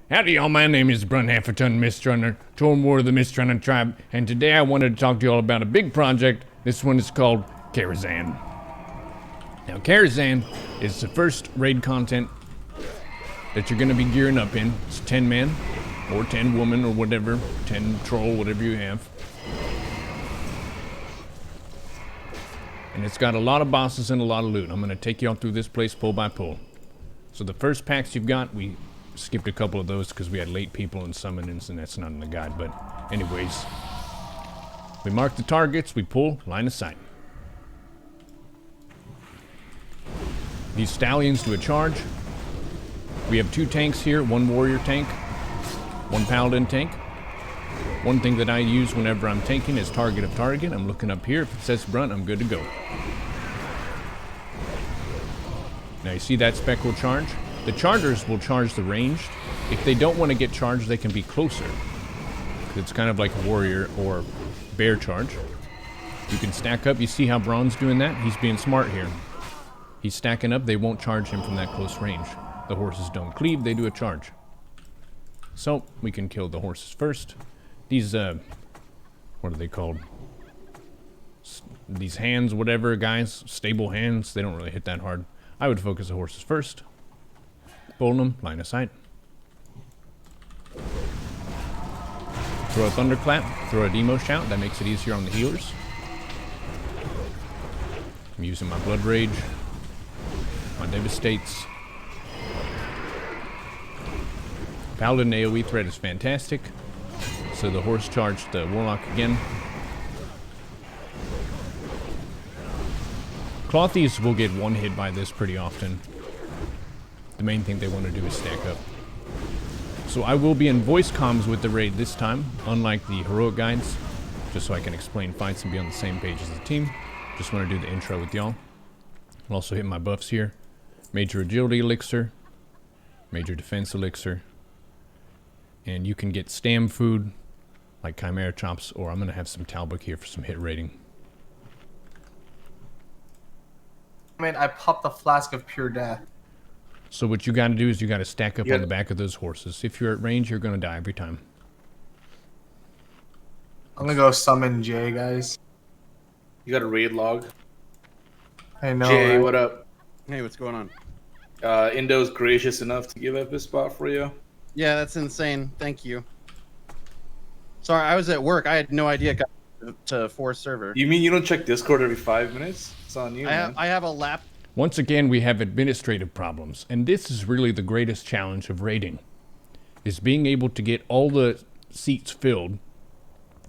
Howdy y'all, my name is Brun Halferton Mistrunner, Torn War of the Mistrunner tribe, and today I wanted to talk to y'all about a big project. This one is called Karazhan. Now Karazhan is the first raid content that you're going to be gearing up in. It's 10 man, or 10 woman, or whatever, 10 troll, whatever you have. And it's got a lot of bosses and a lot of loot. I'm going to take y'all through this place pull by pull. So the first packs you've got, we skipped a couple of those because we had late people and summonings, and that's not in the guide. But anyways, we mark the targets, we pull, line of sight. These stallions do a charge. We have 2 tanks here, 1 warrior tank, 1 paladin tank. One thing that I use whenever I'm tanking is target of target. I'm looking up here. If it says brunt, I'm good to go. Now you see that spec will charge? The chargers will charge the ranged. If they don't want to get charged, they can be closer. It's kind of like a warrior or bear charge. You can stack up. You see how Braun's doing that? He's being smart here. He's stacking up. They won't charge him from that close range. The horses don't cleave. They do a charge. So we can kill the horses first. These, what are they called? These hands, whatever, guys. Stable hands. They don't really hit that hard. I would focus the horses first. Pull them, line of sight. Throw a thunderclap, throw a demo shout, that makes it easier on the healers. I'm using my blood rage, my devastates. Paladin AoE threat is fantastic. So the horse charged the warlock again. Clothies will get one hit by this pretty often. The main thing they want to do is stack up. So I will be in voice comms with the raid this time, unlike the heroic guides, just so I can explain fights and be on the same page as the team. Just want to do the intro with y'all. I'll also hit my buffs here. Major agility elixir, major defense elixir, and you can get stam food like chimera chops, or I'm going to have some talbuk here for some hit rating. I mean, I popped a flask of pure death. So what you got to do is you got to stack up on the back of those horses. If you're at range, you're going to die every time. I'm going to go summon Jay, guys. You got a raid log? I know, Jay, right? what up? Hey, what's going on? Indo's gracious enough to give up his spot for you. Yeah, that's insane. Thank you. Sorry, I was at work. I had no idea it got to 4 server. You mean you don't check Discord every 5 minutes? It's on you, man. I have a lap. Once again, we have administrative problems, and this is really the greatest challenge of raiding, is being able to get all the seats filled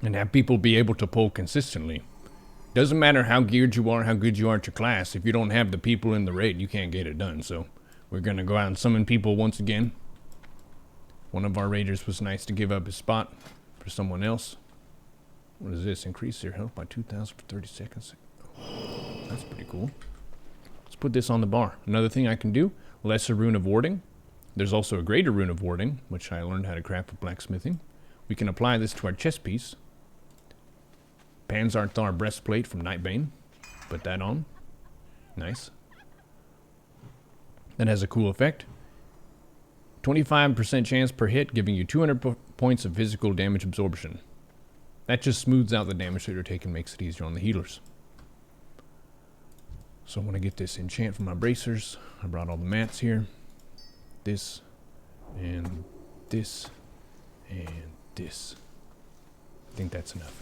and have people be able to pull consistently. Doesn't matter how geared you are, how good you are at your class, if you don't have the people in the raid, you can't get it done. So we're going to go out and summon people once again. One of our raiders was nice to give up his spot for someone else. What is this? Increase their health by 2,000 for 30 seconds. Oh, that's pretty cool. Let's put this on the bar. Another thing I can do, lesser rune of warding. There's also a greater rune of warding, which I learned how to craft with blacksmithing. We can apply this to our chest piece. Panzarthar breastplate from Nightbane. Put that on. Nice. That has a cool effect. 25% chance per hit, giving you 200 points of physical damage absorption. That just smooths out the damage that you're taking, makes it easier on the healers. So I want to get this enchant from my bracers. I brought all the mats here. This, and this, and this. I think that's enough.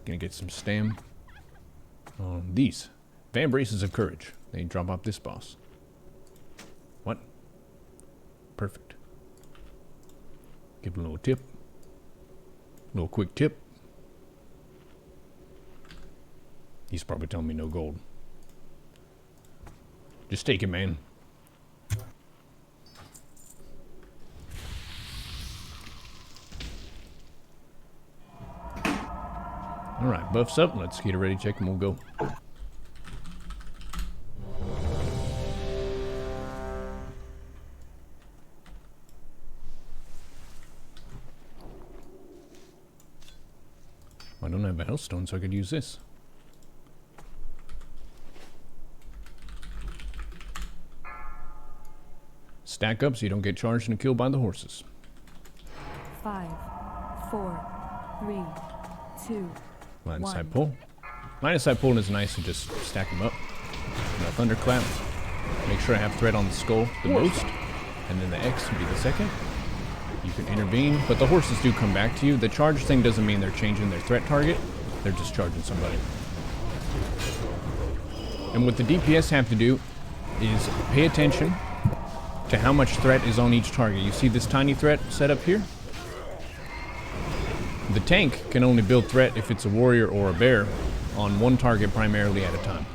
Gonna get some stam on these. Van Braces of Courage. They drop off this boss. What? Perfect. Give a little tip. Little quick tip. He's probably telling me no gold. Just take it, man. Alright, buffs up. Let's get a ready check and we'll go. I don't have a hellstone, so I could use this. Stack up so you don't get charged and killed by the horses. 5, 4, 3, 2, Line of 1. sight pull. Line of sight pulling is nice to just stack them up. And a thunderclap. Make sure I have threat on the skull the most. And then the X would be the second. You can intervene, but the horses do come back to you. The charge thing doesn't mean they're changing their threat target. They're just charging somebody. And what the DPS have to do is pay attention to how much threat is on each target. You see this tiny threat set up here? The tank can only build threat if it's a warrior or a bear on one target primarily at a time.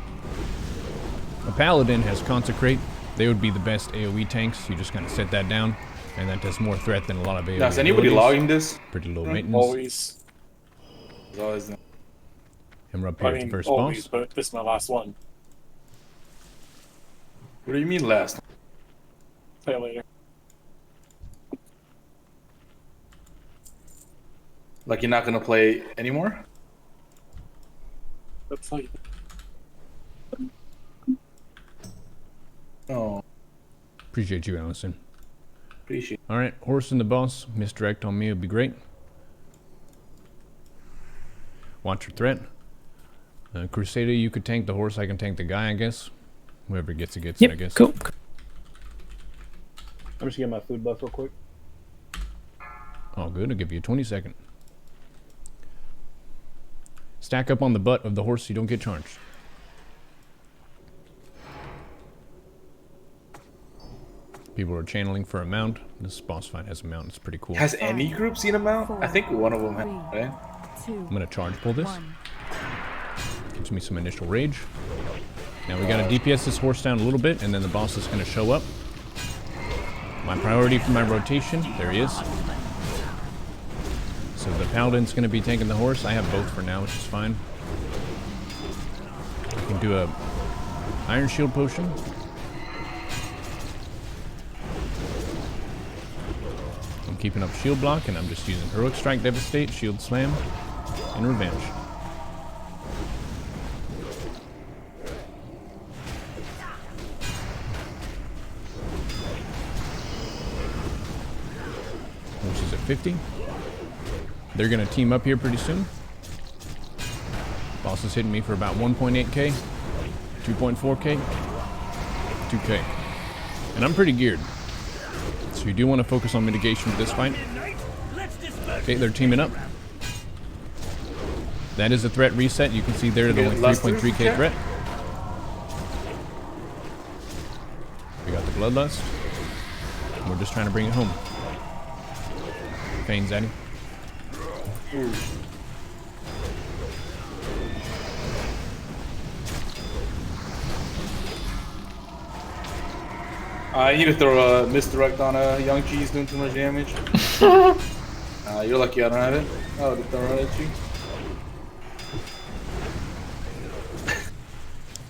A paladin has consecrate. They would be the best AoE tanks. You just kind of set that down, and that does more threat than a lot of AoE. Now, is anybody logging this? Pretty low maintenance. Always. It's always And we're up here I at the mean, first always, boss. but this is my last one. What do you mean last? Say it later. Like you're not gonna play anymore? That's like Oh, Appreciate you, Allison. appreciate. All right, horse and the boss. Misdirect on me would be great. Watch your threat. Crusader, you could tank the horse. I can tank the guy, I guess. Whoever gets it gets it, I guess. Cool. I'm just getting my food buff real quick. All good. I'll give you a 20-second. Stack up on the butt of the horse so you don't get charged. People are channeling for a mount. This boss fight has a mount. It's pretty cool. Has any group seen a mount? I think one of them has, right? 2, I'm going to charge pull this. 1. Gives me some initial rage. Now we got to DPS this horse down a little bit, and then the boss is going to show up. My priority for my rotation, there he is. So the paladin's going to be taking the horse. I have both for now, which is fine. I can do a iron shield potion. I'm keeping up shield block, and I'm just using heroic strike, devastate, shield slam, and revenge. Horse is at 50. They're gonna team up here pretty soon. Boss is hitting me for about 1.8k, 2.4k, 2k. And I'm pretty geared. So you do want to focus on mitigation for this fight. Okay, they're teaming up. That is a threat reset. You can see there the only 3.3k threat. We got the bloodlust. And we're just trying to bring it home. Fane's at him. I need to throw a misdirect on a young cheese doing too much damage. You're lucky I don't have it. I would have thrown it at you.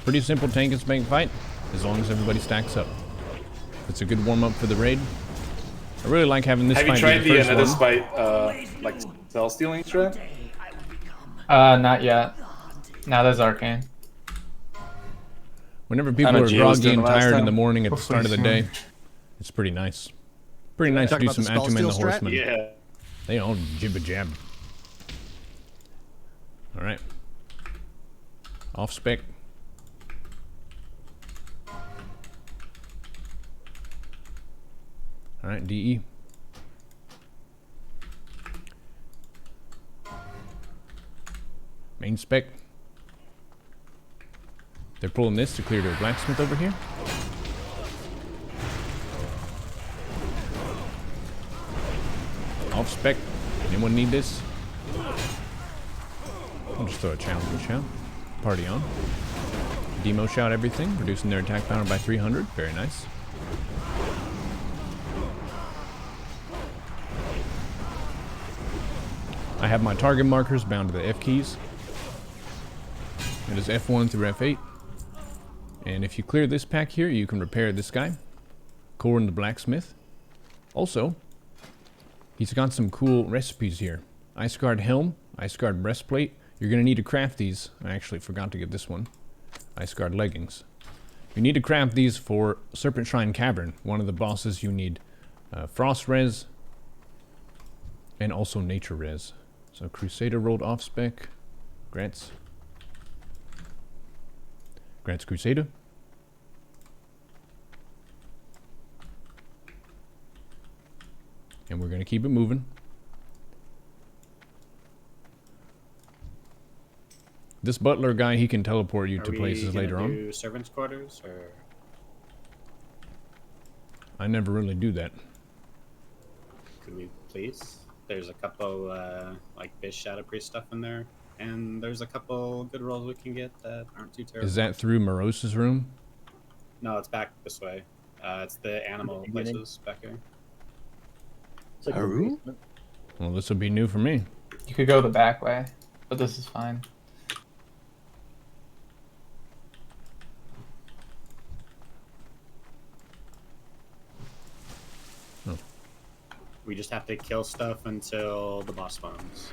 Pretty simple tank and spank fight, as long as everybody stacks up. It's a good warm-up for the raid. I really like having this Have fight you tried be the the another first one. spite, like cell stealing strat? Not yet. Now there's Arcane. Whenever people know are Gio was groggy doing and it last tired in time. the morning at the start of the day, it's pretty nice. Pretty nice to Talk do about the some spell Attumen the steal strat? Horseman. Yeah. They all jibba jab. Alright. Off spec. Alright, DE. Main spec. They're pulling this to clear to a blacksmith over here. Off spec. Anyone need this? I'll just throw a challenge shout. Party on. Demo shout everything, reducing their attack power by 300. Very nice. I have my target markers bound to the F keys. It is F1 through F8. And if you clear this pack here, you can repair this guy. Corin the blacksmith. Also, he's got some cool recipes here. Ice Guard helm, Ice Guard breastplate. You're going to need to craft these. I actually forgot to get this one. Ice Guard leggings. You need to craft these for Serpent Shrine Cavern. One of the bosses you need Frost Res and also Nature Res. So Crusader rolled off spec. Grants Crusader. And we're going to keep it moving. This butler guy, he can teleport you to places later on. Do servants' quarters or? I never really do that. Could we please? There's a couple like Bish Shadow Priest stuff in there, and there's a couple good rolls we can get that aren't too terrible. Is that through Moroes' room? No, it's back this way. It's the animal places back here. It's like a Aru? basement. Well, this will be new for me. You could go the back way, but this is fine. We just have to kill stuff until the boss spawns.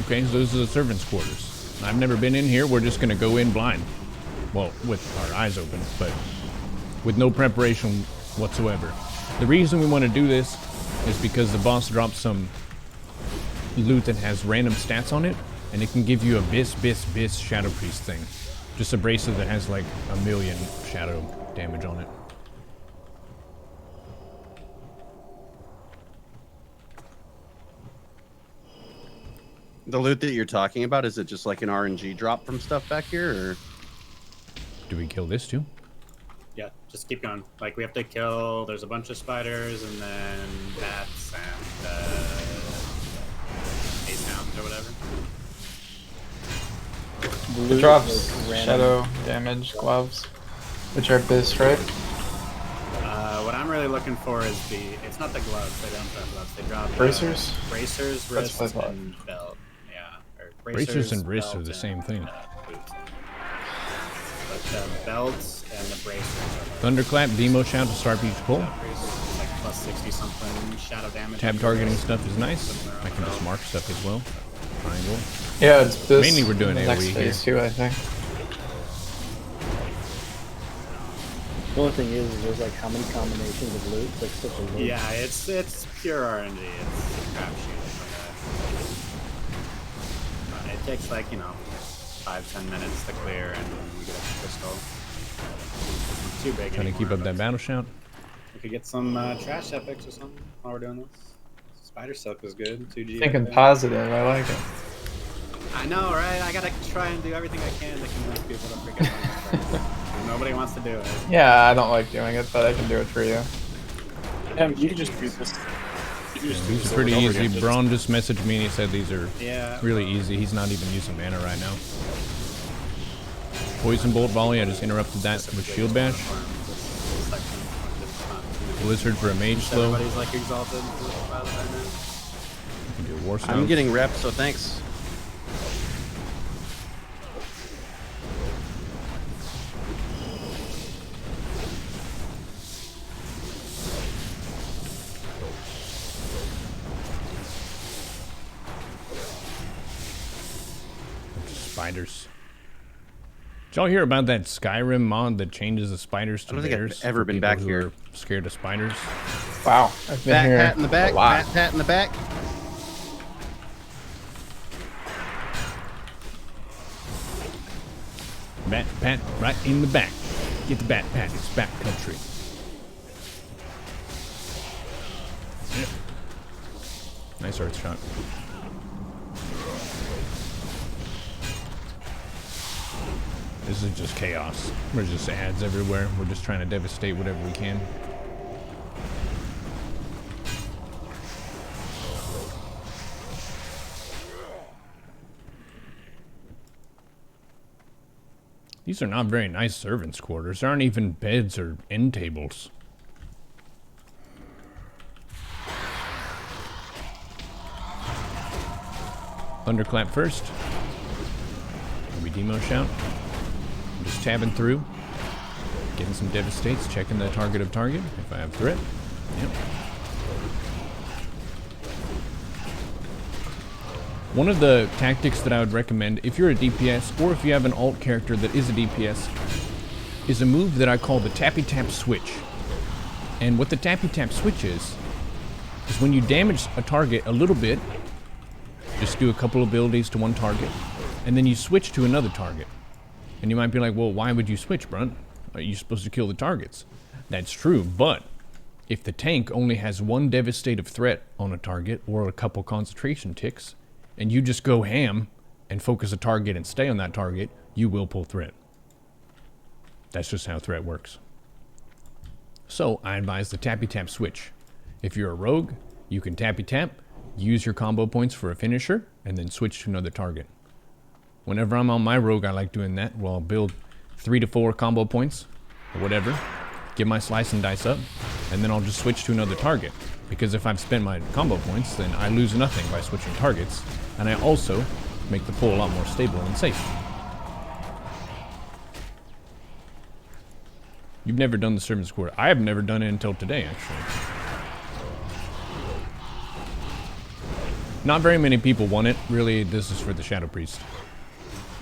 Okay, so this is the servants' quarters. I've never been in here. We're just going to go in blind. Well, with our eyes open, but with no preparation whatsoever. The reason we want to do this is because the boss drops some loot that has random stats on it, and it can give you a Bis Shadow Priest thing. Just a bracelet that has like 1,000,000 shadow damage on it. The loot that you're talking about, is it just like an RNG drop from stuff back here, or? Do we kill this too? Yeah, just keep going. Like we have to kill. There's a bunch of spiders and then bats and ace hounds or whatever. It drops shadow damage gloves, which are Biz, right? What I'm really looking for is the. It's not the gloves. They don't drop gloves. They drop Bracers? Bracers, That's wrists, what I thought. and belt. Yeah. Or Bracers and wrists belt, are the same thing. Boots. But the belts and the bracers are like, Thunderclap, Demo Shout to start each pull. bracers, like plus 60 something shadow damage. Tab targeting stuff is nice. I can just mark stuff as well. Triangle. Yeah, it's Biz. Mainly we're doing next AoE phase too, I think. The only thing is there's like how many combinations of loot? It's like such a loot. Yeah, it's pure RNG. It's a crapshoot. It takes like 5-10 minutes to clear, and we get a crystal. It's too big. Trying to keep anymore, up that but battle shout. We could get some trash epics or something while we're doing this. Spider silk is good. 2G. Thinking right there. positive, I like it. I know, right? I gotta try and do everything I can to convince people to freaking. Nobody wants to do it. Yeah, I don't like doing it, but I can do it for you. You can just do this. You can just do These this are pretty over and over easy. again. Braun just messaged me and he said these are Yeah. really easy. He's not even using mana right now. Poison Bolt Volley, I just interrupted that with Shield Bash. Blizzard for a Mage Slow. You Everybody's like exalted. Right now. can do a War I'm Stone. getting repped, so thanks. Spiders. Did y'all hear about that Skyrim mod that changes the spiders to I don't think I've bears? ever for been people back who here. are scared of spiders. Wow, I've been Bat here pat in the back. a lot. Bat pat in the back. Bat pat right in the back. Get the bat pat. It's back country. Yep. Nice earth shot. This is just chaos. There's just ads everywhere. We're just trying to devastate whatever we can. These are not very nice servants' quarters. There aren't even beds or end tables. Thunderclap first. We demo shout. I'm just tabbing through. Getting some devastates, checking the target of target if I have threat. Yep. One of the tactics that I would recommend if you're a DPS or if you have an alt character that is a DPS is a move that I call the Tappy Tap Switch. And what the Tappy Tap Switch is when you damage a target a little bit, just do a couple abilities to one target, and then you switch to another target. And you might be like, well, why would you switch, Brunt? Are you supposed to kill the targets? That's true, but if the tank only has one devastative threat on a target or a couple concentration ticks, and you just go ham and focus a target and stay on that target, you will pull threat. That's just how threat works. So I advise the Tappy Tap Switch. If you're a rogue, you can Tappy Tap, use your combo points for a finisher, and then switch to another target. Whenever I'm on my rogue, I like doing that. Well, I'll build 3 to 4 combo points, or whatever, get my slice and dice up, and then I'll just switch to another target. Because if I've spent my combo points, then I lose nothing by switching targets, and I also make the pull a lot more stable and safe. You've never done the servant's quarter. I have never done it until today, actually. Not very many people want it. Really, this is for the Shadow Priest.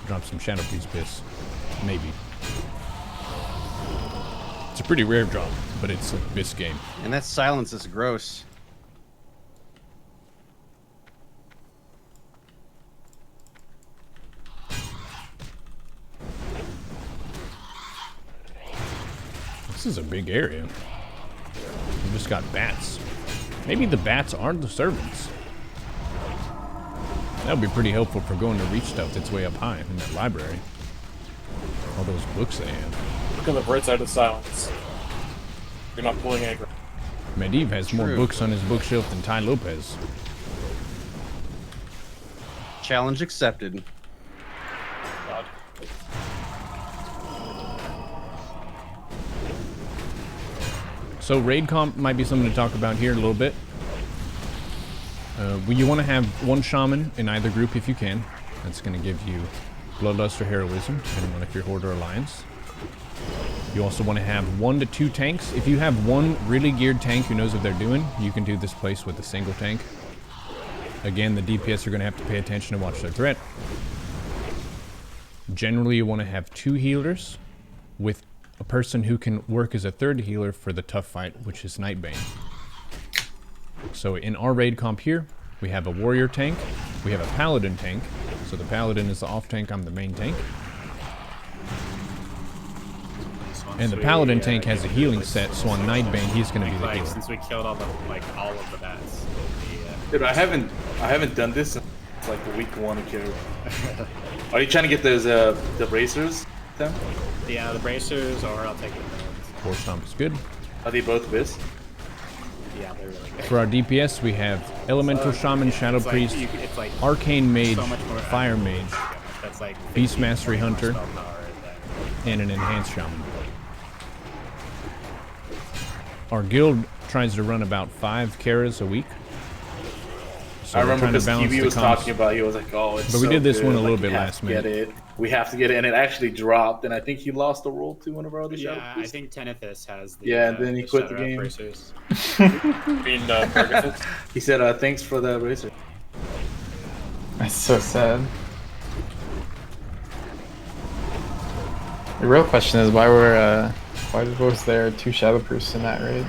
Drop some Shadow Priest piss. Maybe. It's a pretty rare drop, but it's a Biss game. And that silence is gross. This is a big area. We just got bats. Maybe the bats aren't the servants. That would be pretty helpful for going to reach stuff that's way up high in that library. All those books they have. Look on the bright side of silence. You're not pulling aggro. Medivh has more books on his bookshelf than Ty Lopez. Challenge accepted. God. So raid comp might be something to talk about here a little bit. You want to have one shaman in either group if you can. That's going to give you bloodlust or heroism, depending on if you're Horde or Alliance. You also want to have 1 to 2 tanks. If you have one really geared tank who knows what they're doing, you can do this place with a single tank. Again, the DPS are going to have to pay attention and watch their threat. Generally, you want to have 2 healers with a person who can work as a 3rd healer for the tough fight, which is Nightbane. So in our raid comp here, we have a warrior tank, we have a paladin tank. So the paladin is the off tank, I'm the main tank. And the paladin tank has a healing set, so on Nightbane he's going to be the healer. Since we killed all of the bats. Dude, I haven't done this since like week 1 of Curator. Are you trying to get those the bracers? Them? Yeah, the bracers, or I'll take the builds. Force Stomp is good. Are they both Biss? Yeah, they're really good. For our DPS, we have Elemental Shaman, Shadow Priest, Arcane Mage, so much more Fire Mage, that's like Beast Mastery Hunter, spell power than- and an Enhanced Shaman. Our guild tries to run about 5 Karas a week. So I we're remember trying to because balance TV the was comps. talking about it. He was like, "Oh, it's." But we so did this good. one a Like, little we bit have last to get minute. it. We have to get it, and it actually dropped. And I think he lost a roll to one of our other Shadow Yeah, I Priests. think Tenethus has the Yeah, and then he quit the Shadow game. Bracers. He said, "Thanks for the bracer." That's so sad. The real question is why was there 2 Shadow Priests in that raid?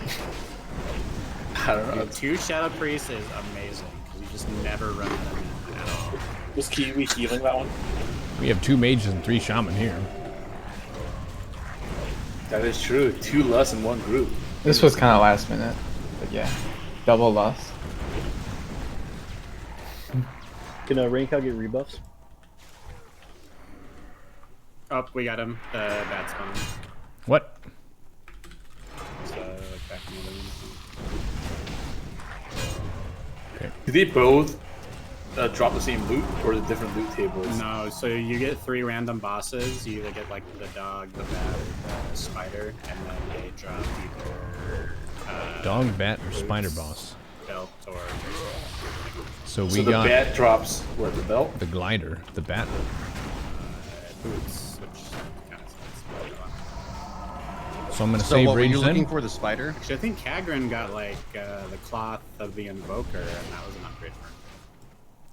I don't know. 2 Shadow Priests is amazing because you just never run them in at all. Was Kiwi healing that one? We have 2 mages and 3 shaman here. That is true. 2 lusts in one group. This was kind of last minute, but yeah, double loss. Can Raincow get rebuffs? Oh, we got him. The bat spawn. What? So, back in the room. Did they both drop the same loot, or the different loot tables? No, so you get 3 random bosses. You either get like the dog, the bat, or the spider, and then they drop either Dog, bat, or spider boss? belt or So we So the got bat drops what, the belt? the glider, the bat. boots, which kind of sucks. So I'm going to So save what were rage you looking then. for? The spider? Actually, I think Kagran got like the cloth of the Invoker, and that was an upgrade for him.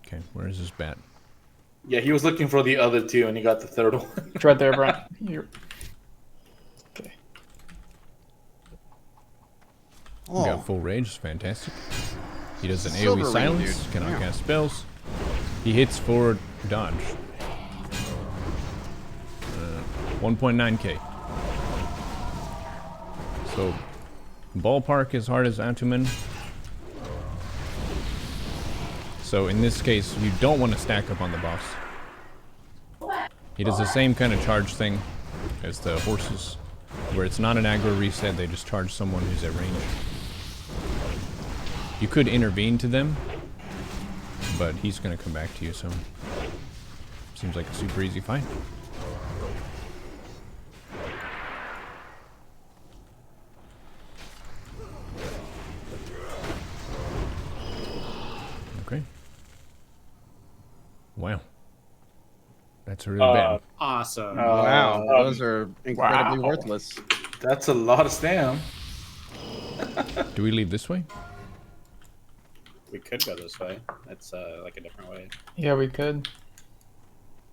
Okay, where is this bat? Yeah, he was looking for the other 2, and he got the 3rd one. It's right there, Brian. Here. We got full rage, fantastic. He does an Silver AoE ring, silence, dude. cannot Yeah. cast spells. He hits for dodge. 1.9k. So, ballpark as hard as Attumen. So in this case, you don't want to stack up on the boss. He does the same kind of charge thing as the horses, where it's not an aggro reset, they just charge someone who's at range. You could intervene to them, but he's going to come back to you, so seems like a super easy fight. Okay. Wow. That's really bad. Awesome. Wow, those are incredibly worthless. That's a lot of stam. Do we leave this way? We could go this way. It's like a different way. Yeah, we could.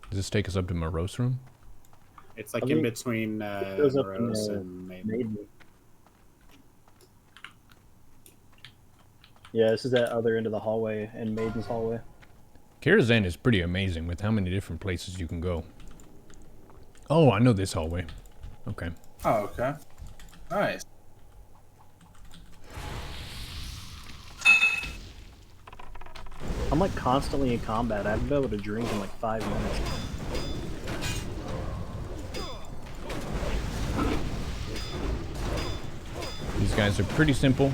Does this take us up to Moroes room? It's like I in think between goes up in Moroes the and Maiden. Maiden. Yeah, this is that other end of the hallway and Maiden's hallway. Karazhan is pretty amazing with how many different places you can go. Oh, I know this hallway. Okay. Oh, okay. Nice. I'm like constantly in combat. I haven't been able to drink in like 5 minutes. These guys are pretty simple.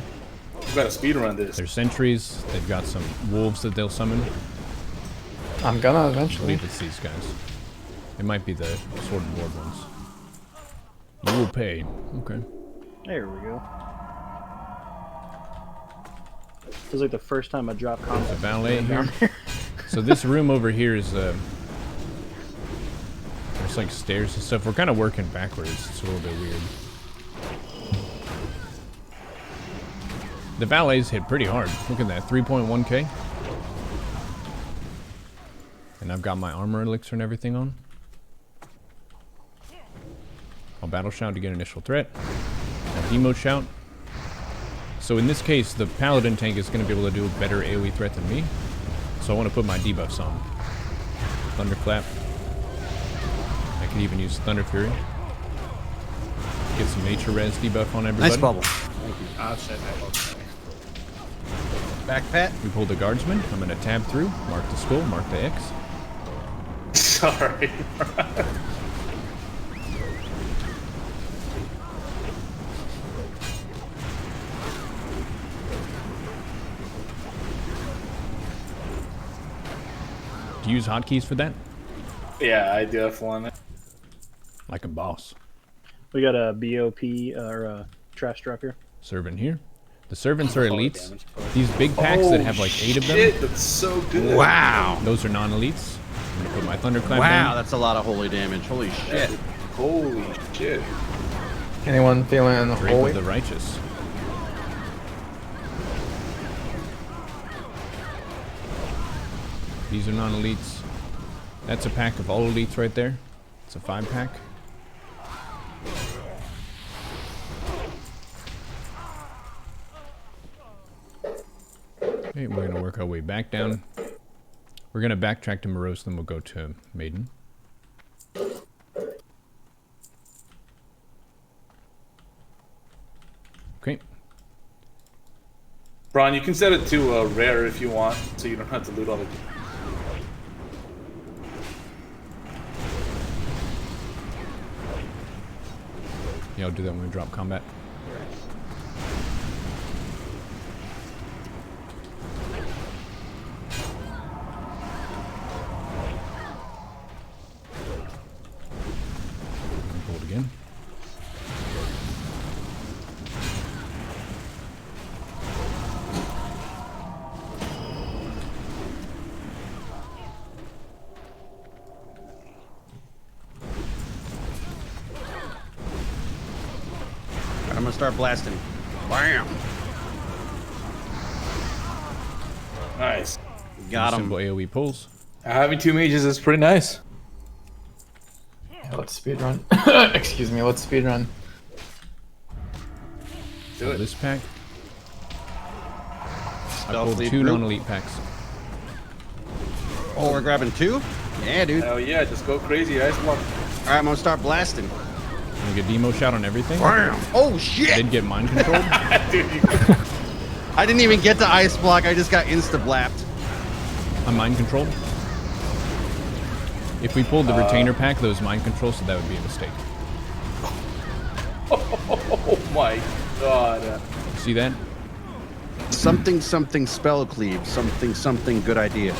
We gotta speedrun this. They're sentries. They've got some wolves that they'll summon. I'm gonna I eventually. believe it's these guys. It might be the sword and ward ones. You will pay. Okay. There we go. Feels like the first time I dropped combat. The valet down here. So this room over here is there's like stairs and stuff. We're kind of working backwards. It's a little bit weird. The valets hit pretty hard. Look at that, 3.1k. And I've got my armor elixir and everything on. I'll battle shout to get initial threat. I'll demo shout. So in this case, the paladin tank is going to be able to do a better AoE threat than me. So I want to put my debuffs on. Thunderclap. I could even use Thunder Fury. Get some nature res debuff on everybody. Nice bubble. Oh shit, I will. Back pat. We pull the guardsman. I'm going to tab through, mark the skull, mark the X. Sorry. Do you use hotkeys for that? Yeah, I do F1. Like a boss. We got a BOP or a trash drop here. Servant here. The servants are All the elites. damage. These big packs that have like 8 of them, Shit, that's so good. Wow. those are non-elites. I'm going to put my thunderclap Wow, down. that's a lot of holy damage. Holy shit. Holy shit. Anyone feeling Drake holy? of the righteous. These are non-elites. That's a pack of all elites right there. It's a 5-pack. Okay, we're gonna work our way back down. We're gonna backtrack to Moroes, then we'll go to Maiden. Okay. Bron, you can set it to rare if you want, so you don't have to loot all the... Yeah, I'll do that when we drop combat. Pull it again. I'm gonna start blasting. Bam. Nice. Got him. Simple AoE pulls. Having 2 mages is pretty nice. Yeah, let's speedrun. Excuse me, let's speedrun. Do it. This pack. I pulled 2 non-elite packs. Oh, we're grabbing 2? Yeah, dude. Hell yeah, just go crazy, ice block. All right, I'm gonna start blasting. I'm gonna get demo shot on everything. Oh shit! I did get mind controlled. Dude, I didn't even get to ice block. I just got insta blapped. I'm mind controlled. If we pulled the retainer pack, those mind controls, so that would be a mistake. oh my god. See that? Something spell cleave. Something good idea.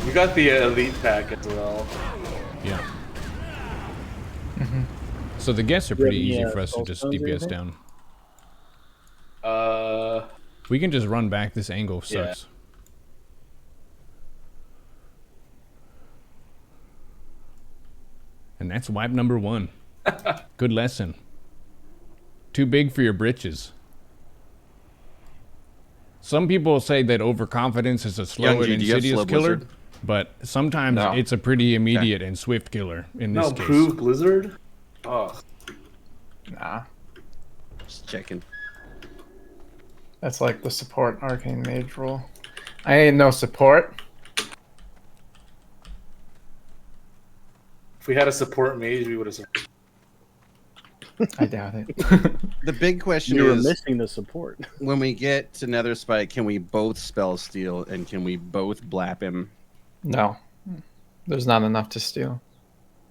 You got the elite pack as well. Yeah. So the guests are pretty any, easy for us to soul just stones or DPS anything? down. We can just run back. This angle sucks. And that's wipe number 1. Good lesson. Too big for your britches. Some people say that overconfidence is a slow Young G, and do you have insidious slow killer, blizzard? but sometimes No. it's a pretty immediate and swift killer in this No, case. prove Blizzard? Oh. Nah. Just checking. That's like the support arcane mage rule. I ain't no support. If we had a support mage, we would have. I doubt it. The big question You were is, missing the support. when we get to Netherspite, can we both spell steal and can we both blap him? No. There's not enough to steal.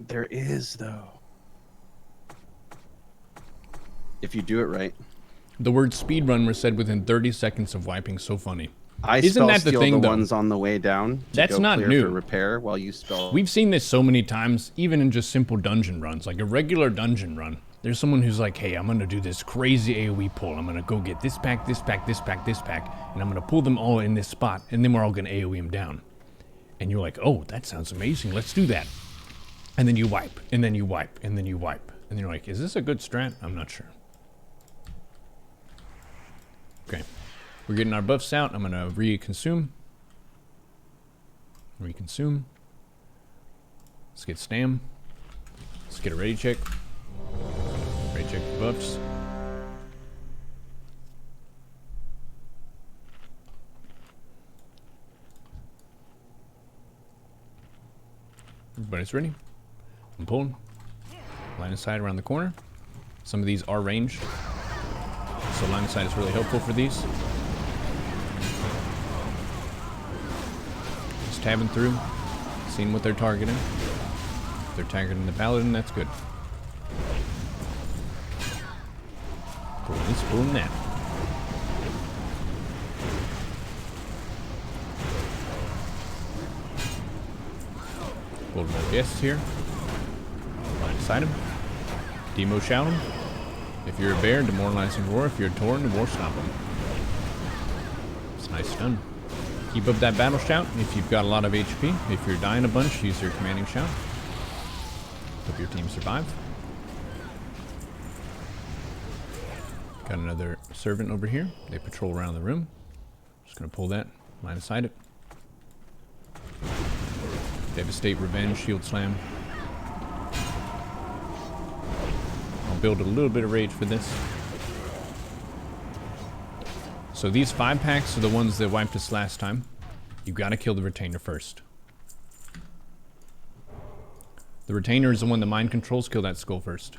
There is though. If you do it right. The word speedrun was said within 30 seconds of wiping. So funny. I Isn't spell that the steal thing, the though? ones on the way down. To That's go not clear new. For repair while you spell. We've seen this so many times, even in just simple dungeon runs, like a regular dungeon run. There's someone who's like, hey, I'm going to do this crazy AoE pull. I'm going to go get this pack, this pack, this pack, this pack, and I'm going to pull them all in this spot, and then we're all going to AoE them down. And you're like, oh, that sounds amazing. Let's do that. And then you wipe, and then you wipe, and then you wipe. And you're like, is this a good strat? I'm not sure. Okay. We're getting our buffs out. I'm going to reconsume. Reconsume. Let's get stam. Let's get a ready check. Ready check the buffs. Everybody's ready. I'm pulling. Line of sight around the corner. Some of these are ranged, so line of sight is really helpful for these. Just tabbing through, seeing what they're targeting. If they're targeting the paladin, that's good. Cool, he's pulling that. Pulled more guests here. Line of sight him. Demo shout him. If you're a bear, demoralizing roar. If you're a tauren, war stomp him. It's nice stun. Keep up that battle shout if you've got a lot of HP. If you're dying a bunch, use your commanding shout. Hope your team survive. Got another servant over here. They patrol around the room. Just gonna pull that. Line of sight it. Devastate, revenge, shield slam. I'll build a little bit of rage for this. So these 5 packs are the ones that wiped us last time. You gotta kill the retainer first. The retainer is the one that mind controls. Kill that skull first.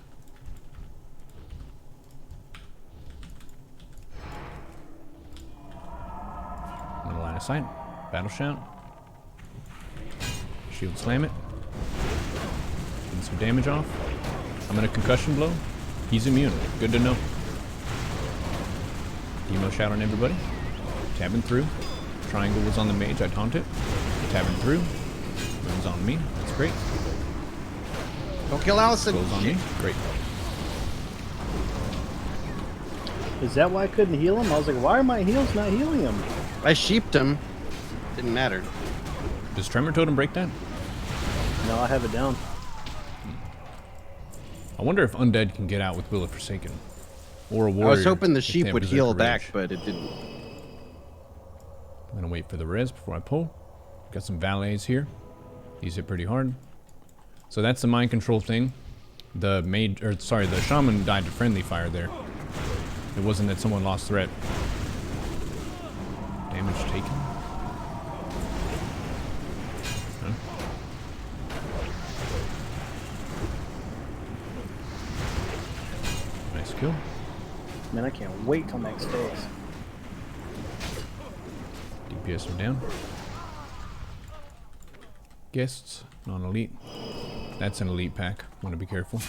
I'm gonna line of sight. Battle shout. Shield slam it. Getting some damage off. I'm gonna concussion blow. He's immune. Good to know. Demo shout on everybody. Tabbing through. Triangle was on the mage. I taunt it. Tabbing through. Runs on me. That's great. Don't kill Allison. Goes on me. Great. Is that why I couldn't heal him? I was like, why are my heals not healing him? I sheeped him. Didn't matter. Does Tremor Totem break that? No, I have it down. I wonder if Undead can get out with Will of Forsaken. Or a warrior. I was hoping the if they sheep have would Berserker heal Rage. back, but it didn't. I'm gonna wait for the res before I pull. Got some valets here. These hit pretty hard. So that's the mind control thing. The the shaman died to friendly fire there. It wasn't that someone lost threat. Damage taken. Huh? Nice kill. Man, I can't wait till next phase. DPS are down. Guests, non-elite. That's an elite pack. Want to be careful.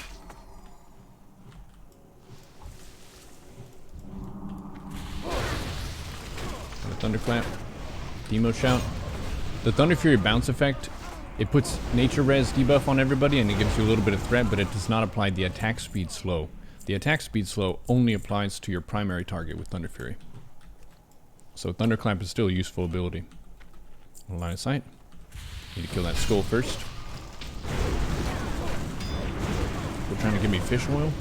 And a thunderclap. Demo shout. The Thunder Fury bounce effect, it puts nature res debuff on everybody and it gives you a little bit of threat, but it does not apply the attack speed slow. The attack speed slow only applies to your primary target with Thunder Fury. So Thunderclap is still a useful ability. Line of sight. Need to kill that skull first. They're trying to give me fish oil.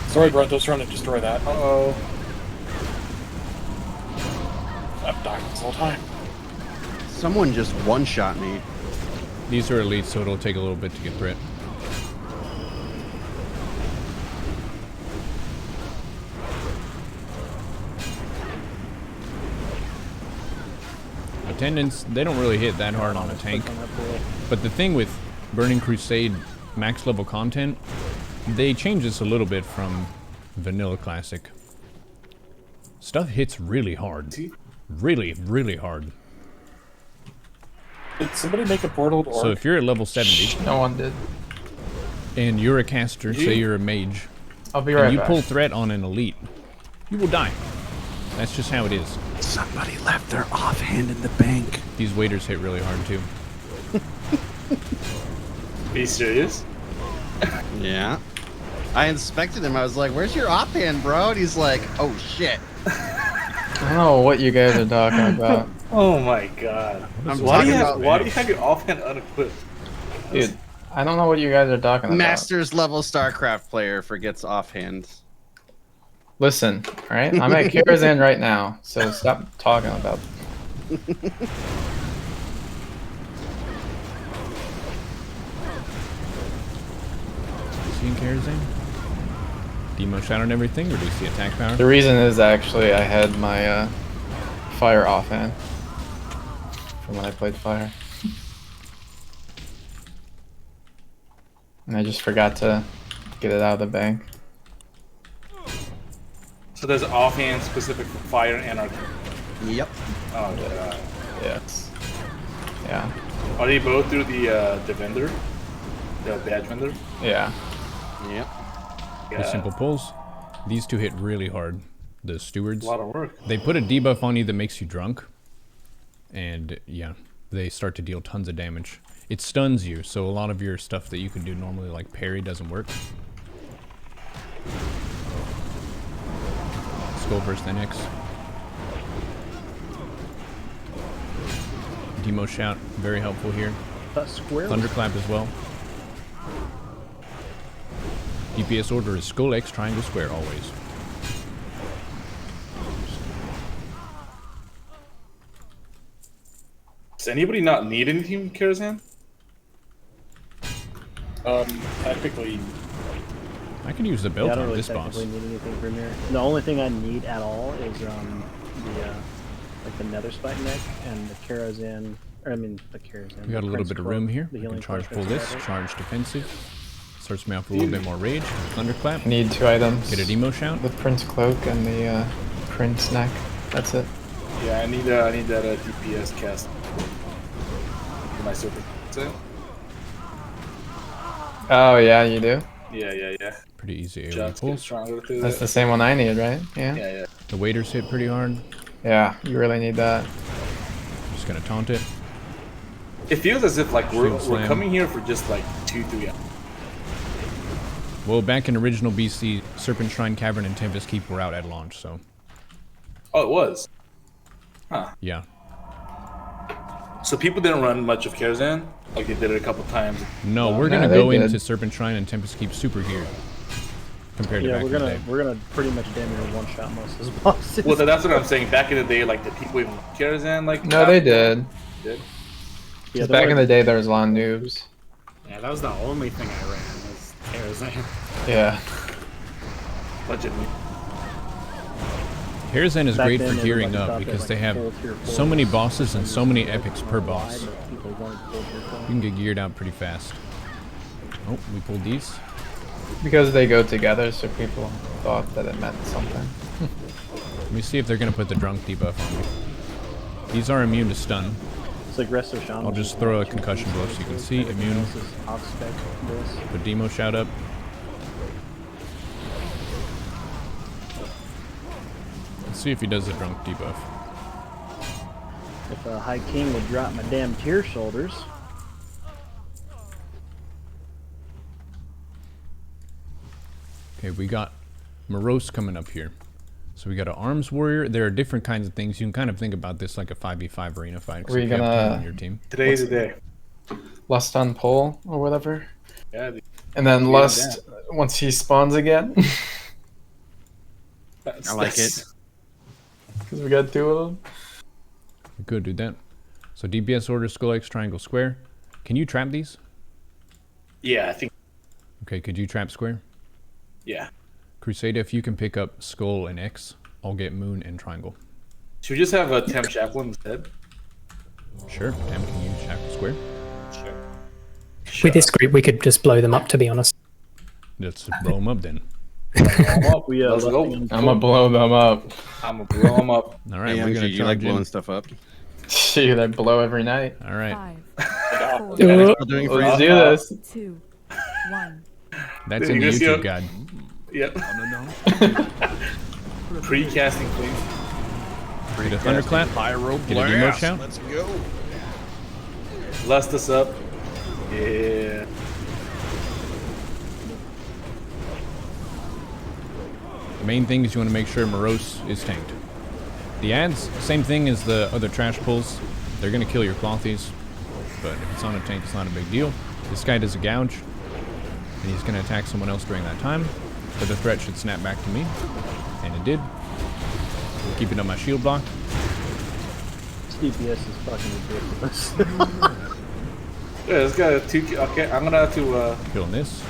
Sorry, Grunto's trying to destroy that. Uh-oh. I've died this whole time. Someone just one-shot me. These are elites, so it'll take a little bit to get threat. Attendants, they don't really hit that hard on a tank. But the thing with Burning Crusade max level content, they change this a little bit from Vanilla Classic. Stuff hits really hard. Really, really hard. Did somebody make a portal to Orc? So if you're at level 70, No one did. and you're a caster, say you're a mage, I'll be right and you back. pull threat on an elite, you will die. That's just how it is. Somebody left their offhand in the bank. These waiters hit really hard too. Are you serious? Yeah. I inspected him. I was like, where's your offhand, bro? And he's like, oh shit. I don't know what you guys are talking about. Oh my god. I'm Why do talking you about have your offhand unequipped? Dude, I don't know what you guys are talking about. Masters level StarCraft player forgets offhand. Listen, alright? I'm at Karazhan right now, so stop talking about Seeing Karazhan? Demo shot on everything, reduce the attack power. The reason is actually I had my fire offhand from when I played fire. And I just forgot to get it out of the bank. So there's offhand specific for fire and arc. Yep. Oh god. Yes. Yeah. Are they both through the vendor? The badge vendor? Yeah. Yep. Yeah. The simple pulls. These two hit really hard. The stewards. A lot of work. They put a debuff on you that makes you drunk. And yeah, they start to deal tons of damage. It stuns you, so a lot of your stuff that you can do normally like parry doesn't work. Skull versus the Nyx. Demo shout, very helpful here. Thunderclap as well. DPS order is Skull X Triangle Square always. Does anybody not need anything from Karazhan? Technically, I can use the belt I don't on really this boss. technically need anything from here. The only thing I need at all is the like the Netherpite neck and the Karazhan. Or I mean the Karazhan. We got a little bit of room here. We can charge pull this, charge defensive. Starts me off with a little bit more rage. Thunderclap. Need 2 items. Get a demo shout. The Prince Cloak and the Prince Neck. That's it. Yeah, I need that DPS cast for my super. That's it. Oh yeah, you do? Yeah. Pretty easy AoE Shots get pulls. stronger through That's that. the same one I need, right? Yeah? Yeah. The waiters hit pretty hard. Yeah, you really need that. Just gonna taunt it. It feels as if like we're Shield slam. coming here for just like 2-3 hours. Well, back in original BC, Serpent Shrine Cavern and Tempest Keep were out at launch, so Oh, it was. Huh. yeah. So people didn't run much of Karazhan? Like they did it a couple times. No, No, we're gonna they go did. into Serpent Shrine and Tempest Keep super geared compared to Yeah, back in the day. we're gonna pretty much damn near one shot most of his bosses. Well, that's what I'm saying. Back in the day, like, did people even Karazhan? Like, No, they did. Did? Yeah, Back in the day, there was a lot of noobs. Yeah, that was the only thing I ran was Karazhan. Yeah. Legend. Karazhan is Back great then, for gearing everybody up thought that, because like, they have full tier four so many was bosses and so many epics per boss. wide, but people wanted full tier four. You can get geared out pretty fast. Oh, we pulled these. Because they go together, so people thought that it meant something. Let me see if they're gonna put the drunk debuff on me. These are immune to stun. It's like Resto Shaman. I'll just throw a concussion blow so you can see. Immune. This is off-spec this. Put Demo shout up. Let's see if he does the drunk debuff. If a High King would drop my damn tear shoulders. Okay, we got Moroes coming up here. So we got an arms warrior. There are different kinds of things. You can kind of think about this like a 5v5 arena fight. 'Cause Were if you have two gonna- on your team? Today's the day. Lust on pole or whatever. Yeah. And then Yeah, Lust once he spawns again. That's, I like it. Because we got 2 of them. We could do that. So DPS order, skull X, triangle, square. Can you trap these? Yeah, I think. Okay, could you trap square? Yeah. Crusader, if you can pick up skull and X, I'll get moon and triangle. Should we just have a temp chaplain instead? Sure. Tam, can you trap square? Sure. With this group, we could just blow them up, to be honest. Let's blow them up then. We Let's go. left I'm gonna blow them up. I'm gonna blow him up. All right, Hey, we're Young gonna G, you like charge in. blowing stuff up? Shoot, I blow every night. All right, 5, 4, Still doing it for Let's you? do this. 2, 1. that's There in the you go, YouTube see guide. Yep. Pre-casting, please. Get a thunderclap. Pyro Get a demo shout. Let's go. Lust us up. Yeah. The main thing is you want to make sure Moroes is tanked. The ads, same thing as the other trash pulls. They're going to kill your clothies, but if it's on a tank, it's not a big deal. This guy does a gouge, and he's going to attack someone else during that time, but the threat should snap back to me, and it did. We'll keep it on my shield block. This DPS is fucking ridiculous. Yeah, this guy has 2. Okay, I'm gonna have to. Killing this.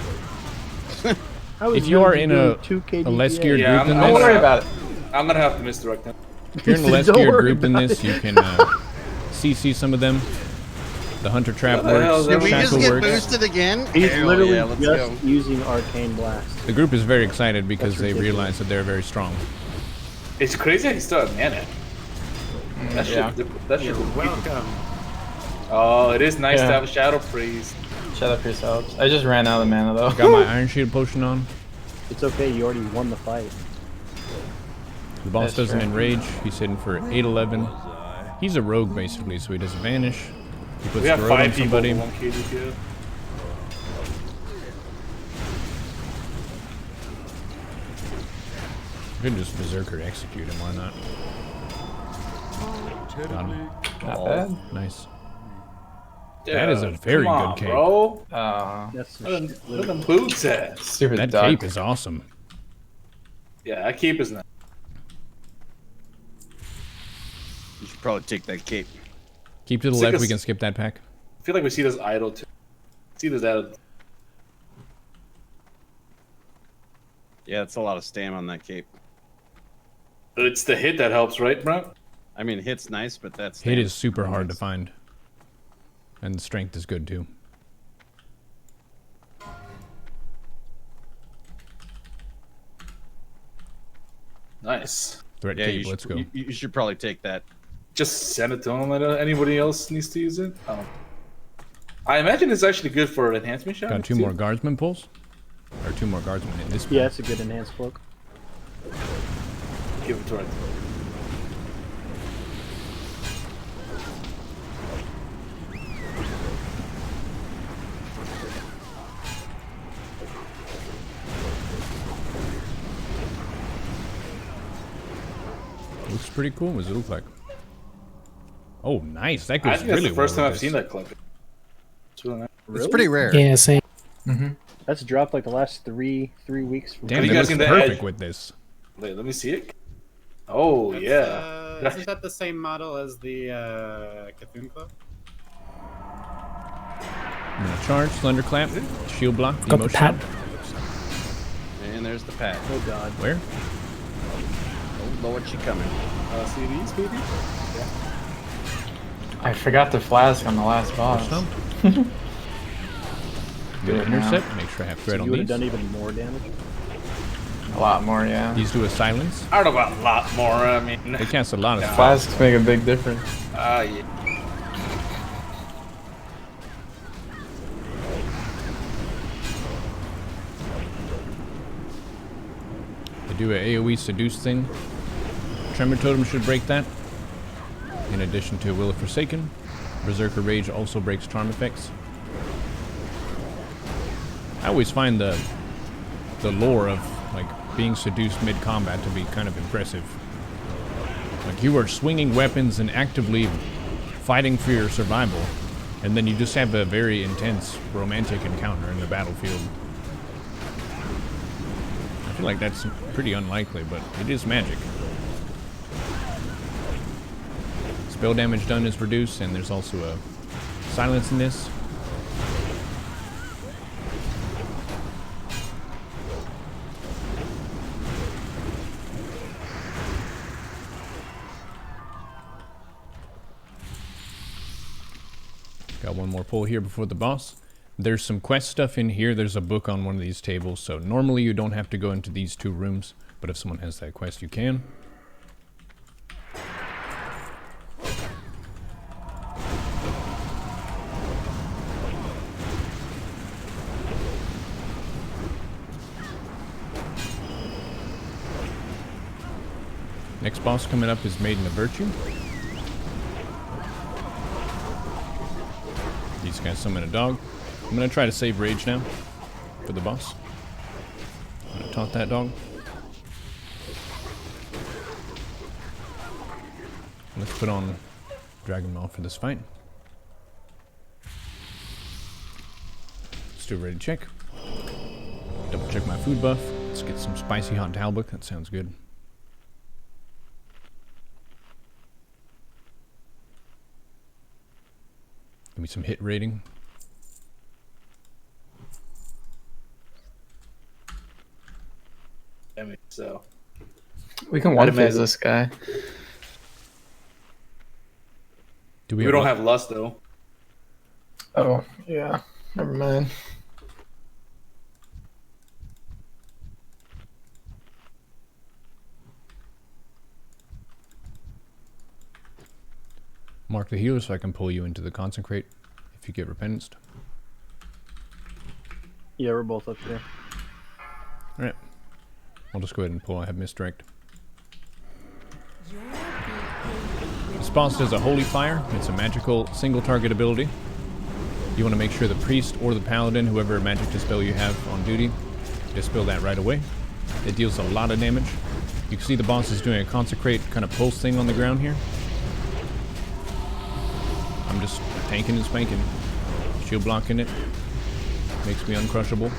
How is If you are in doing a 2K less DPS? geared Yeah, group than I'm Don't this, worry about it. I'm gonna have to misdirect him. if you're in a less Don't geared worry group than about this, you can CC some of them. The hunter trap What the hell works. is that? Did we just Shackle get works. boosted again? He's Hell literally yeah, let's just go. using Arcane Blast. The group is very excited because That's they ridiculous. realize that they're very strong. It's crazy how he still has mana. That shit. Yeah. That shit. Welcome. Oh, it is nice to Yeah. have a shadow freeze. Shut up yourselves. I just ran out of mana though. Got my Iron Shield potion on. It's okay, you already won the fight. The boss That's doesn't true. enrage. He's hitting for 811. He's a rogue basically, so he doesn't vanish. He puts We have Garrote on 5 people somebody. for 1 KDPS. You could just Berserker execute him, why not? Got him. Not bad. Nice. That is a Dude, very come on, good cape. bro. That's Where them boots at? Stupid That duck. cape is awesome. Yeah, that cape is nice. You should probably take that cape. Keep to the It's like left, a we can s- skip that pack. I feel like we see this idle too. See this idle. Yeah, it's a lot of stam on that cape. But it's the hit that helps, right, bro? I mean, hit's nice, but that's Hit is super hard to find. And the strength is good too. Nice. Threat Yeah, cape, you let's should, go. you should probably take that. Just send it to him. Anybody else needs to use it? I imagine it's actually good for enhancement shot. Got 2 more guardsman pulls. Or 2 more guardsmen in this Yeah, it's a good enhanced cloak. Give it to her. Looks pretty cool. What does it look like? Oh, nice. That I goes think that's really the first well time with I've seen this. that clip. It's really nice. It's pretty rare. Yeah, same. That's dropped like the last three weeks. From Damn, you that guys looks seen the perfect edge? with this. Wait, let me see it. Oh, That's, yeah. Isn't that the same model as the Cthulhu Club? I'm gonna charge, Thunderclap, shield block, Got demo the pat. shot. And there's the pad. Oh god. Where? Lord, she coming. See these, baby? I forgot the flask on the last boss. Good Good intercept. Make sure I have thread You on would these. have done even more damage. A lot more, yeah. These do a silence. I don't know about a lot more. I mean, They cast a lot of spells. Flasks make a big difference. yeah. They do a AoE seduce thing. Tremor Totem should break that. In addition to Will of Forsaken. Berserker Rage also breaks charm effects. I always find the lore of like being seduced mid-combat to be kind of impressive. Like you are swinging weapons and actively fighting for your survival, and then you just have a very intense romantic encounter in the battlefield. I feel like that's pretty unlikely, but it is magic. Spell damage done is reduced, and there's also a silence in this. Got one more pull here before the boss. There's some quest stuff in here. There's a book on one of these tables, so normally you don't have to go into these two rooms, but if someone has that quest, you can. Next boss coming up is Maiden of Virtue. These guys summon a dog. I'm gonna try to save rage now for the boss. I'm gonna taunt that dog. Let's put on Dragon Maul for this fight. Let's do a ready check. Double check my food buff. Let's get some spicy hot talbot. That sounds good. Give me some hit rating. Damn it, so. We can one phase this guy. Do We don't have lust though. Oh, yeah. Never mind. Mark the healer so I can pull you into the consecrate if you get repentenced. Yeah, we're both up there. Alright. I'll just go ahead and pull. I have misdirect. This boss does a holy fire. It's a magical single target ability. You want to make sure the priest or the paladin, whoever magic dispel you have on duty, dispel that right away. It deals a lot of damage. You can see the boss is doing a consecrate kind of pulse thing on the ground here. I'm just tanking and spanking. Shield blocking it. Makes me uncrushable.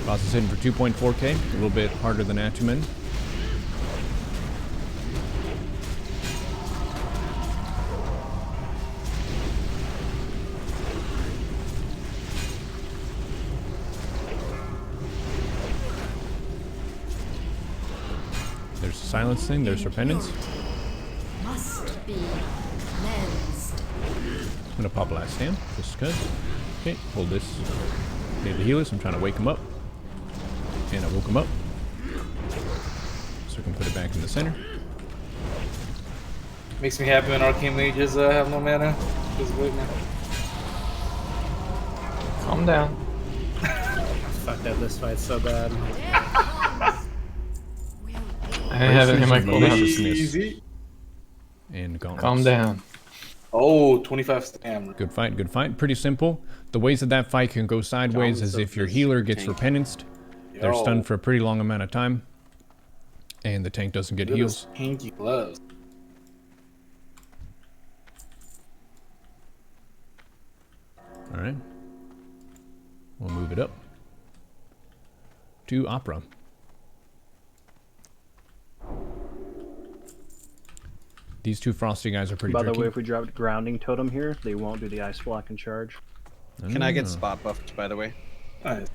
Boss is hitting for 2.4k. A little bit harder than Attumen. There's a silence thing. There's repentance. Must be cleansed. I'm gonna pop last stand, just cause. Okay, hold this. Need the healers. I'm trying to wake him up. And I woke him up. So I can put it back in the center. Makes me happy when arcane mages have no mana. Just wait now. Calm down. Fucked up this fight so bad. I haven't hit my Maliciousness. cooldown. Easy. And gauntlets. Calm down. Oh, 25 stamina. Good fight, good fight. Pretty simple. The ways that fight can go sideways is if your healer gets repentenced, they're stunned for a pretty long amount of time, and the tank doesn't get heals. Hanky gloves. Alright. We'll move it up to Opera. These two frosty guys are pretty By tricky. the way, if we dropped grounding totem here, they won't do the ice block and charge. Can I get spot buffed, by the way? Nice.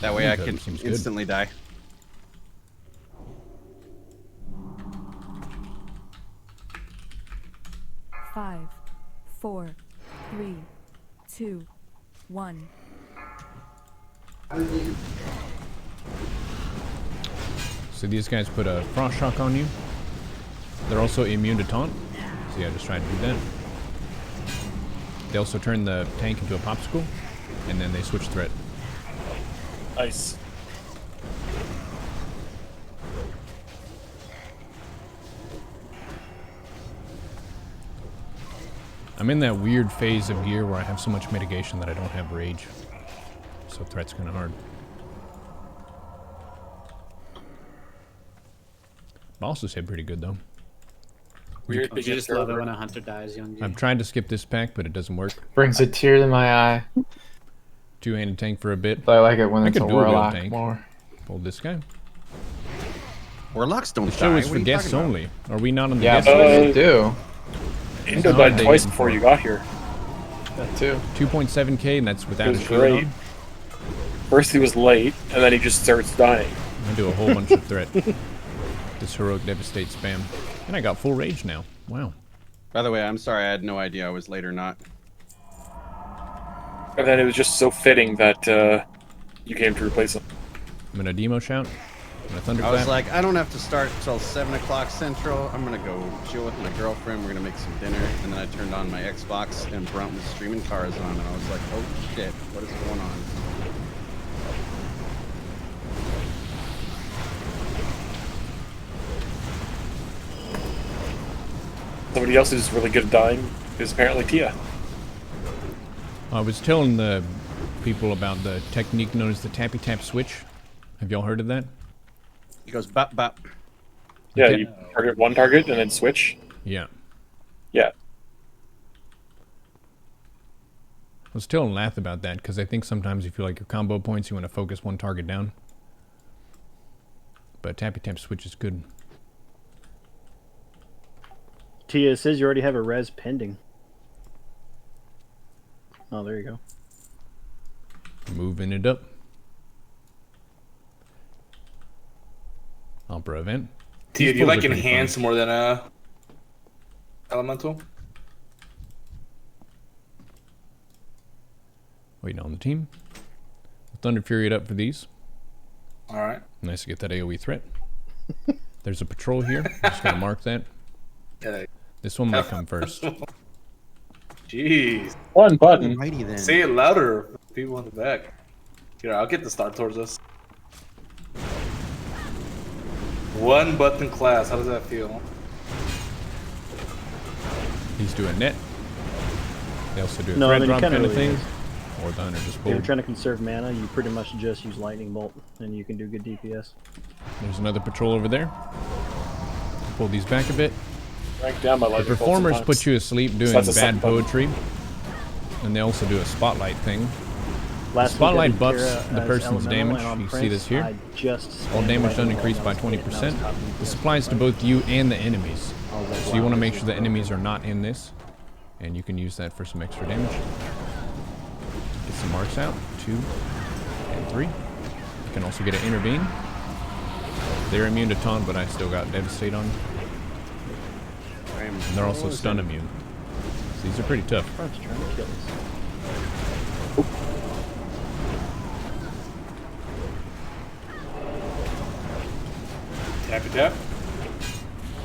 That way I That can seems good. instantly die. 5, 4, 3, 2, 1. So these guys put a frost shock on you. They're also immune to taunt. So yeah, just try to do that. They also turn the tank into a popsicle, and then they switch threat. Nice. I'm in that weird phase of gear where I have so much mitigation that I don't have rage. So threat's kind of hard. Bosses hit pretty good though. Weird. Don't you just love it when a hunter dies, young G? I've tried to skip this pack, but it doesn't work. Brings a tear to my eye. Two-handed tank for a bit. But I like it when I it's a could do a real warlock tank. more. Hold this guy. Warlocks don't The show die. is What for are you guests talking about? only. Are we not on the Yeah, guest but list? they do. Indo How died are they twice getting before for? you got here. That too. 2.7k, and that's without It a was shield great. on. First he was late, and then he just starts dying. I do a whole bunch of threat. This heroic devastate spam. And I got full rage now. Wow. By the way, I'm sorry. I had no idea I was late or not. And then it was just so fitting that you came to replace him. I'm gonna demo shout. I'm gonna thunderclap. I was like, I don't have to start till 7 o'clock Central. I'm gonna go chill with my girlfriend. We're gonna make some dinner. And then I turned on my Xbox and Brunt was streaming Karazhan. And I was like, oh shit, what is going on? Somebody else who's really good at dying is apparently Tia. I was telling the people about the technique known as the tappy tap switch. Have y'all heard of that? He goes, bop, bop. Yeah, Okay. you target one target and then switch. Yeah. Yeah. I was telling Lath about that because I think sometimes you feel like your combo points, you want to focus one target down. But tappy tap switch is good. Tia, it says you already have a res pending. Oh, there you go. Moving it up. Opera event. Tia, These do you pulls like are pretty enhance fun. more than elemental? Waiting on the team. Thunder Fury it up for these. Alright. Nice to get that AoE threat. There's a patrol here. I'm just gonna mark that. Yeah. This one might come first. Jeez. One button. Alrighty then. Say it louder for the people in the back. Here, I'll get the start towards us. One button class, how does that feel? These do a net. They also do a No, I threat mean, it drop kinda kind of really thing. is. Or the hunter just If you're pulled. trying to conserve mana, you pretty much just use Lightning Bolt, and you can do good DPS. There's another patrol over there. Pull these back a bit. Rank down my The lightning bolt performers sometimes. put you asleep doing that's a bad second button. poetry. And they also do a spotlight thing. Last week I Spotlight did buffs Kira the as person's elemental, damage. and on You see Prince, this here? I just All spammed damage done Lightning increased by Bolt, and I was 20%. top This DPS, applies to right? both you and the enemies. I was like, So you wow, want to this make is sure the broken. enemies are not in this. And you can use that for some extra damage. Get some marks out. 2 and 3. You can also get an intervene. They're immune to taunt, but I still got devastate on. And they're also stun immune. So these are pretty tough. Front's trying to kill us. Tappy tap.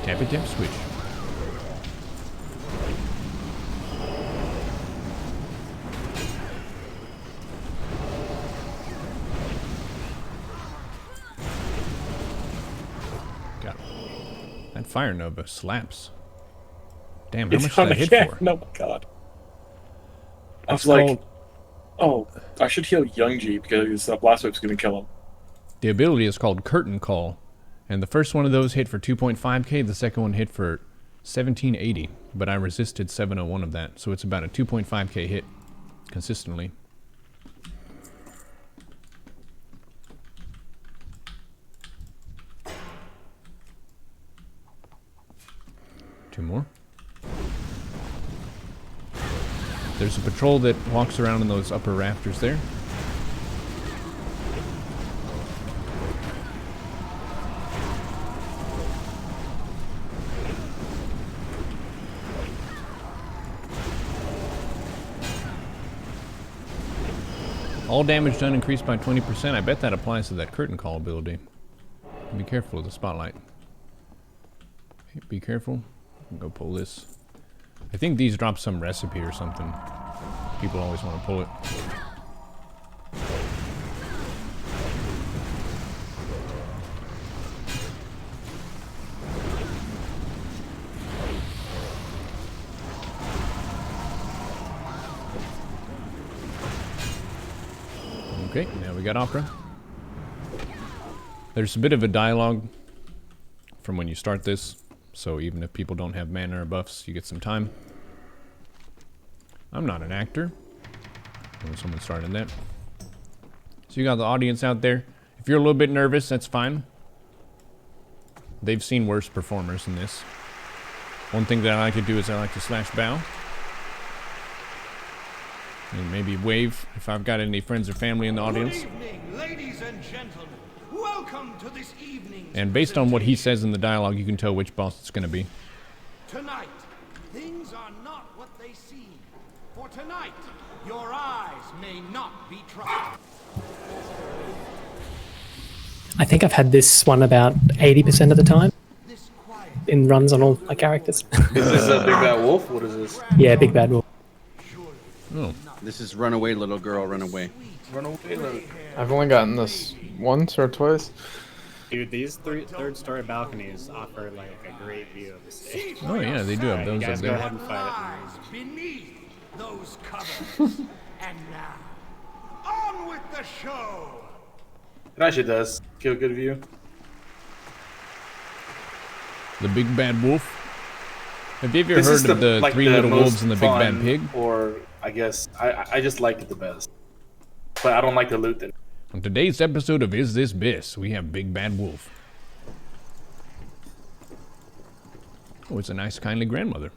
Tappy tap switch. Got it. That fire nova slaps. Damn, how It's much did I on hit again. for? Oh my god. I It's was like, called- oh, I should heal Young G because that blast whip's gonna kill him. The ability is called Curtain Call, and the first one of those hit for 2.5k, the second one hit for 1780, but I resisted 701 of that, so it's about a 2.5k hit consistently. Two more. There's a patrol that walks around in those upper rafters there. All damage done increased by 20%. I bet that applies to that curtain call ability. Be careful of the spotlight. Be careful. Go pull this. I think these drop some recipe or something. People always want to pull it. Okay, now we got Opera. There's a bit of a dialogue from when you start this, so even if people don't have mana or buffs, you get some time. I'm not an actor. When someone started that. So you got the audience out there. If you're a little bit nervous, that's fine. They've seen worse performers than this. One thing that I like to do is I like to slash bow. And maybe wave if I've got any friends or family in the audience. Good evening, ladies and gentlemen. Welcome to this evening's And based on what he says in the dialogue, you can tell which boss it's going to be. Tonight, things are not what they seem. For tonight, your eyes may not be trusted. I think I've had this one about 80% of the time. In runs on all my characters. Is this a Big Bad Wolf? What is this? Yeah, Big Bad Wolf. Oh. This is Run Away, Little Girl, Run Away. Run away. I've only gotten this once or twice. Dude, these third-story balconies offer like a great view of the stage. Oh yeah, they do have those you guys up go there. ahead and fight Lies beneath those covers. And now, on with the show. It actually does give a good view. The Big Bad Wolf. Have you ever This is heard of the like Three the Little most Wolves and the Big Bad fun, Pig? Or I guess I just like it the best, but I don't like the loot. That On today's episode of Is This Biss, we have Big Bad Wolf. Oh, it's a nice, kindly grandmother.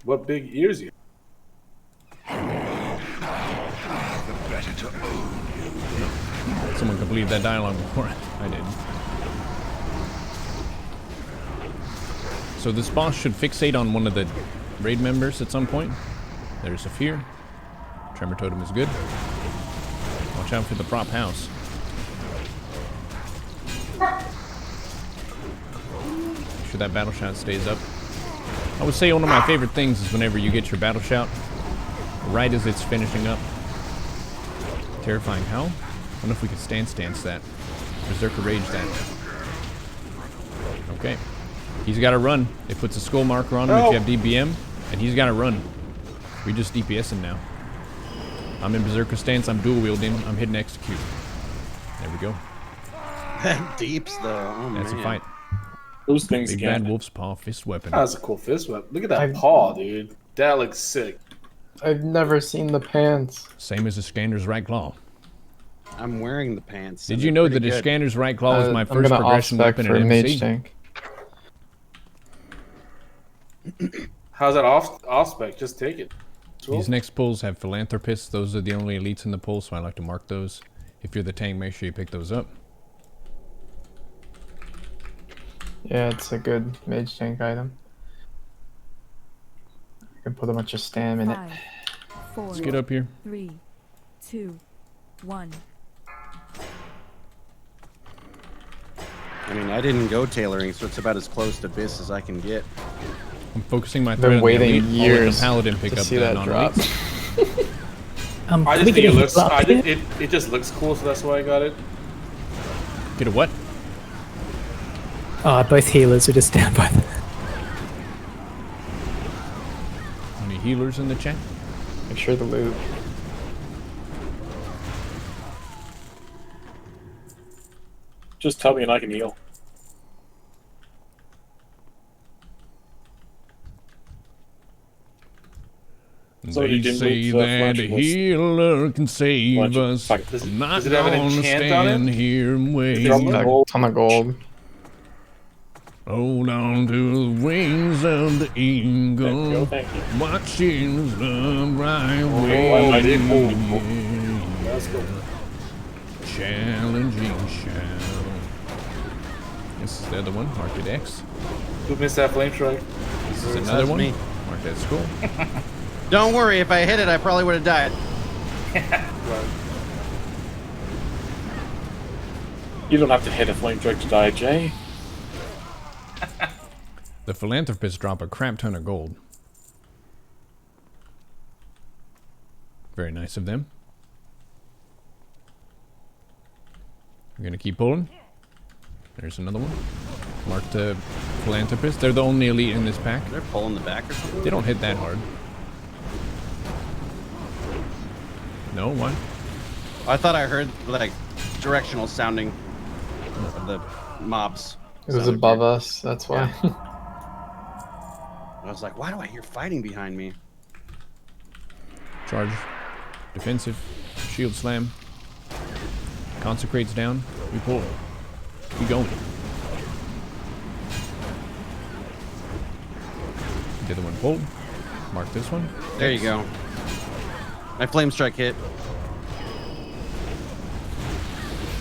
what big ears you? Someone completed that dialogue before I did. So this boss should fixate on one of the raid members at some point. There's a fear. Tremor Totem is good. Watch out for the prop house. Make sure that battle shout stays up. I would say one of my favorite things is whenever you get your battle shout right as it's finishing up. Terrifying. How? I wonder if we could stance that. Berserker Rage that. Okay. He's got to run. It puts a skull marker on him if you have DBM, and he's got to run. We just DPSing now. I'm in Berserker stance. I'm dual wielding. I'm hitting execute. There we go. That deeps though. Oh, That's man. a fight. Those things Big again. Bad Wolf's Paw fist weapon. That's a cool fist weapon. Look at that paw, dude. That looks sick. I've never seen the pants. Same as the Scanner's right claw. I'm wearing the pants. Did and you they're know pretty that the good. Scanner's right claw is my I'm first gonna progression off-spec weapon for in Mage MC? Tank. How's that off spec? Just take it. These next pulls have Philanthropists. Those are the only elites in the pull, so I like to mark those. If you're the tank, make sure you pick those up. Yeah, it's a good Mage Tank item. I can put a bunch of stam in it. 5, 4, Let's get up here. 3, 2, 1. I mean, I didn't go tailoring, so it's about as close to Biss as I can get. I'm focusing my I've thread been on the waiting elite. I'll let years the Paladin pick to up see the that drop. non-elites. I Can just we think get it a looks. heal up I here? just, it just looks cool, so that's why I got it. Get a what? Both healers are just down by the... Any healers in the chat? Make sure the loot. Just tell me and I can heal. So They you didn't say loot the that a flash list. healer can save Flash- us. fuck. I'm not does it have an gonna enchant on it? stand here and wait. Drop the Got a gold. ton of gold. Hold on to the wings of the Thank you. eagle. Thank you. Watching the right Oh, way. I did. Oh. Let's go. Challenging shadow. This is the other one, marked at X. Who missed that flame strike? This is another That's one, me. marked at skull. Don't worry, if I hit it, I probably would have died. Right. You don't have to hit a flame strike to die, Jay. The philanthropists drop a crap ton of gold. Very nice of them. We're gonna keep pulling. There's another one. Mark the philanthropist. They're the only elite in this pack. They're pulling the back or something? They don't hit that hard. No, what? I thought I heard like directional sounding of the mobs. It was Sounded above weird. us, that's why. I was like, why do I hear fighting behind me? Charge. Defensive. Shield slam. Consecrates down. We pull. Keep going. The other one pulled. Mark this one. There you go. My flame strike hit.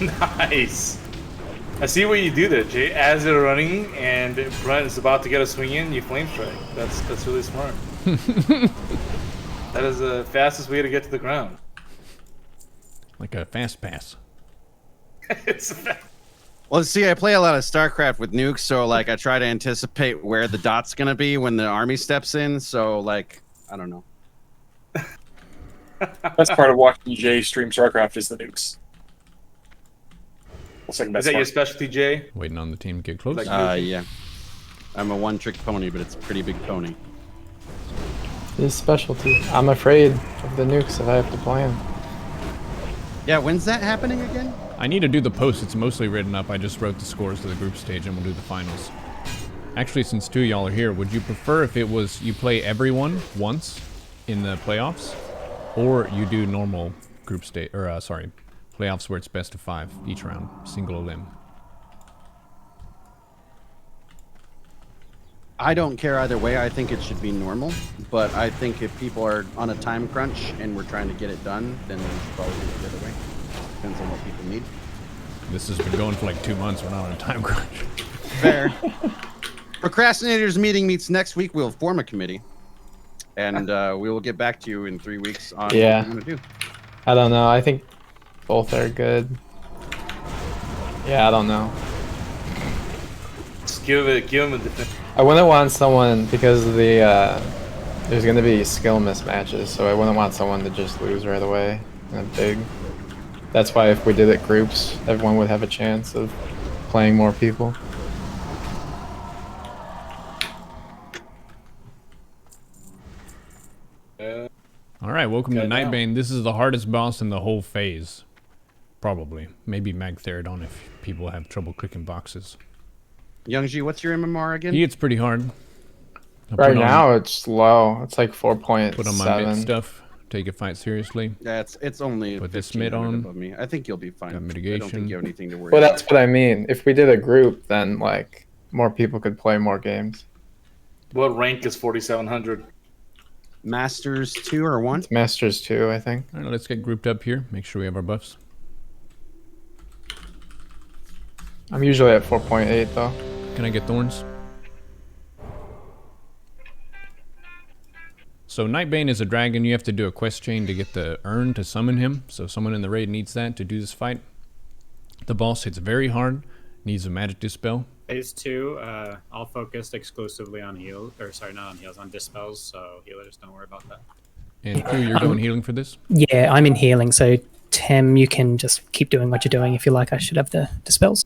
Nice. I see what you do there, Jay. As they're running and Brent is about to get a swing in, you flame strike. That's really smart. That is the fastest way to get to the ground. Like a fast pass. It's a fa- Well, see, I play a lot of StarCraft with nukes, so like I try to anticipate where the dot's gonna be when the army steps in. So like, I don't know. That's part of watching Jay stream StarCraft is the nukes. Second Is best that your part. specialty, Jay? Waiting on the team to get close. Yeah. I'm a one-trick pony, but it's a pretty big pony. His specialty. I'm afraid of the nukes if I have to play him. Yeah, when's that happening again? I need to do the post. It's mostly written up. I just wrote the scores to the group stage and we'll do the finals. Actually, since two of y'all are here, would you prefer if it was you play everyone once in the playoffs, or you do normal group stage, or playoffs where it's best of 5 each round, single elim? I don't care either way. I think it should be normal, but I think if people are on a time crunch and we're trying to get it done, then we should probably do it the other way. Depends on what people need. This has been going for like 2 months. We're not on a time crunch. Fair. Procrastinators meeting meets next week. We'll form a committee, and we will get back to you in 3 weeks on Yeah. what we're gonna do. I don't know. I think both are good. Yeah, I don't know. Just give him a defense. I wouldn't want someone because of the there's gonna be skill mismatches, so I wouldn't want someone to just lose right away in a big. That's why if we did it groups, everyone would have a chance of playing more people. All right, welcome to Good now. Nightbane. This is the hardest boss in the whole phase. Probably. Maybe Magtheridon if people have trouble clicking boxes. Youngji, what's your MMR again? He hits pretty hard. I'll Right put on- now it's low. It's like 4.7. Put on my mid stuff. Take a fight seriously. Yeah, it's only Put this 1500 mid on. above me. I think you'll be fine. Got I don't mitigation. think you have anything to worry Well, about. that's what I mean. If we did a group, then like more people could play more games. What rank is 4700? Masters 2 or 1? It's Masters 2, I think. All right, let's get grouped up here. Make sure we have our buffs. I'm usually at 4.8 though. Can I get thorns? So Nightbane is a dragon. You have to do a quest chain to get the urn to summon him. So someone in the raid needs that to do this fight. The boss hits very hard. Needs a magic dispel. Phase 2, all focused exclusively on heals, or sorry, not on heals, on dispels. So healers, don't worry about that. And Crew, you're going healing for this? Yeah, I'm in healing, so Tem, you can just keep doing what you're doing if you like. I should have the dispels.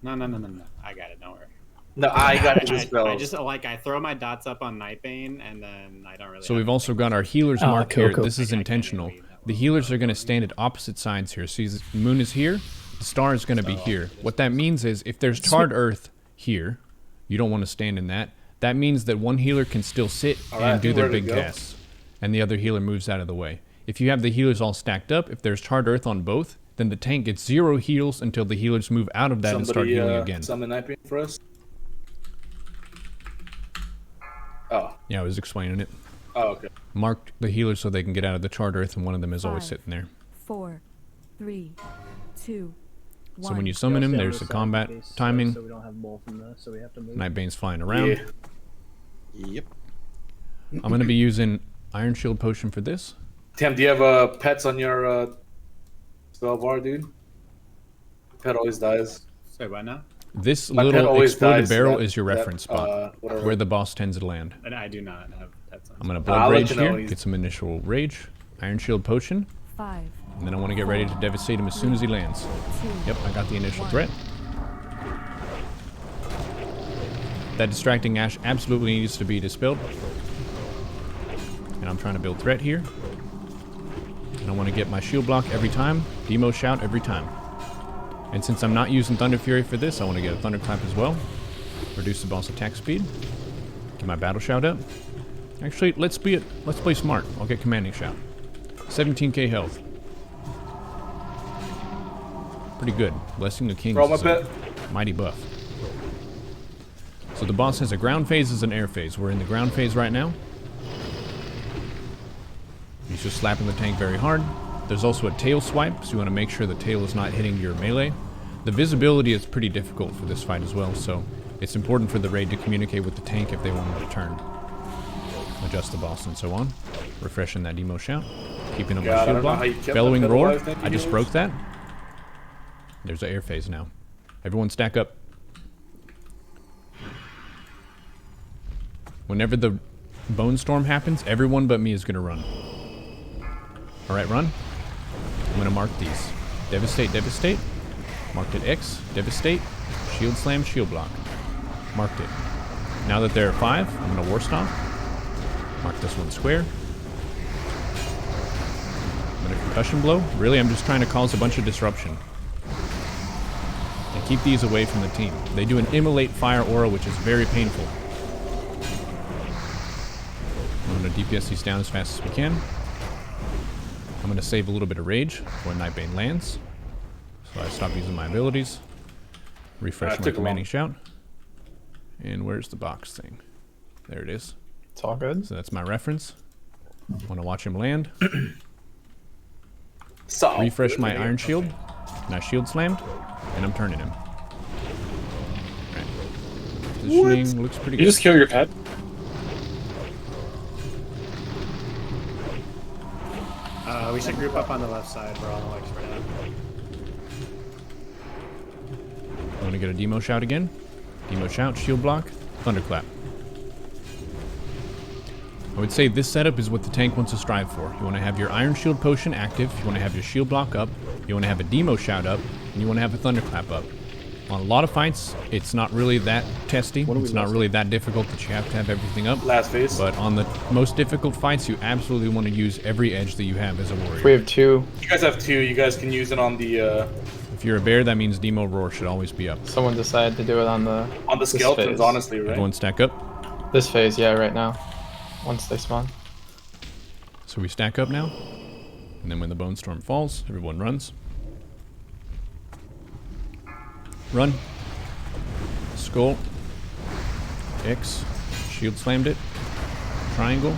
No. I got it. Don't worry. No, I got it. I just I throw my dots up on Nightbane, and then I don't really. So we've also got our healers Oh, marked cool, here. cool. This is intentional. The healers are going to stand at opposite sides here. So the moon is here. The star is going to be here. What that means is if there's charred earth here, you don't want to stand in that. That means that one healer can still sit Alright, and do their where to big go? casts, and the other healer moves out of the way. If you have the healers all stacked up, if there's charred earth on both, then the tank gets 0 heals until the healers move out of that and start healing again. Summon Nightbane for us. Oh. Yeah, I was explaining it. Oh, okay. Mark the healers so they can get out of the charred earth, and one of them is always 5, sitting there. 4, 3, 2, 1. So when you summon him, Just there's the on the combat side, so timing. we don't have both in the, so we have to move. Nightbane's flying around. Yeah. Yep. I'm going to be using Iron Shield Potion for this. Tim, do you have pets on your spell bar, dude? Pet always dies. Sorry, why not? This My pet little always exploded dies, barrel that- is your that, reference spot, whatever. where the boss tends to land. And I do not have pets on. I'm gonna I'll blood let rage you know here, when he's- get some initial rage, Iron Shield potion, 5, and then I want to get ready to devastate him as soon as he lands. 2, Yep, I got the initial threat. That distracting ash absolutely needs to be dispelled. And I'm trying to build threat here. And I want to get my shield block every time, demo shout every time. And since I'm not using Thunder Fury for this, I want to get a Thunderclap as well. Reduce the boss attack speed. Get my battle shout up. Actually, let's play smart. I'll get commanding shout. 17k health. Pretty good. Blessing the Kings Roll my is a pet. mighty buff. So the boss has a ground phase and an air phase. We're in the ground phase right now. He's just slapping the tank very hard. There's also a tail swipe, so you want to make sure the tail is not hitting your melee. The visibility is pretty difficult for this fight as well, so it's important for the raid to communicate with the tank if they want him to turn. Adjust the boss and so on. Refreshing that demo shout. Keeping on my God, I shield don't know block. how you kept Bellowing that roar. alive, thank I just you. broke that. There's an air phase now. Everyone stack up. Whenever the bone storm happens, everyone but me is going to run. Alright, run. I'm going to mark these. Devastate, devastate. Marked it X. Devastate. Shield slam, shield block. Marked it. Now that there are 5, I'm going to war stomp. Mark this one square. I'm going to concussion blow. Really, I'm just trying to cause a bunch of disruption. And keep these away from the team. They do an immolate fire aura, which is very painful. I'm going to DPS these down as fast as we can. I'm going to save a little bit of rage before Nightbane lands. So I stop using my abilities. Refresh my commanding shout. And where's the box thing? There it is. It's all good. So that's my reference. Want to watch him land. So Refresh my Iron Shield. And I shield slammed. And I'm turning him. Right. Positioning looks pretty You good. just kill your pet? We should group up on the left side. We're all like spread out. I'm going to get a demo shout again. Demo shout, shield block, thunderclap. I would say this setup is what the tank wants to strive for. You want to have your Iron Shield potion active, you want to have your shield block up, you want to have a demo shout up, and you want to have a thunderclap up. On a lot of fights, it's not really that testy. It's not really that difficult that you have to have everything up. Last phase. But on the most difficult fights, you absolutely want to use every edge that you have as a warrior. If we have 2, You guys have 2. You guys can use it on the If you're a bear, that means demo roar should always be up. someone decided to do it on the skeletons, phase. honestly, right? Everyone stack up. This phase, yeah, right now. Once they spawn. So we stack up now. And then when the bone storm falls, everyone runs. Run. Skull. X. Shield slammed it. Triangle.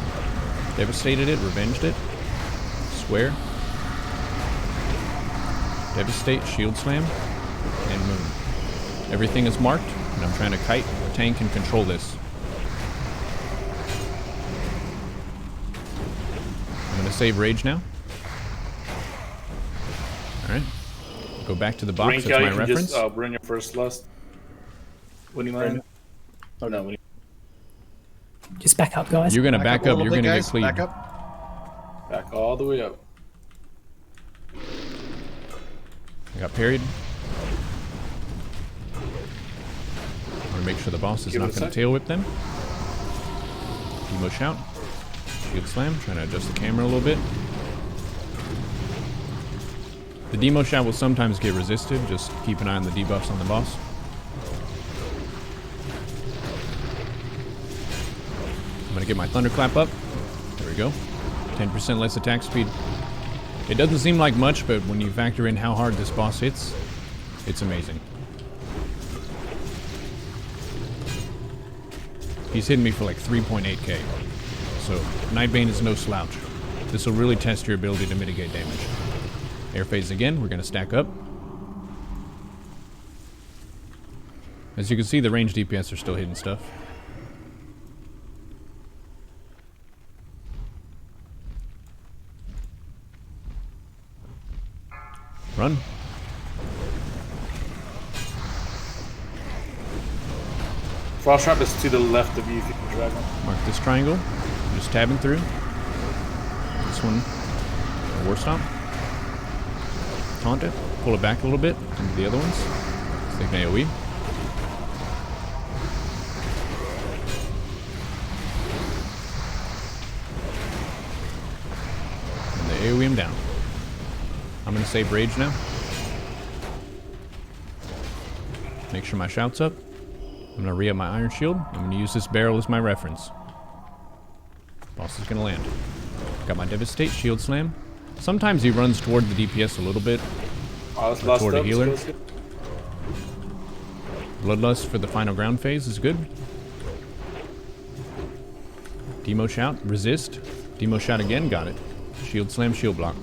Devastated it. Revenged it. Square. Devastate. Shield slam. And moon. Everything is marked. And I'm trying to kite, tank, and control this. I'm going to save rage now. Alright. Go back to the box. Rank That's out, my you can reference. just burn your first lust. When you land. Oh no, when you... Just back up, guys. You're going to back up. You're going to get guys. clean. Back up. Back all the way up. I got parried. I want to make sure the boss is Give it not a going to sec. tail whip them. Demo shout. Shield slam. Trying to adjust the camera a little bit. The demo shout will sometimes get resisted. Just keep an eye on the debuffs on the boss. I'm going to get my thunderclap up. There we go. 10% less attack speed. It doesn't seem like much, but when you factor in how hard this boss hits, it's amazing. He's hitting me for like 3.8k. So Nightbane is no slouch. This will really test your ability to mitigate damage. Air phase again, we're going to stack up. As you can see, the ranged DPS are still hitting stuff. Run. Frost Trap is to the left of you if you can drag him. Mark this triangle. Just tabbing through. This one. War Stomp. Taunt it. Pull it back a little bit. Into the other ones. Stick an AoE. And the AoE him down. I'm going to save Rage now. Make sure my shout's up. I'm going to re-up my Iron Shield. I'm going to use this barrel as my reference. Boss is going to land. Got my Devastate, Shield Slam. Sometimes he runs toward the DPS a little bit. Toward a healer. Bloodlust for the final ground phase is good. Demo Shout, resist. Demo Shout again, got it. Shield Slam, Shield Block.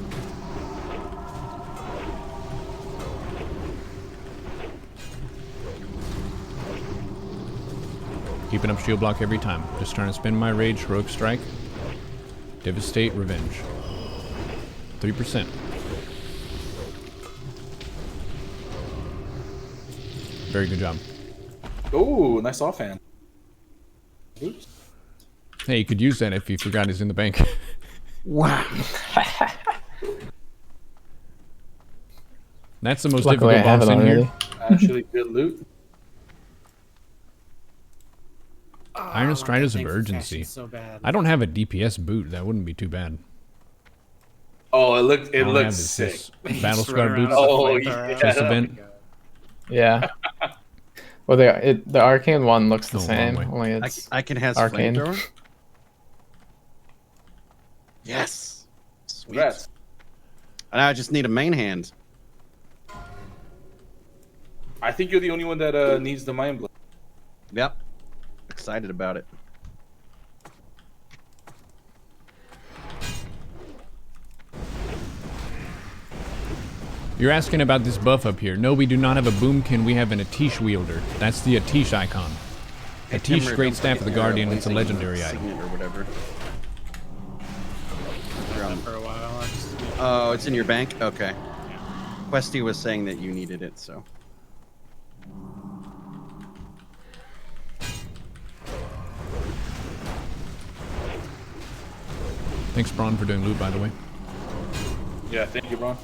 Keeping up shield block every time. Just trying to spend my Rage, Heroic Strike. Devastate, Revenge. 3%. Very good job. Oh, nice offhand. Oops. Hey, you could use that if you forgot he's in the bank. Wow. That's the most Luckily, difficult boss in here. Actually, good loot. Iron Striders of Urgency. So bad. I don't have a DPS boot. That wouldn't be too bad. Oh, it looked All I have looks is sick. this Battle Scar boots. Oh, This event. Yeah. Well, the arcane one looks the Oh, same. wrong Only it's I can have arcane. flamethrower. Yes. Sweet. Congrats. And I just need a main hand. I think you're the only one that needs the Mind Blade. Yep. Excited about it. You're asking about this buff up here. No, we do not have a Boomkin. We have an Atish wielder. That's the Atish icon. Atish, Great Staff of the Guardian. It's a legendary item. Or whatever. For a while. I just... Oh, it's in your bank? Okay. Questy was saying that you needed it, so. Thanks, Braun, for doing loot, by the way. Yeah, thank you, Bron.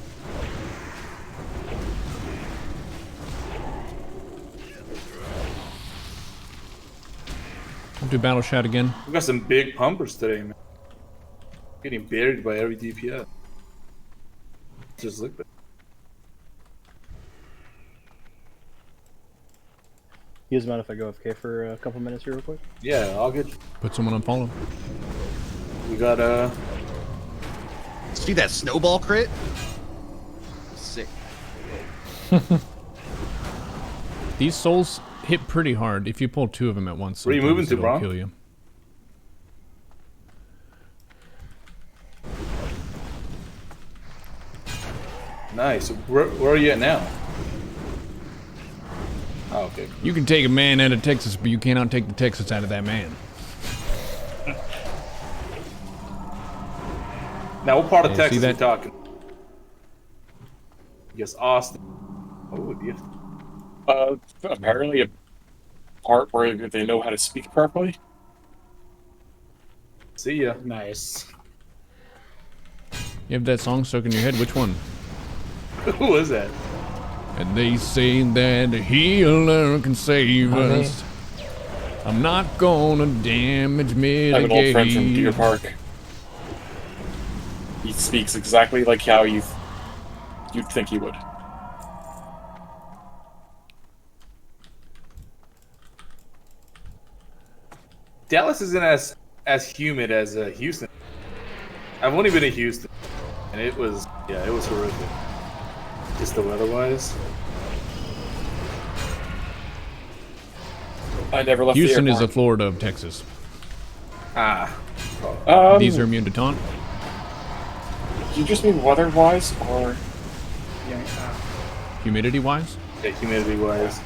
I'll do Battle Shout again. We got some big pumpers today, man. Getting buried by every DPS. Just look at that. You guys mind if I go AFK for a couple minutes here real quick? Yeah, I'll get. Put someone on follow. We got See that snowball crit? Sick. These souls hit pretty hard. If you pull two of them at once, Where are you moving sometimes to, it'll bro? kill you. nice. Where are you at now? Oh, okay. You can take a man out of Texas, but you cannot take the Texas out of that man. Now, what part of Yeah, Texas see are we that? talking? I guess Austin. Oh, dear. Apparently a part where they know how to speak properly. See ya. Nice. You have that song stuck in your head. Which one? Who was that? And they say that a healer can save Honey. us. I'm not gonna damage I have an old friend from Deer mitigate. Park. He speaks exactly like how you'd think he would. Dallas isn't as humid as Houston. I've only been in Houston, and it was horrific. Just the weather-wise. I never left Houston the is the airport. Florida of Texas. Ah. These are immune to taunt. Do you just mean weather-wise, or Humidity-wise? Yeah, humidity-wise.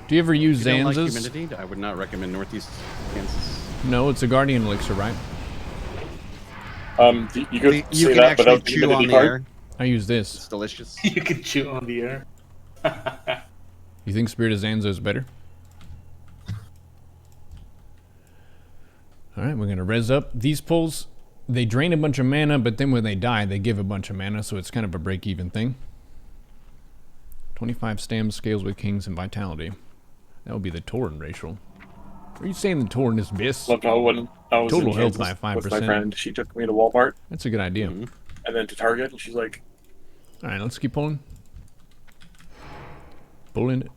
Do you ever use If you don't like Zanzas? humidity, I would not recommend Northeast Kansas. No, it's a Guardian elixir, right? You could You say can that, but actually that chew on humidity the card. air. I use It's this. delicious. You can chew on the air. You think Spirit of Zanzo is better? Alright, we're gonna res up. These pulls, they drain a bunch of mana, but then when they die, they give a bunch of mana, so it's kind of a break-even thing. 25 stam scales with kings and vitality. That would be the Tauren racial. Are you saying the Tauren is Biss? Loved how when I was Total in health Kansas by 5%. with my friend, she took me to Walmart That's a good idea. and then to Target, and she's like, Alright, let's keep pulling. Pulling it.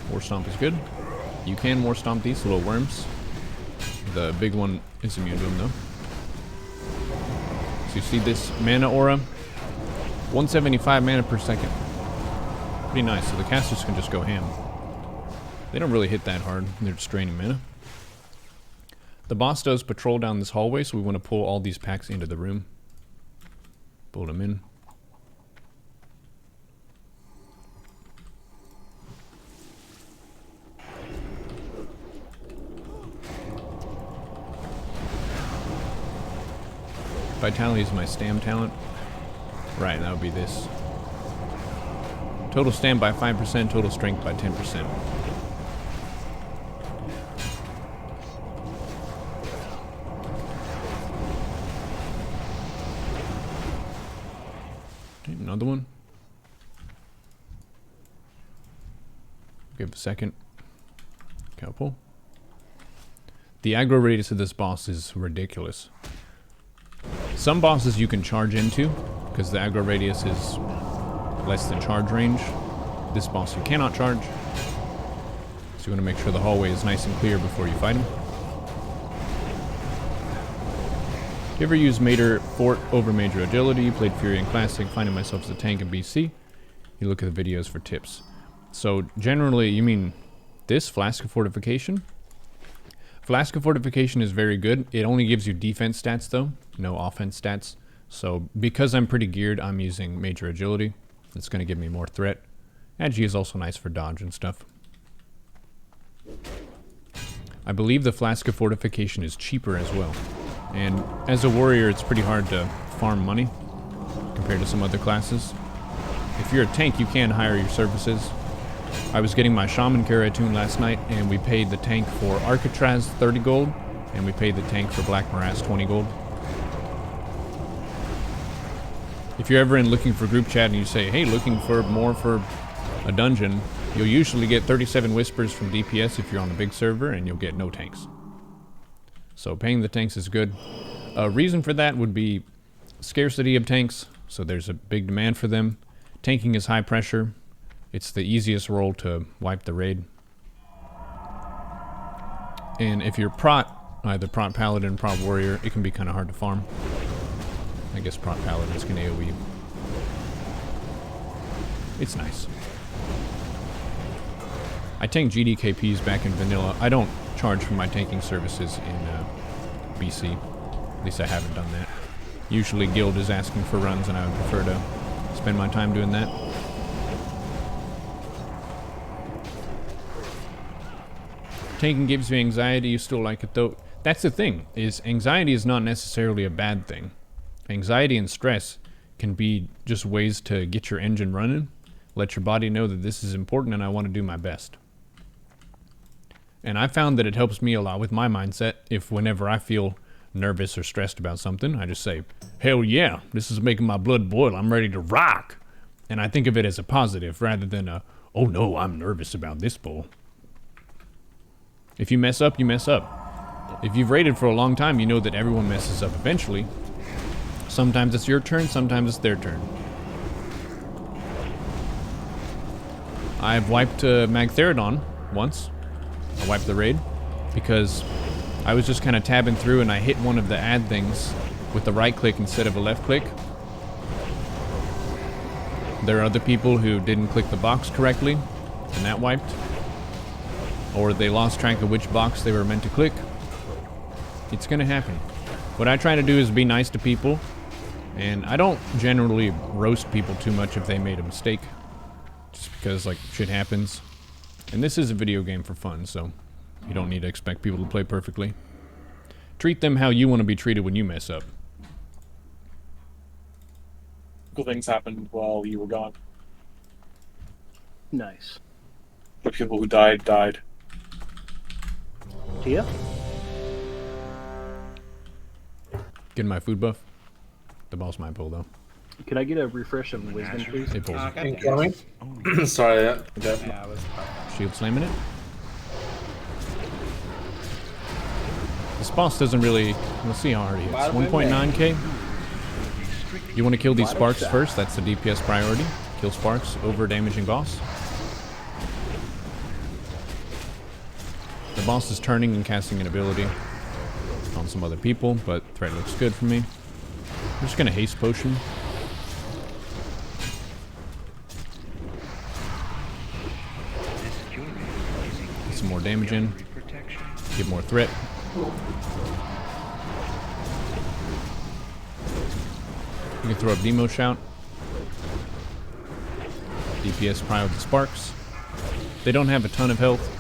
More stomp is good. You can more stomp these little worms. The big one is immune to them though. So you see this mana aura? 175 mana per second. Pretty nice, so the casters can just go ham. They don't really hit that hard, they're just draining mana. The boss does patrol down this hallway, so we want to pull all these packs into the room. Pull them in. Vitality is my stam talent. Right, that would be this. Total stam by 5%, total strength by 10%. Okay, another one. Give a second. Couple. The aggro radius of this boss is ridiculous. Some bosses you can charge into, because the aggro radius is less than charge range. This boss you cannot charge. So you want to make sure the hallway is nice and clear before you fight him. If you ever use Mater Fort over Major Agility, played Fury in Classic, finding myself as a tank in BC, you look at the videos for tips. So generally, you mean this Flask of Fortification? Flask of Fortification is very good. It only gives you defense stats though, no offense stats. So because I'm pretty geared, I'm using Major Agility. It's going to give me more threat. Agi is also nice for dodge and stuff. I believe the Flask of Fortification is cheaper as well. And as a warrior, it's pretty hard to farm money compared to some other classes. If you're a tank, you can hire your services. I was getting my Shaman Karaatoon last night, and we paid the tank for Arcatraz 30 gold, and we paid the tank for Black Morass 20 gold. If you're ever in looking for group chat and you say, hey, looking for more for a dungeon, you'll usually get 37 whispers from DPS if you're on a big server, and you'll get no tanks. So paying the tanks is good. A reason for that would be scarcity of tanks, so there's a big demand for them. Tanking is high pressure. It's the easiest role to wipe the raid. And if you're prot, either prot paladin, prot warrior, it can be kind of hard to farm. I guess prot paladins can AoE. It's nice. I tank GDKPs back in vanilla. I don't charge for my tanking services in BC. At least I haven't done that. Usually guild is asking for runs and I would prefer to spend my time doing that. Tanking gives you anxiety, you still like it though. That's the thing, is anxiety is not necessarily a bad thing. Anxiety and stress can be just ways to get your engine running, let your body know that this is important and I want to do my best. And I found that it helps me a lot with my mindset. If whenever I feel nervous or stressed about something, I just say, hell yeah, this is making my blood boil, I'm ready to rock. And I think of it as a positive rather than a, oh no, I'm nervous about this bull. If you mess up, you mess up. If you've raided for a long time, you know that everyone messes up eventually. Sometimes it's your turn, sometimes it's their turn. I've wiped Magtheridon once. I wiped the raid because I was just kind of tabbing through and I hit one of the add things with the right click instead of a left click. There are other people who didn't click the box correctly and that wiped. Or they lost track of which box they were meant to click. It's gonna happen. What I try to do is be nice to people, and I don't generally roast people too much if they made a mistake. Just because like shit happens. And this is a video game for fun, so you don't need to expect people to play perfectly. Treat them how you want to be treated when you mess up. Cool things happened while you were gone. Nice. The people who died. Tia? Getting my food buff. The boss might pull though. Could I get a refresh of wisdom, please? It pulls. Incoming. Sorry, Yeah, I was. Shield slamming it. This boss doesn't really... Let's see how hard he is. 1.9k. You want to kill these sparks first. That's the DPS priority. Kill sparks over damaging boss. The boss is turning and casting an ability on some other people, but threat looks good for me. I'm just going to haste potion. Get some more damage in. Get more threat. You can throw up Demo Shout. DPS pry with the sparks. They don't have a ton of health.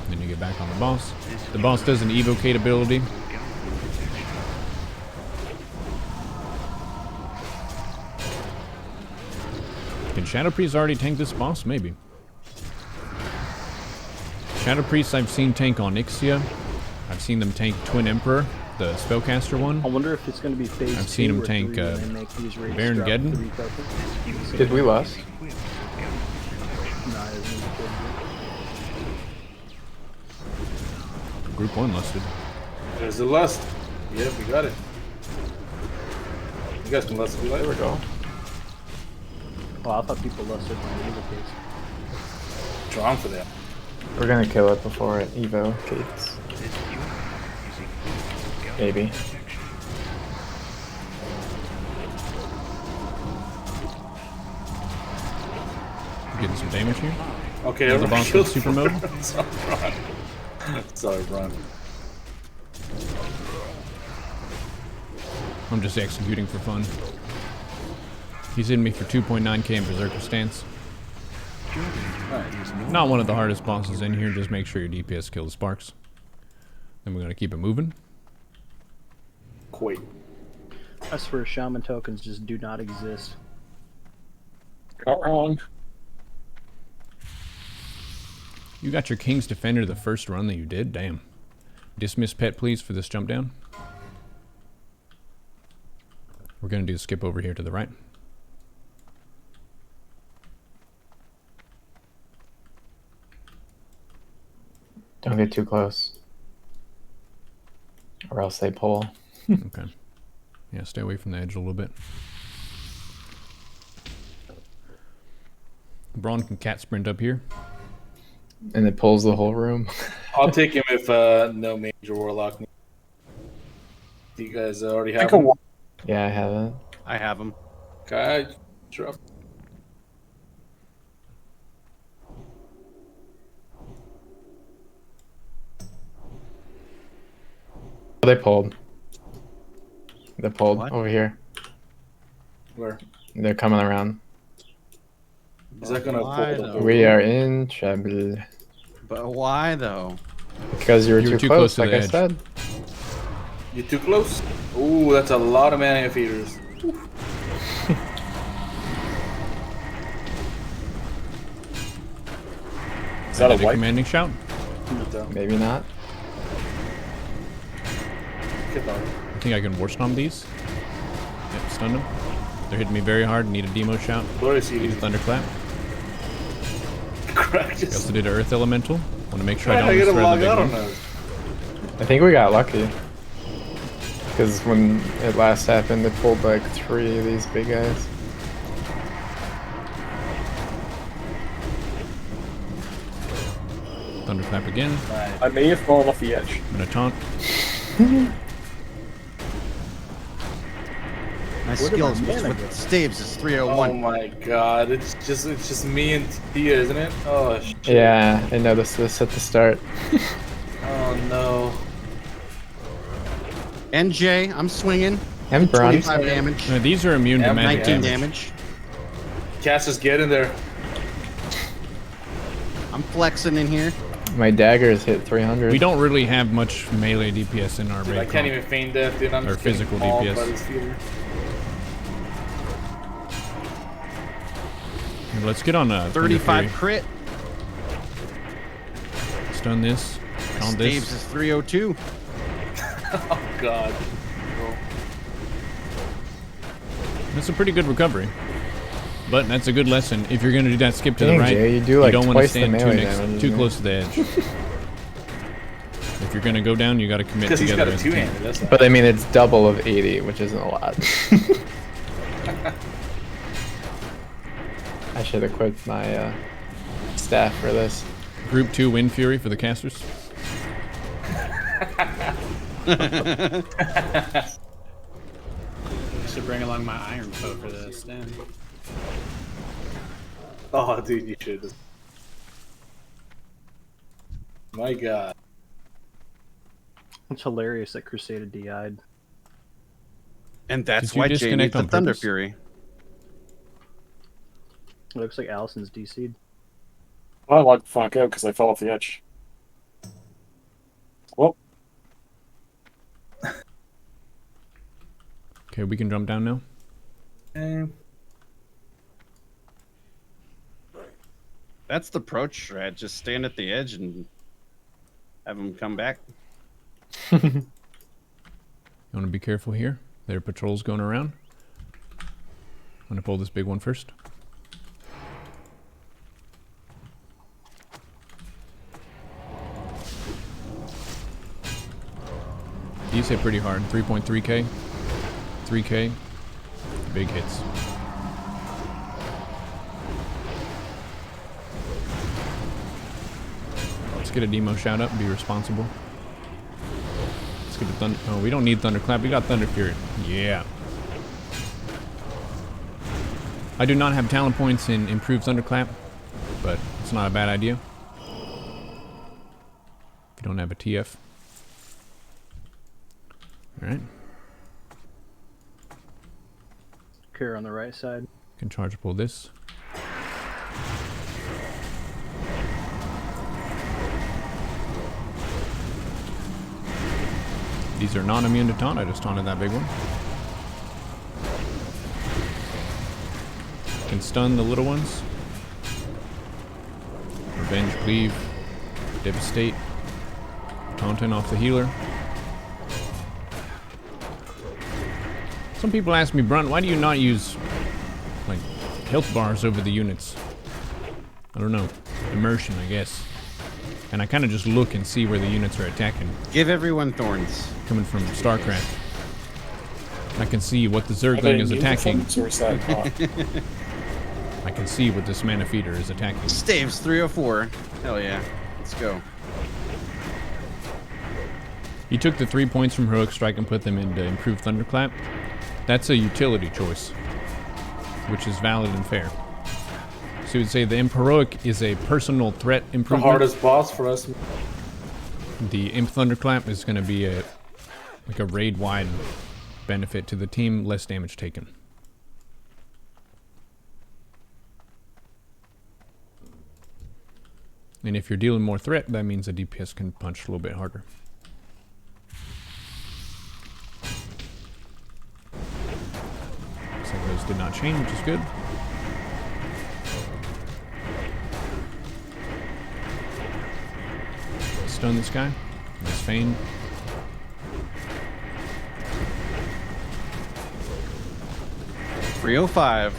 Then you get back on the boss. The boss does an evocate ability. Can Shadow Priest already tank this boss? Maybe. Shadow Priest I've seen tank on Ixia. I've seen them tank Twin Emperor, the spellcaster one. I wonder if it's going to be phase I've seen 2 him or tank 3 when they make these raids Baron drop Geddon. 3 tokens. Did we lost? No, it isn't good. Group 1 lusted. There's the lust. Yep, we got it. You guys can lust. There we go. Oh, I thought people lusted when it was the case. Drawn for that. We're gonna kill it before it evocates. Maybe. Getting some damage here. Okay, The everyone boss killed with super mode. Sorry, Ron. Sorry, Ron. I'm just executing for fun. He's hitting me for 2.9k in Berserker Stance. Not one of the hardest bosses in here, just make sure your DPS kill the sparks. Then we're going to keep it moving. Wait. I swear shaman tokens just do not exist. Not wrong. You got your King's Defender the first run that you did? Damn. Dismiss pet please for this jump down. We're going to do a skip over here to the right. Don't get too close. Or else they pull. Okay. Yeah, stay away from the edge a little bit. Braun can cat sprint up here. And it pulls the whole room. I'll take him if no major warlock. Do you guys already have Take a him? Yeah, I have it. I have them. Okay, drop. They pulled. They pulled What? over here. Where? They're coming around. Is that gonna Why, pull? though? We are in trouble. But why though? Because you were too close, to like the I edge. said. You too close? Ooh, that's a lot of mana feeders. Is that a Did wipe? commanding shout? Maybe not. Get on. I think I can war stomp these. Yep, stunned them. They're hitting me very hard. Need a demo shout. Glory Use a CD. thunderclap. Crack I just. also did an earth elemental. Want to make sure I I don't get miss him the log big out one. on those. I think we got lucky. Because when it last happened, it pulled like 3 of these big guys. Thunderclap again. I may have fallen off the edge. I'm gonna taunt. My Where did skills my mana with go? staves is Oh 301. my god, it's just me and Tia, isn't it? Oh shit. Yeah, I noticed this at the start. Oh no. NJ, I'm swinging. And Bron. 25 damage. No, these are immune to Yeah, magic 19 damage. damage. Cassius, get in there. I'm flexing in here. My daggers hit 300. We don't really have much melee DPS in our Dude, I raid can't comp. even feign death, dude. I'm Or just getting physical mauled DPS. by this feeder. Let's get on a 35 Thunder crit. Fury. Stun this. Count Staves this. is 302. Oh god. That's a pretty good recovery. But that's a good lesson. If you're going to do that skip to Dang, the right, Jay, you do like don't want to twice the stand melee damage, too man. close to the edge. If you're going to go down, you got to commit Because he's together got a as a team. two-handed, that's But I mean, it's double of 80, which isn't a lot. I should equip my staff for this. Group 2 Wind Fury for the casters. Should bring along my iron bow for the stand. Oh, dude, you should. My god. It's hilarious that Crusader DI'd. And that's Did you why Jay disconnect needs the on Thunder purpose? Fury. It looks like Allison's DC'd. I logged the fuck out because I fell off the edge. Well, Okay, we can jump down now. That's the approach, right? Just stand at the edge and have them come back. You want to be careful here. There are patrols going around. I'm going to pull this big one first. These hit pretty hard. 3.3k. 3k. Big hits. Let's get a demo shout up and be responsible. Let's get a thunder. Oh, we don't need thunderclap. We got thunder fury. Yeah. I do not have talent points in improved thunderclap, but it's not a bad idea. If you don't have a TF. All right. Cure on the right side. Can charge pull this. These are not immune to taunt. I just taunted that big one. Can stun the little ones. Revenge, cleave, devastate. Taunting off the healer. Some people ask me, Brunt, why do you not use like health bars over the units? I don't know. Immersion, I guess. And I kind of just look and see where the units are attacking. Give everyone thorns. Coming from StarCraft. I can see what the Zergling is attacking. I can see what this Mana Feeder is attacking. Staves 304. Hell yeah. Let's go. You took the 3 points from Heroic Strike and put them into Improved Thunderclap. That's a utility choice, which is valid and fair. So you would say the Heroic is a personal threat The improvement. hardest boss for us. The Imp Thunderclap is going to be a raid-wide benefit to the team, less damage taken. And if you're dealing more threat, that means the DPS can punch a little bit harder. Looks like those did not change, which is good. Stun this guy. Nice feign. .305.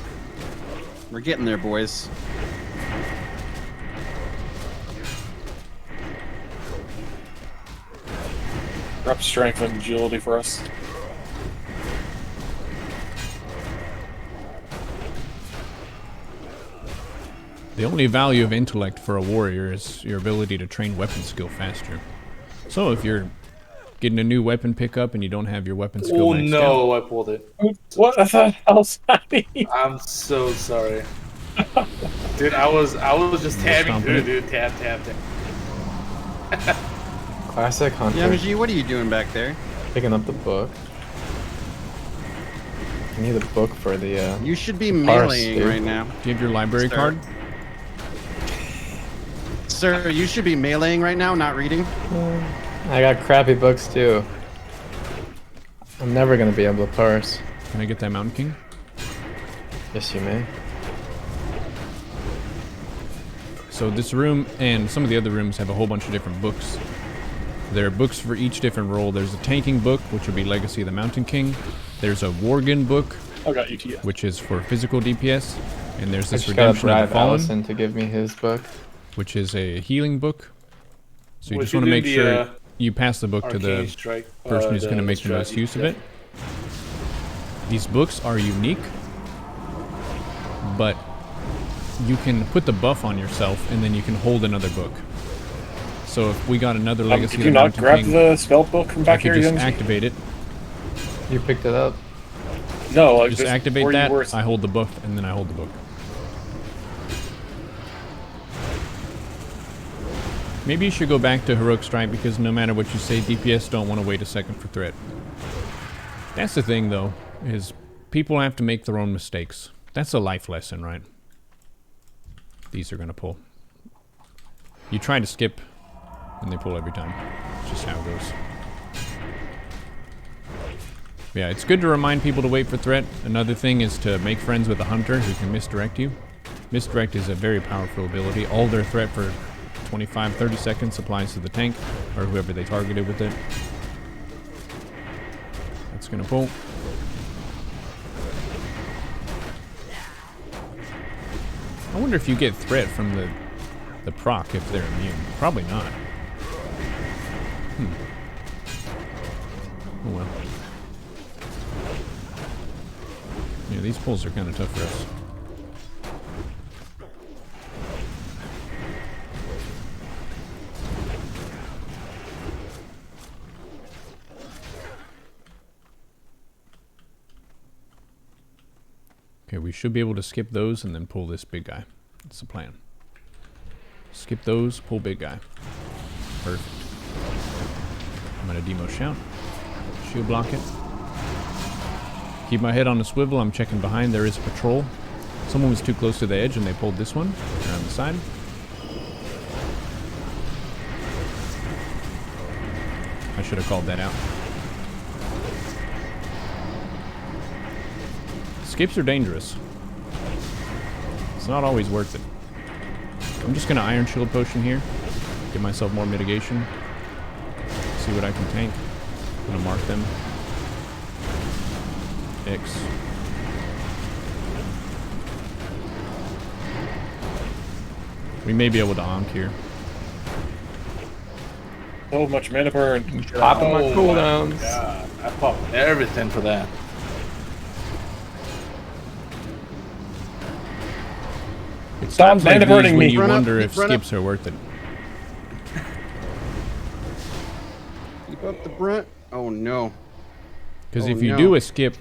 We're getting there, boys. Rep strength and agility for us. The only value of intellect for a warrior is your ability to train weapon skill faster. So if you're getting a new weapon pickup and you don't have your weapon skill Oh maxed no, out, I pulled it. What the hell's happening? I'm so sorry. Dude, I was just tabbing through, dude. Tab. Classic Hunter. Yamaji, what are you doing back there? Picking up the book. I need a book for the. You should be parse, meleeing dude. right now. Do you have your library Sir. card? Sir, you should be meleeing right now, not reading. I got crappy books too. I'm never gonna be able to parse. Can I get that Mountain King? Yes, you may. So this room and some of the other rooms have a whole bunch of different books. There are books for each different role. There's a tanking book, which will be Legacy of the Mountain King. There's a Worgen book, I got UTS. which is for physical DPS. And there's I this just gotta Redemption of the bribe Fallen, Allison to give me his book. which is a healing book. So you Well, just if want to you make do sure the, you pass the book to the Arcane Strike, person who's going to the make the most strat, use of yeah. it. These books are unique, but you can put the buff on yourself and then you can hold another book. So if we got another Legacy Did of you the not Mountain grab King, the spell book from I back could here, just Young? activate it. You picked it up. No, like Just activate where that, you were. I hold the book, and then I hold the book. Maybe you should go back to Heroic Strike because no matter what you say, DPS don't want to wait a second for threat. That's the thing, though, is people have to make their own mistakes. That's a life lesson, right? These are going to pull. You try to skip, and they pull every time. It's just how it goes. Yeah, it's good to remind people to wait for threat. Another thing is to make friends with a hunter who can misdirect you. Misdirect is a very powerful ability. All their threat for 25-30 seconds applies to the tank or whoever they targeted with it. That's gonna pull. I wonder if you get threat from the proc if they're immune. Probably not. Oh well. Yeah, these pulls are kind of tough for us. Okay, we should be able to skip those and then pull this big guy. That's the plan. Skip those, pull big guy. Perfect. I'm gonna demo shout. Shield block it. Keep my head on the swivel. I'm checking behind. There is a patrol. Someone was too close to the edge and they pulled this one around the side. I should have called that out. Skips are dangerous. It's not always worth it. I'm just gonna Iron Shield Potion here. Give myself more mitigation. See what I can tank. I'm gonna mark them. X. We may be able to onk here. So much mana burn. Popping my cooldowns. God, I popped everything for that. It's Stop times like mana these burning when me. you Run up, wonder if run up. skips are worth it. Keep up the brunt. Oh no. Because Oh, if you no. do a skip,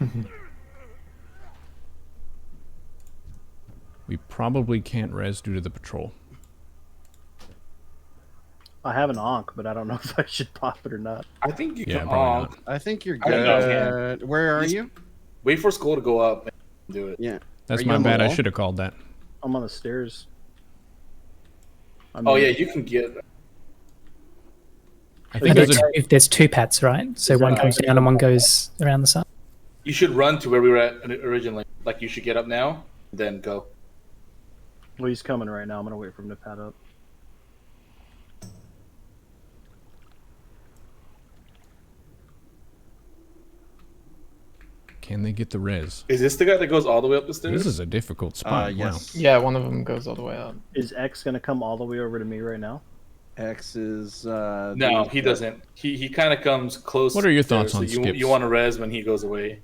we probably can't res due to the patrol. I have an Ankh, but I don't know if I should pop it or not. I think you Yeah, can probably honk. I think you're I don't know, good. Where are Just- you? Wait for skull to go up and do it. Yeah. That's Are you my on the bad. I wall? should have called that. I'm on the stairs. Oh yeah, you can get. I But think there's a, if there's two pads, right? So one comes down and one goes around the side. You should run to where we were at originally. Like you should get up now, then go. Well, he's coming right now. I'm gonna wait for him to pad up. can they get the res? Is this the guy that goes all the way up the stairs? This is a difficult spot. Yes. Yeah, one of them goes all the way up. Is X gonna come all the way over to me right now? X is No, he doesn't. He kind of comes close. What are your there, thoughts on you, skips? You want to res when he goes away.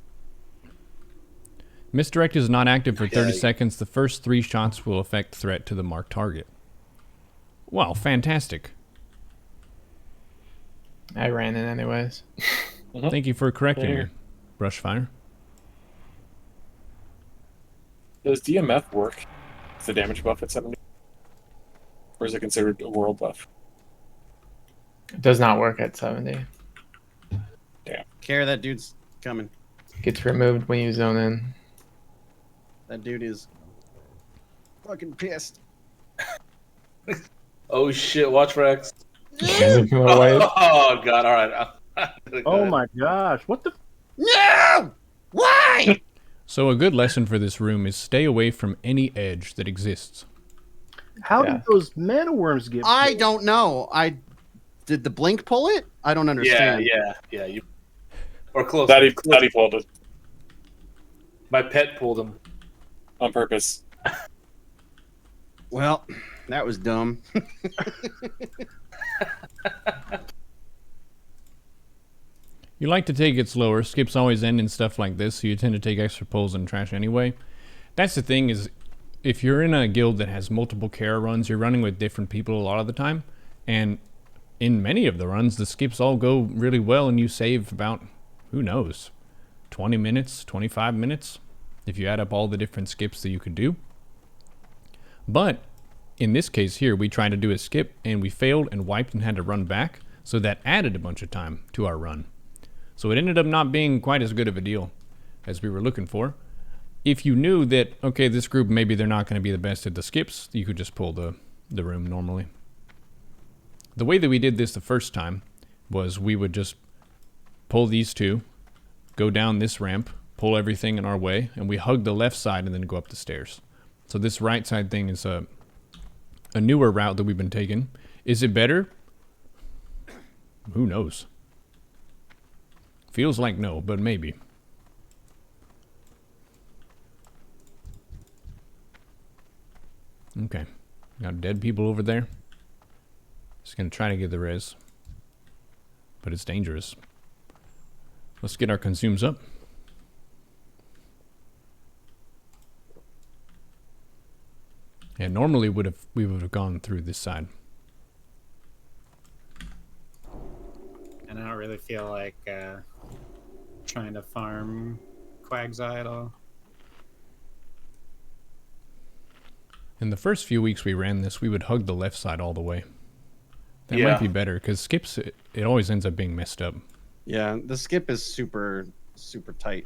Misdirect is not active for 30 Yeah. seconds. The first 3 shots will affect threat to the marked target. Wow, fantastic. I ran in anyways. Thank you for correcting Yeah. your brush fire. Does DMF work? Is the damage buff at 70? Or is it considered a world buff? It does not work at 70. Care that dude's coming. Gets removed when you zone in. That dude is fucking pissed. Oh shit! Watch Rex. Leave him away. Oh god! All right. Oh my gosh! What the? No! Why? So a good lesson for this room is stay away from any edge that exists. How Yeah. did those mana worms get? I pulled? don't know. Did the blink pull it? I don't Yeah, understand. yeah. You or close. Daddy pulled it My pet pulled him. on purpose. Well, that was dumb. You like to take it slower. Skips always end in stuff like this, so you tend to take extra pulls and trash anyway. That's the thing is, if you're in a guild that has multiple Kara runs, you're running with different people a lot of the time, and in many of the runs, the skips all go really well, and you save about, who knows, 20 minutes, 25 minutes, if you add up all the different skips that you could do. But in this case here, we tried to do a skip, and we failed and wiped and had to run back, so that added a bunch of time to our run. So it ended up not being quite as good of a deal as we were looking for. If you knew that, okay, this group, maybe they're not going to be the best at the skips, you could just pull the room normally. The way that we did this the first time was we would just pull these two, go down this ramp, pull everything in our way, and we hug the left side and then go up the stairs. So this right side thing is a newer route that we've been taking. Is it better? Who knows? Feels like no, but maybe. Okay. Got dead people over there. Just gonna try to get the res. But it's dangerous. Let's get our consumes up. Yeah, normally we would have gone through this side. And I don't really feel like trying to farm Quag's Eye at all. In the first few weeks we ran this, we would hug the left side all the way. That Yeah. might be better, because skips, it always ends up being messed up. Yeah, the skip is super, super tight.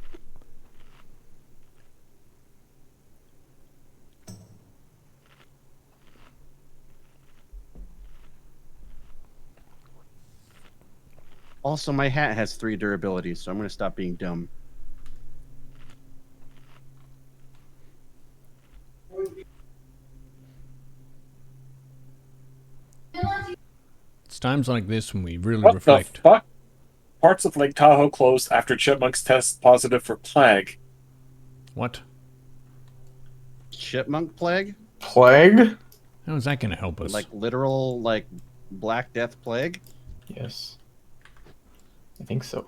Also, my hat has 3 durabilities, so I'm going to stop being dumb. It's times like this when we really What reflect. the fuck? Parts of Lake Tahoe closed after chipmunks test positive for plague. What? Chipmunk plague? Plague? How is that going to help us? Like literal, like Black Death plague? Yes. I think so.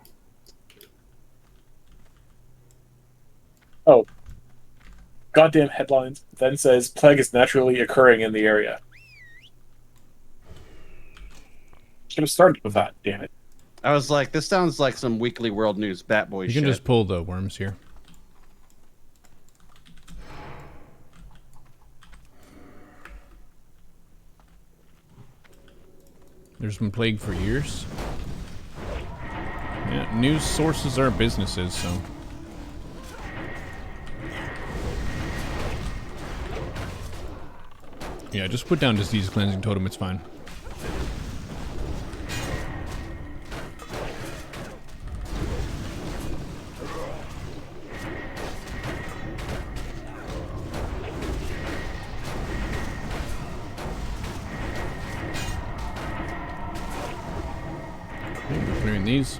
Oh. Goddamn headlines. Then says plague is naturally occurring in the area. Should have started with that, damn it. I was like, this sounds like some Weekly World News Bat Boy you shit. can just pull the worms here. There's been plague for years. Yeah, news sources are businesses, so. Yeah, just put down disease cleansing totem, it's fine. Okay, we're clearing these.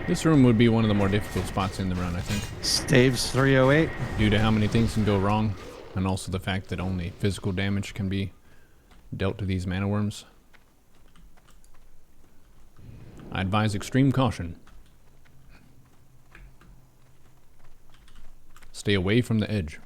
This room would be one of the more difficult spots in the run, I think. Staves 308. Due to how many things can go wrong, and also the fact that only physical damage can be dealt to these mana worms. I advise extreme caution. Stay away from the edge.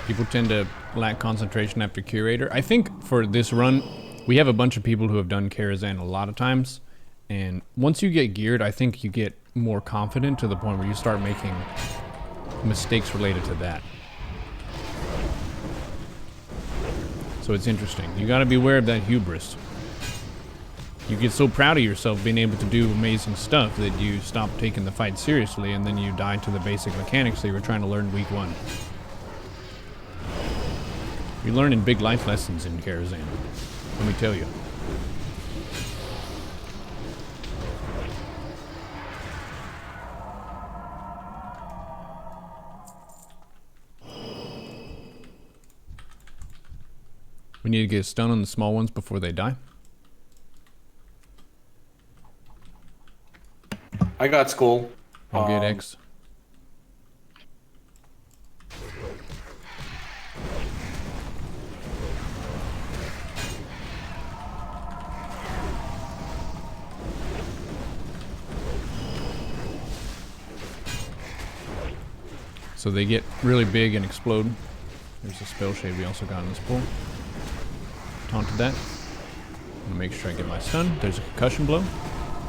People tend to lack concentration after Curator. I think for this run, we have a bunch of people who have done Karazhan a lot of times, and once you get geared, I think you get more confident to the point where you start making mistakes related to that. So it's interesting. You got to be aware of that hubris. You get so proud of yourself being able to do amazing stuff that you stop taking the fight seriously, and then you die to the basic mechanics that you were trying to learn week 1. You're learning big life lessons in Karazhan, let me tell you. We need to get a stun on the small ones before they die. I got skull. I'll get X. So they get really big and explode. There's a spell shade we also got in this pool. Taunted that. I'm gonna make sure I get my stun. There's a concussion blow.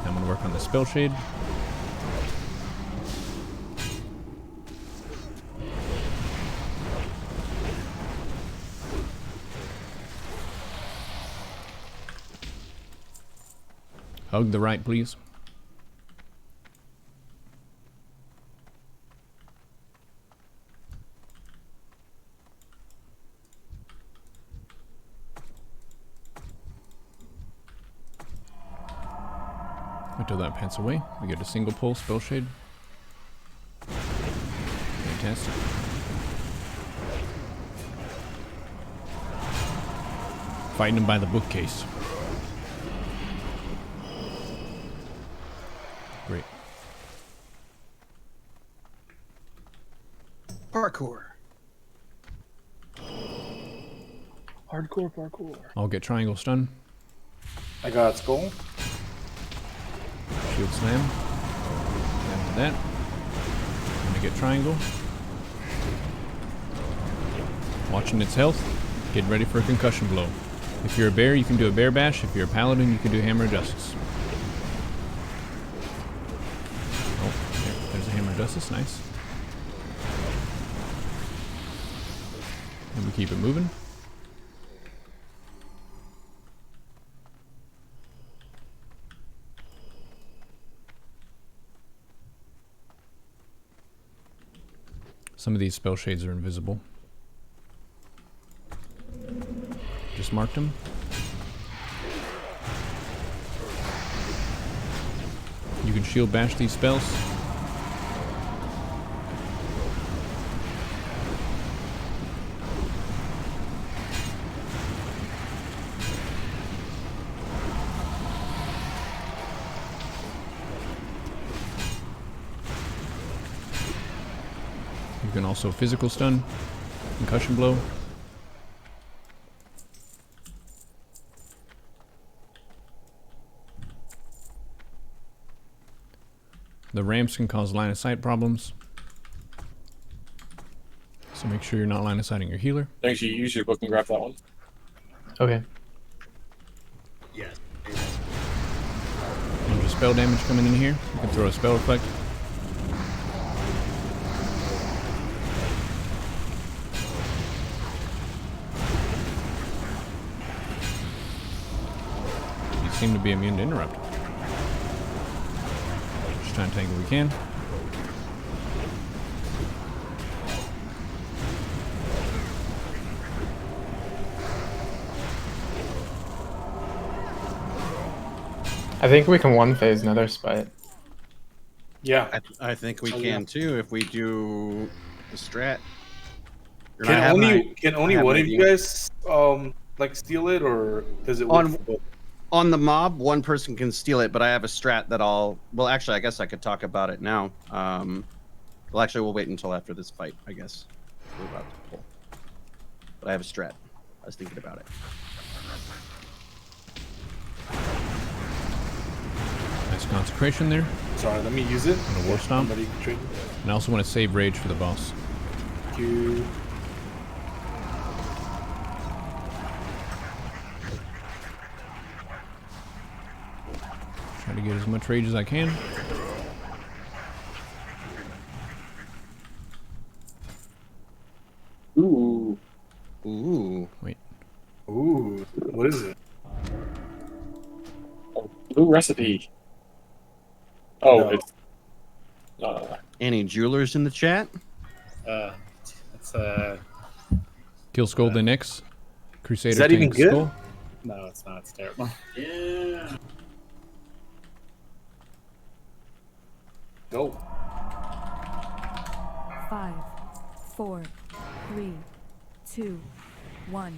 I'm gonna work on the spell shade. Hug the right, please. Until that pants away, we get a single pull spell shade. Fantastic. Fighting him by the bookcase. Great. Parkour. Hardcore parkour. I'll get triangle stun. I got skull. Shield slam. After that, I'm gonna get triangle. Watching its health. Getting ready for a concussion blow. If you're a bear, you can do a bear bash. If you're a paladin, you can do hammer of justice. Oh, there's a hammer of justice. Nice. And we keep it moving. Some of these spell shades are invisible. Just marked them. You can shield bash these spells. You can also physical stun, concussion blow. The ramps can cause line of sight problems. So make sure you're not line of sighting your healer. Thanks, you use your book and grab that one. Okay. Yes. There's spell damage coming in here. You can throw a spell reflect. You seem to be immune to interrupt. Just trying to take what we can. I think we can one phase Netherspite. Yeah. I think we can too if we do the strat. Can only one of you guys like steal it, or does it work for both? On the mob, one person can steal it, but I have a strat that well, actually, I guess I could talk about it now. Well, actually, we'll wait until after this fight, I guess. We're about to pull. But I have a strat. I was thinking about it. Nice consecration there. Sorry, let me use it. And a war stomp. Somebody trade. And I also want to save rage for the boss. Thank you. get as much rage as I can. Ooh. Ooh. Wait. Ooh, what is it? Oh, blue recipe. Oh, No. it's. Any jewelers in the chat? It's Kill Skull the next. Crusader that even tank good? Skull. no, it's not. It's terrible. Yeah. Go. 5, 4, 3, 2, 1.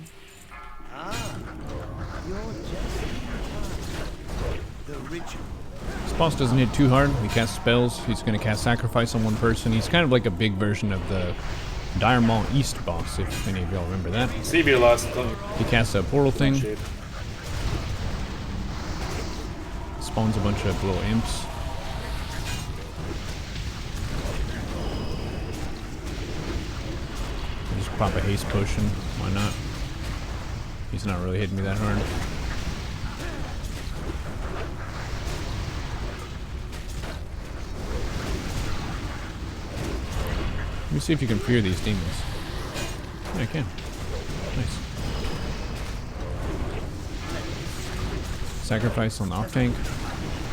This boss doesn't hit too hard. He casts spells. He's going to cast Sacrifice on one person. He's kind of like a big version of the Dire Maul East boss, if any of y'all remember that. Save your loss. He casts a portal thing. Spawns a bunch of little imps. Just pop a haste potion. Why not? He's not really hitting me that hard. Let me see if you can fear these demons. Yeah, I can. Nice. Sacrifice on the off tank.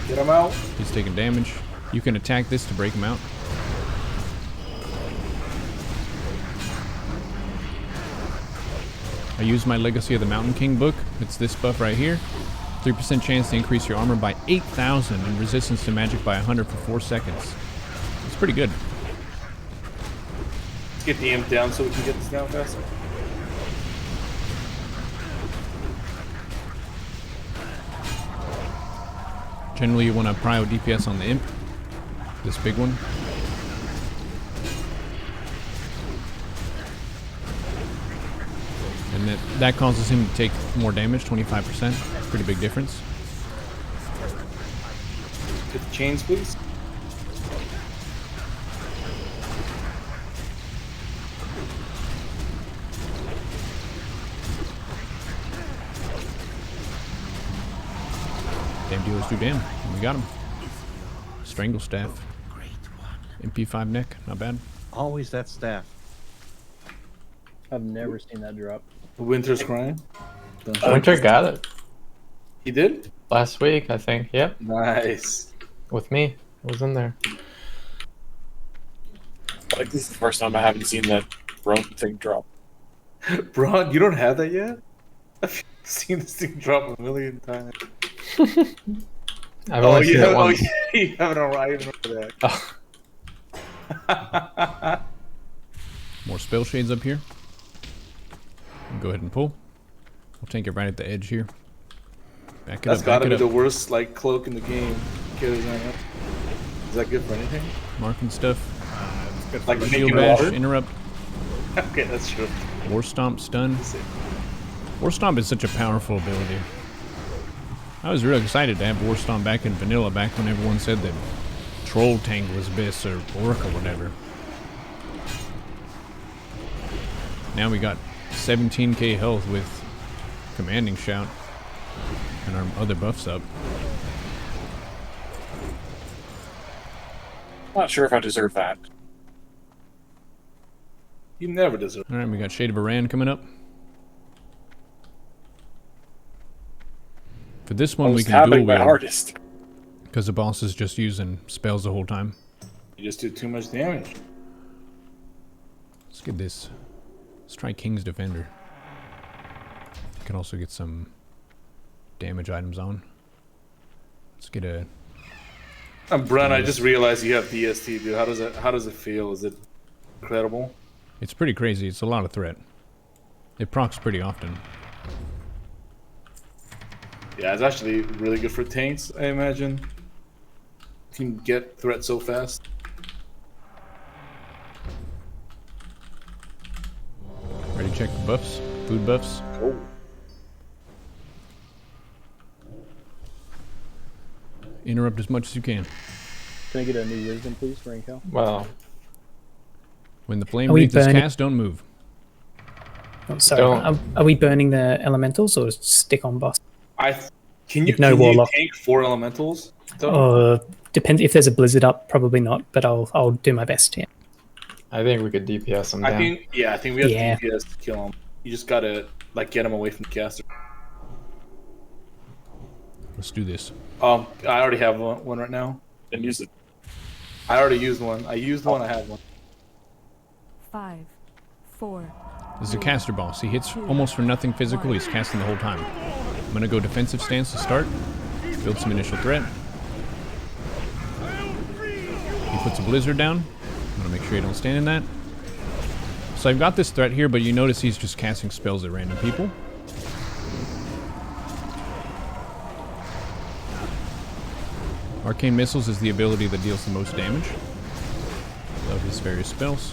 Get him out. He's taking damage. You can attack this to break him out. I use my Legacy of the Mountain King book. It's this buff right here. 3% chance to increase your armor by 8,000 and resistance to magic by 100 for 4 seconds. It's pretty good. Let's get the imp down so we can get this down faster. Generally, you want to prio DPS on the imp. This big one. And that causes him to take more damage, 25%. Pretty big difference. Get the chains, please. Damn dealers do damn. We got him. Strangle staff. MP5 neck, not bad. Always that staff. I've never seen that drop. Winter's crying. Winter got it He did? last week, I think. Yep, Nice. with me. It was in there. Like, this is the first time I haven't seen that rogue thing drop. Braun, you don't have that yet? I've seen this thing drop a million times. I've only seen it once. yeah, you haven't already. I remember that. More spell shades up here. Go ahead and pull. We'll tank it right at the edge here. Back it That's up. gotta Back be it the up. worst like cloak in the game. Karazhan. Is that good for anything? Marking stuff. It's good for Like the Shield making bash. water? Interrupt. Okay, that's true. War Stomp. Stun. War Stomp is such a powerful ability. I was really excited to have War Stomp back in vanilla back when everyone said that Troll Tank was best or Orc or whatever. Now we got 17k health with Commanding Shout and our other buffs up. Not sure if I deserve that. You never deserve. Alright, we got Shade of Aran coming up. For this I one, we was can tapping dual my wield hardest. because the boss is just using spells the whole time. You just do too much damage. Let's get this. Let's try King's Defender. Can also get some damage items on. Let's get a. Brun, I just realized you have DST, dude. How does it feel? Is it incredible? It's pretty crazy. It's a lot of threat. It procs pretty often. Yeah, it's actually really good for tanks, I imagine. You can get threat so fast. Ready to check the buffs? Food buffs? Oh. Interrupt as much as you can. Can I get a new wisdom, please, for Rankel? Well, When the flame Are we wreath is burning- cast, don't move. Oh, sorry. Don't- Are we burning the elementals or stick on boss? Can you With no warlock. tank 4 elementals? Depends if there's a blizzard up. Probably not, but I'll do my best. Yeah. I think we could DPS him down. I think we have Yeah. DPS to kill him. You just gotta like get him away from the caster. Let's do this. I already have one right now. And use it. I already used one. I used one. I had one. 5, 4. This is a caster boss. He hits almost for nothing physical. He's casting the whole time. I'm gonna go defensive stance to start. Build some initial threat. He puts a blizzard down. I'm gonna make sure you don't stand in that. So I've got this threat here, but you notice he's just casting spells at random people. Arcane Missiles is the ability that deals the most damage. Love his various spells.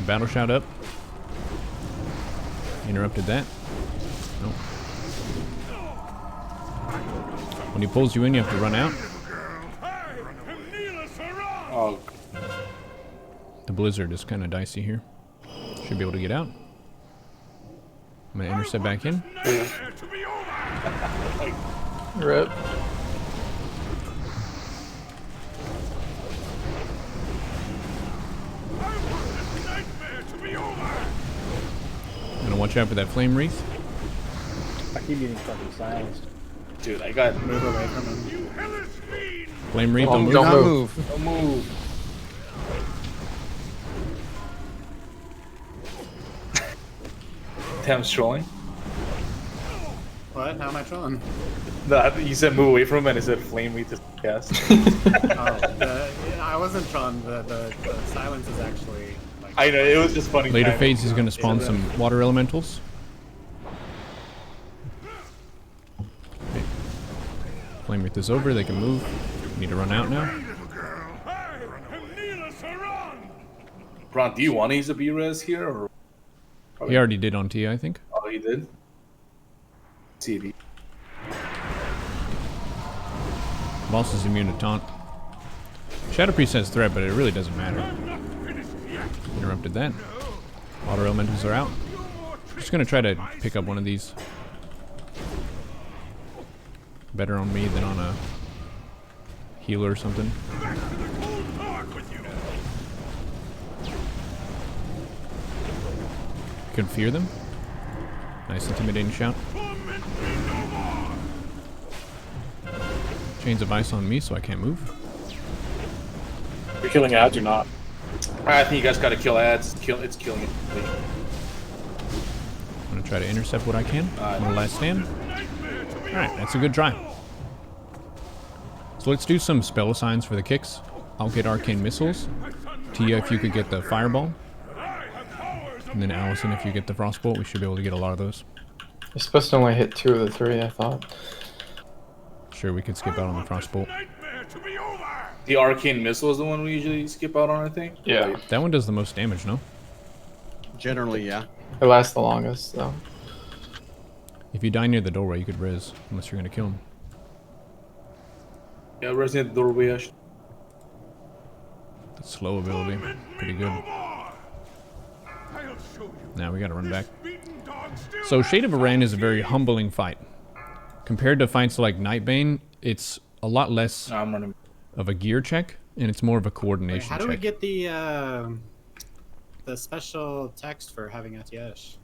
Battle Shout up. Interrupted that. Nope. When he pulls you in, you have to run out. Oh, The blizzard is kind of dicey here. Should be able to get out. I'm gonna intercept back in. Rip. Gonna watch out for that flame wreath. I keep getting fucking silenced. dude, I got Move away from him. Flame wreath, don't move. Don't move. no move. Tam's trolling. What? How am I trolling? No, you said move away from him, and it said flame wreath to cast. I wasn't trolling. The silence is actually. Like, I know, it was just funny. Later timing. phase, he's gonna spawn some water elementals. Okay. Flame wreath is over, they can move. Need to run out now. Ron, do you want to use a B-res here, or? He already did on T, I think. Oh, he did? CD. Boss is immune to taunt. Shadow Priest has threat, but it really doesn't matter. Interrupted that. Water elementals are out. Just gonna try to pick up one of these. Better on me than on a healer or something. Can fear them. Nice intimidating shout. Chains of ice on me, so I can't move. You're killing ads or not? I think you guys gotta kill ads. It's killing it. I'm gonna try to intercept what I can. One last stand. Alright, that's a good try. So let's do some spell assigns for the kicks. I'll get arcane missiles. Tia, if you could get the fireball. And then Allison, if you get the frostbolt, we should be able to get a lot of those. You're supposed to only hit 2 of the 3, I thought. Sure, we could skip out on the frostbolt. The arcane missile is the one we usually skip out on, I think. Yeah. That one does the most damage, no? Generally, yeah. It lasts the longest, though. If you die near the doorway, you could res, unless you're gonna kill him. Yeah, Resident Doorway. The slow ability, pretty good. Now we gotta run back. So Shade of Aran is a very humbling fight. Compared to fights like Nightbane, it's a lot less I'm running. of a gear check, and it's more of a coordination How do check. we get the special text for having Atiesh?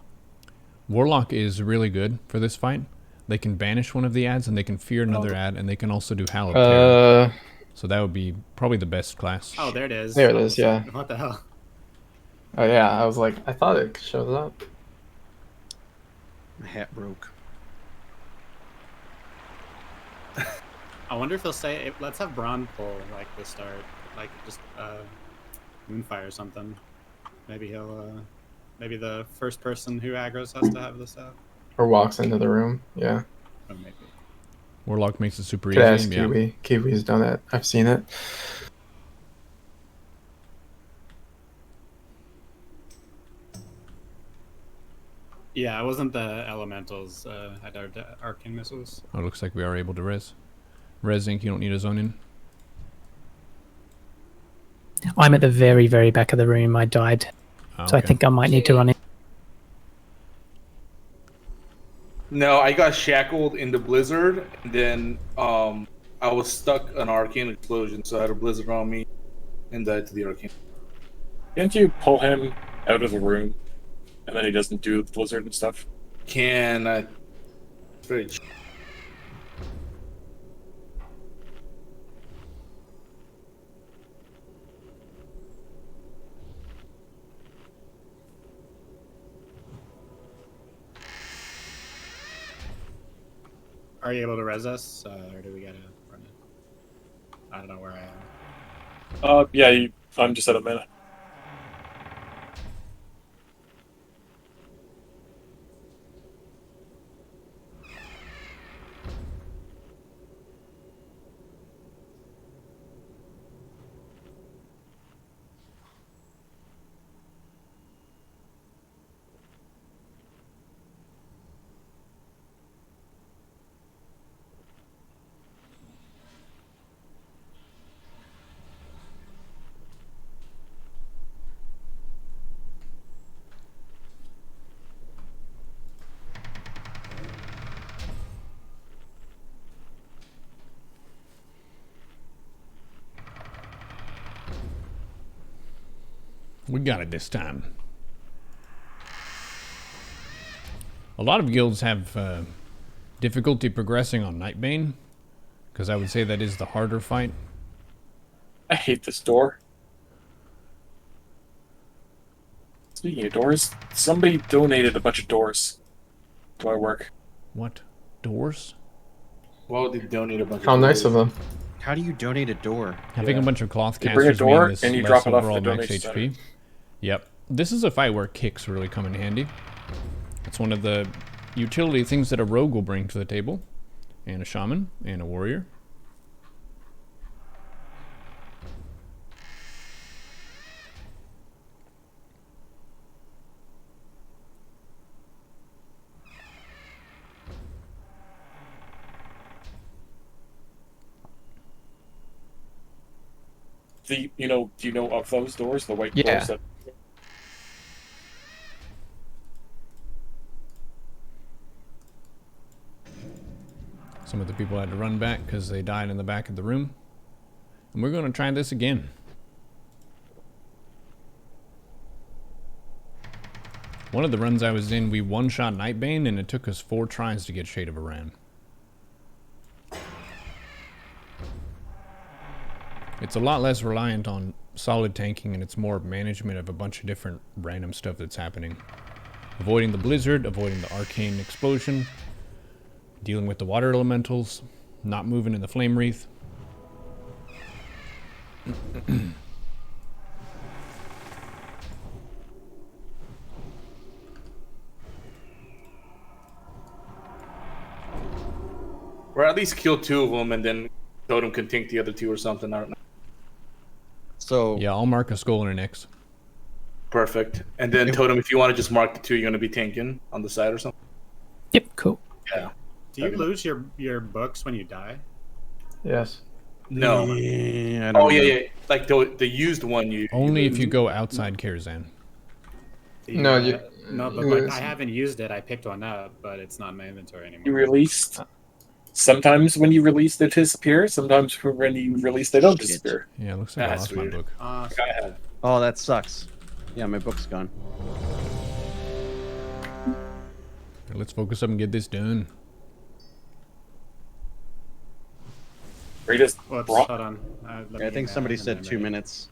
Warlock is really good for this fight. They can banish one of the ads, and they can fear another ad, and they can also do Hallowed Terror. So that would be probably the best class. Oh, there it is. There it is, yeah. What the hell? Oh yeah, I was like, I thought it shows up. My hat broke. I wonder if they'll say, let's have Braun pull, like, the start. Like, just, Moonfire or something. Maybe he'll, maybe the first person who aggroes has to have this out. Or walks into the room, yeah. Or maybe. Warlock makes it super Could easy. ask Yeah. Kiwi. Kiwi's done it. I've seen it. Yeah, it wasn't the elementals had our arcane missiles. Oh, it looks like we are able to res. Res Inc, you don't need a zone in. I'm at the very, very back of the room. I died, Oh, so I okay. think I might need to run in. No, I got shackled in the blizzard, and then I was stuck on arcane explosion, so I had a blizzard on me, and died to the arcane. Can't you pull him out of the room, and then he doesn't do the blizzard and stuff? Can very Are you able to res us, or do we gotta run it? I don't know where I am. Yeah, I'm just at a minute. We got it this time. A lot of guilds have difficulty progressing on Nightbane, because I would say that is the harder fight. I hate this door. Speaking of doors, somebody donated a bunch of doors to my work. What? Doors? Why would they donate a bunch How of nice of doors? them. How do you donate a door? Having a bunch of cloth You bring a casters door, mean this and you less drop it off overall the max donation HP. center. Yep. This is a fight where kicks really come in handy. It's one of the utility things that a rogue will bring to the table. And a shaman, and a warrior. Do you know of those doors? The white Yeah. doors that... Some of the people had to run back because they died in the back of the room. And we're going to try this again. One of the runs I was in, we one-shot Nightbane, and it took us 4 tries to get Shade of Aran. It's a lot less reliant on solid tanking, and it's more management of a bunch of different random stuff that's happening. Avoiding the blizzard, avoiding the arcane explosion, dealing with the water elementals, not moving in the flame wreath. Or at least kill 2 of them, and then Totem can tank the other 2 or something. I don't know. So Yeah, I'll mark a skull and an X. Perfect. And then Totem, if you want to just mark the 2 you're going to be tanking on the side or something. Yep, cool. Yeah. Do you lose your books when you die? Yes. No. yeah, I don't Oh, know. yeah. Like the used one you... Only if you go outside Karazhan. No, you- No, but like I haven't used it. I picked one up, but it's not in my inventory anymore. You released. Sometimes when you release, they disappear. Sometimes when you release, they don't Shit. disappear. Yeah, it looks like I That's lost my weird. book. I had. Oh, that sucks. Yeah, my book's gone. Let's focus up and get this done. Greatest Whoops, brought. hold on. Let Yeah, I me, think somebody and said then 2 ready. minutes.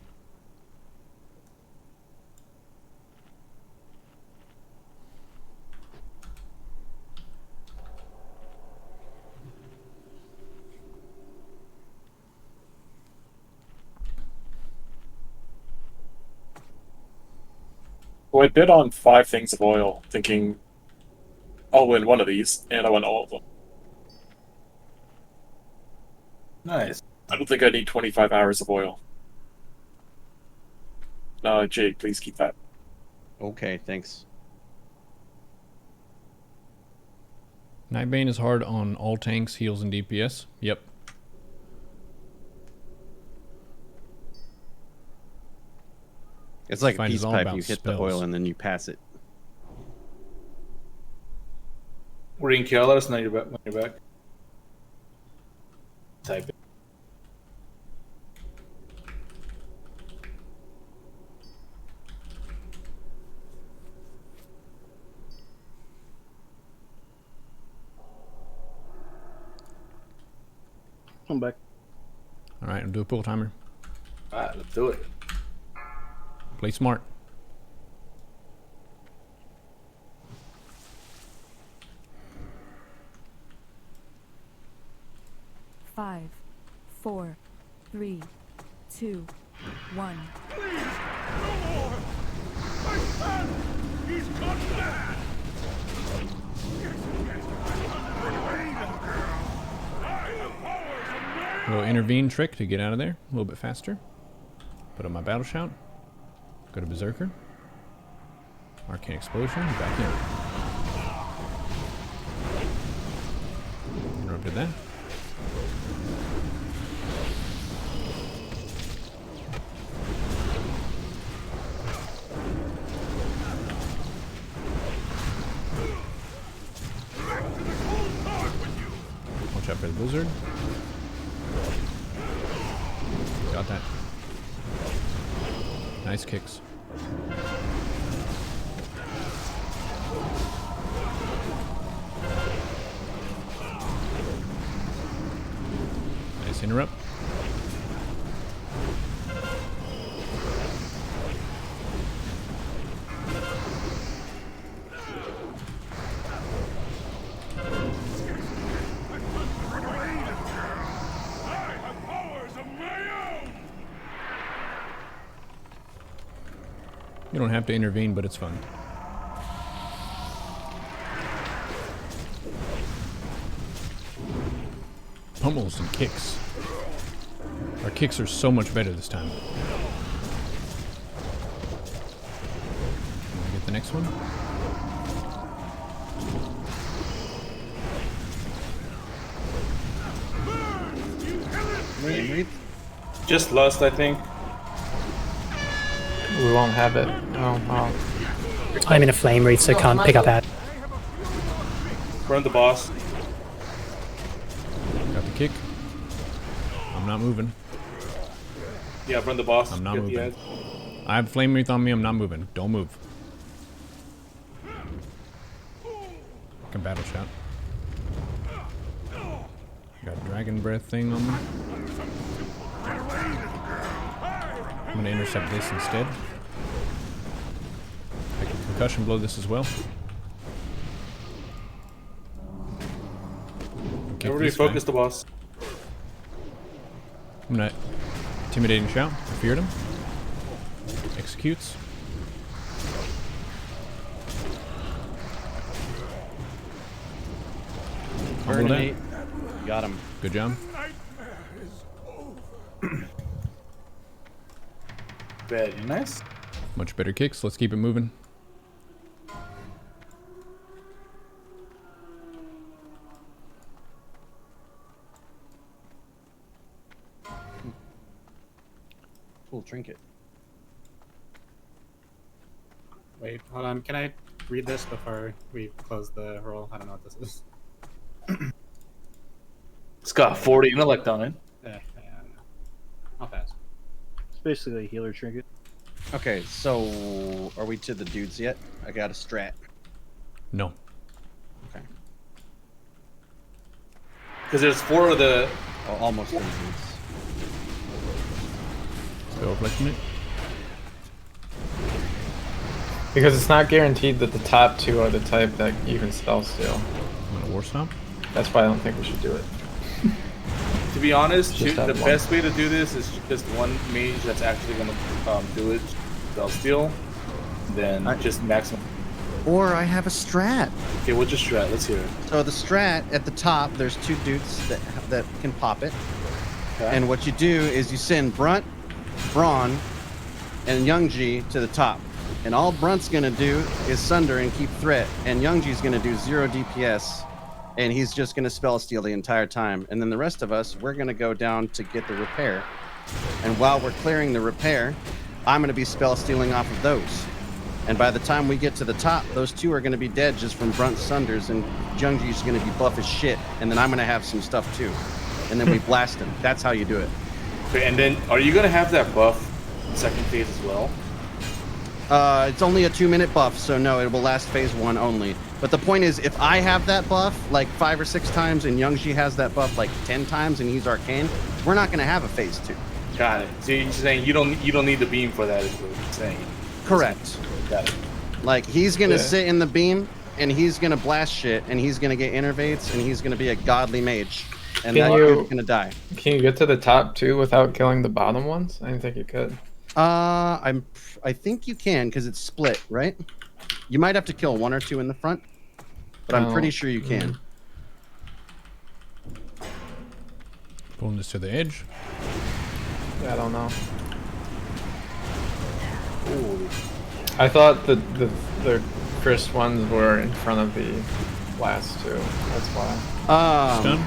Well, I bid on 5 things of oil, thinking I'll win one of these, and I won all of them. Nice. I don't think I need 25 hours of oil. No, Jake, please keep that. Okay, thanks. Nightbane is hard on all tanks, heals, and DPS. Yep. It's like a Fight is peace all pipe. about You hit the spells. oil and then you pass it. Ring kill. Let us know when you're back. Type it. I'm back. All right, I'll do a pull timer. All right, let's do it. Play smart. Five, 4, 3, 2, 1. He's gone mad! Little intervene trick to get out of there a little bit faster. Put on my battle shout. Go to Berserker. Arcane Explosion. Back in. Interrupted that. Watch out for the blizzard. Got that. Nice kicks. Nice interrupt. You don't have to intervene, but it's fun. Pummels and kicks. Our kicks are so much better this time. Wanna get the next one? Just lost, I think. We won't have it. Oh, wow. I'm in a flame wreath, so can't pick up ad. Burn the boss. Got the kick. I'm not moving. Yeah, burn the boss. I'm not Get the moving. edge. I have flame wreath on me. I'm not moving. Don't move. I can battle shout. Got dragon breath thing on me. I'm gonna intercept this instead. I can concussion blow this as well. Kick Everybody this guy. focus the boss. I'm gonna intimidating shout. I feared him. Executes. Humble down. Burn. Got him. Good job. Very nice. Much better kicks. Let's keep it moving. Cool trinket. Wait, hold on. Can I read this before we close the roll? I don't know what this is. It's got 40 intellect on it. Yeah, I'll pass. It's basically a healer trinket. Okay, so are we to the dudes yet? I got a strat. No. Okay. Because there's 4 of the. Oh, almost to the dudes. Spell reflecting it. Because it's not guaranteed that the top two are the type that you can spell steal. I'm gonna war stomp. That's why I don't think we should do it. To be honest, Just the have one. best way to do this is just one mage that's actually going to do it, spell steal, then just maximum. Or I have a strat. Okay, we'll just strat. Let's hear it. So the strat at the top, there's 2 dudes that can pop it. Okay. And what you do is you send Brunt, Braun, and Youngji to the top. And all Brunt's gonna do is Sunder and keep threat, and Youngji's gonna do 0 DPS, and he's just gonna spell steal the entire time. And then the rest of us, we're gonna go down to get the repair. And while we're clearing the repair, I'm gonna be spell stealing off of those. And by the time we get to the top, those two are going to be dead just from Brunt Sunders, and Jungji's going to be buff as shit. And then I'm going to have some stuff too. And then we blast him. That's how you do it. Okay, and then are you going to have that buff second phase as well? It's only a 2-minute buff, so no, it will last phase 1 only. But the point is, if I have that buff like 5 or 6 times, and Youngji has that buff like 10 times, and he's arcane, we're not going to have a phase 2. Got it. So you're saying you don't need the beam for that, is what you're saying. Correct. Got it. Like, he's going to sit in the beam, and he's going to blast shit, and he's going to get innervates, and he's going to be a godly mage. And that dude's going to die. Can you get to the top 2 without killing the bottom ones? I didn't think you could. I think you can, because it's split, right? You might have to kill 1 or 2 in the front, but I'm pretty sure you can. Pulling this to the edge. Yeah, I don't know. Ooh. I thought the Chris ones were in front of the last 2. That's why. Stun?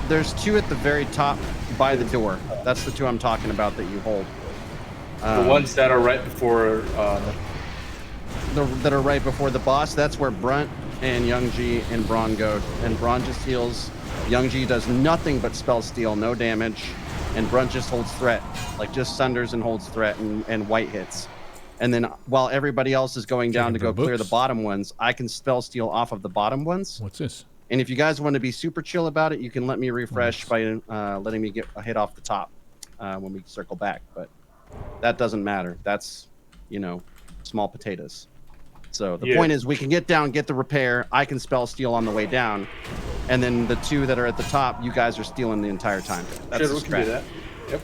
There's 2 at the very top by the door. That's the 2 I'm talking about that you hold. The ones that are right before that are right before the boss, that's where Brunt and Youngji and Braun go. And Braun just heals. Youngji does nothing but spell steal, no damage. And Brunt just holds threat. Like, just sunders and holds threat and white hits. And then while everybody else is going down to go clear the bottom ones, I can spell steal off of the bottom ones. What's this? And if you guys want to be super chill about it, you can let me refresh by letting me get a hit off the top when we circle back. But that doesn't matter. That's, you know, small potatoes. So the point is, we can get down, get the repair. I can spell steal on the way down. And then the 2 that are at the top, you guys are stealing the entire time. That's the strat. that. Yep.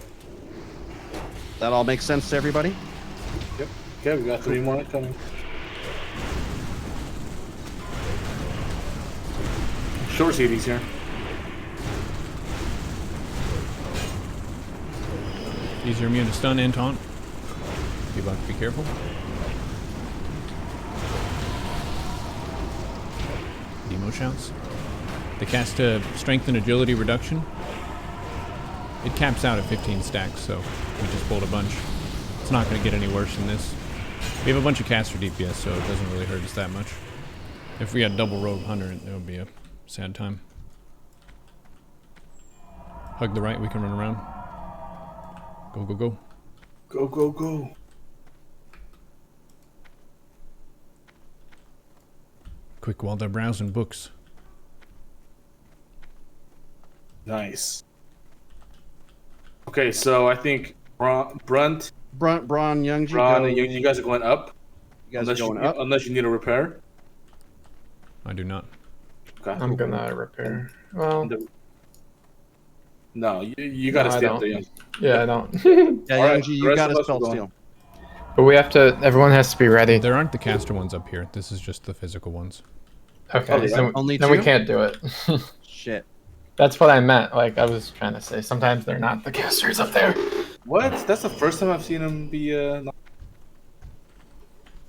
That all makes sense to everybody? Yep. Okay, we got 3 more coming. Short CDs here. These are immune to stun and taunt. Be about to be careful. Demo shouts. They cast a strength and agility reduction. It caps out at 15 stacks, so we just pulled a bunch. It's not going to get any worse than this. We have a bunch of caster DPS, so it doesn't really hurt us that much. If we had double rogue hunter, it would be a sad time. Hug the right, we can run around. Go, go, go. Go, go, go. Quick while they're browsing books. Nice. Okay, so I think Braun, Youngji. Braun, and you guys are going up. You guys are going up? Unless you need a repair. I do not. Okay. I'm gonna repair. Well, no, you gotta stay up there, Youngji. Yeah, I don't. Yeah, Youngji, you gotta spell steal. But we have to. Everyone has to be ready. There aren't the caster ones up here. This is just the physical ones. Okay, so only then 2? we can't do it. Shit. That's what I meant. Like, I was trying to say, sometimes they're not the casters up there. What? That's the first time I've seen him be.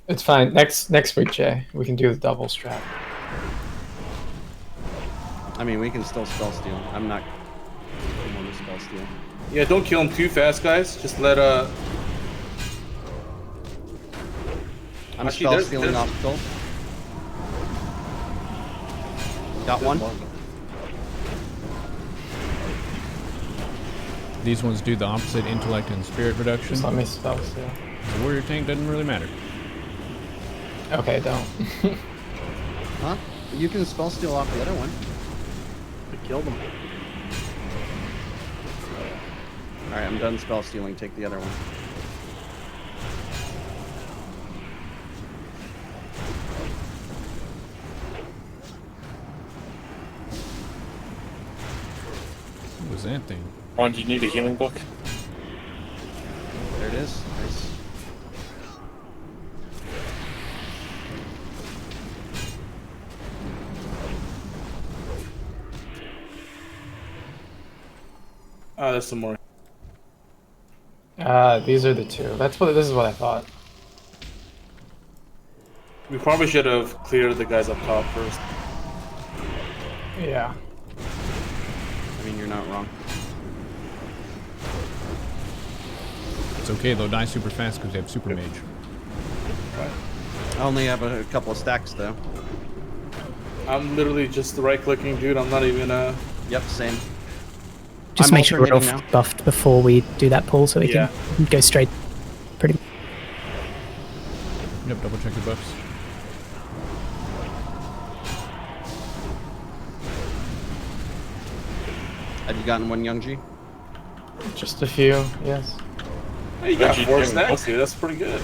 It's fine. Next week, Jay, we can do the double strat. I mean, we can still spell steal. I'm not going to spell steal. Yeah, don't kill him too fast, guys. Just let I'm actually, spell stealing off the goal. Got one. These ones do the opposite intellect and spirit reduction. Just let me spell steal. The warrior tank doesn't really matter. Okay, don't. Huh? You can spell steal off the other one. We killed him. Alright, I'm done spell stealing. Take the other one. What was that thing? Ron, do you need a healing book? There it is. Nice. there's some more. These are the 2. This is what I thought. We probably should have cleared the guys up top first. Yeah. I mean, you're not wrong. It's okay, they'll die super fast because they have super mage. I only have a couple of stacks though. I'm literally just right-clicking, dude. I'm not even Yep, same. Just I'm make sure we're all alternating now. buffed before we do that pull, so we can go straight. Pretty. Yep, double check your buffs. Have you gotten one, Young G? Just a few, yes. Hey, you got Actually, 4 yeah, snacks, dude. That's pretty good.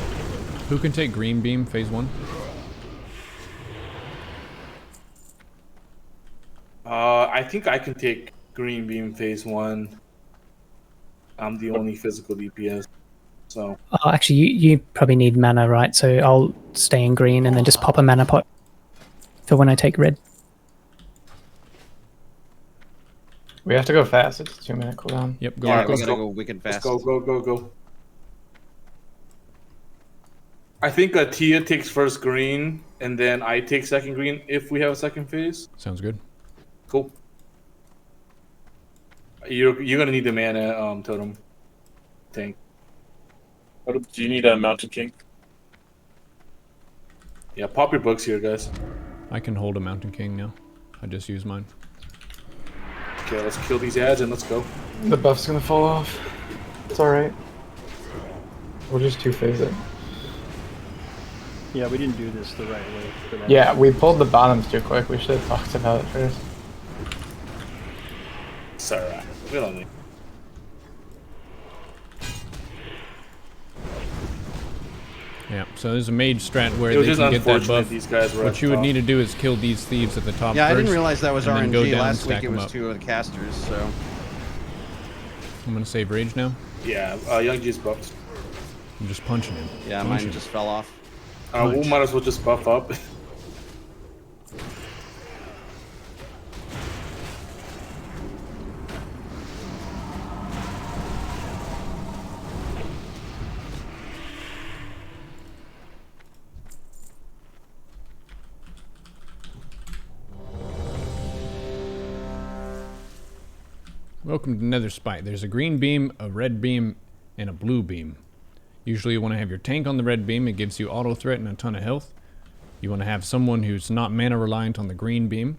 Who can take green beam phase 1? I think I can take green beam phase 1. I'm the only physical DPS, so. Oh, actually, you probably need mana, right? So I'll stay in green and then just pop a mana pot for when I take red. We have to go fast. It's a 2-minute cooldown. Yep, go. Yeah, go. we gotta go wicked fast. Let's go. I think Tia takes first green, and then I take second green if we have a second phase. Sounds good. Cool. You're gonna need the mana totem tank. Do you need a Mountain King? Yeah, pop your books here, guys. I can hold a Mountain King now. I just use mine. Okay, let's kill these ads and let's go. The buff's gonna fall off. It's alright. We'll just 2-phase it. Yeah, we didn't do this the right way for that. Yeah, we pulled the bottoms too quick. We should have talked about it first. It's alright. We don't need. Yeah, so there's a mage strat where It was they just can get that unfortunate buff. these guys were What at you would top. need to do is kill these thieves at the top Yeah, first. I didn't realize that was and then go RNG. down, Last stack week it them was up. 2 of the casters, so. I'm gonna save rage now. Yeah, Young G's buffed. I'm just punching him. Yeah, Punching mine just fell off. We might as well just buff up. Welcome to Netherspite. There's a green beam, a red beam, and a blue beam. Usually you want to have your tank on the red beam. It gives you auto threat and a ton of health. You want to have someone who's not mana reliant on the green beam.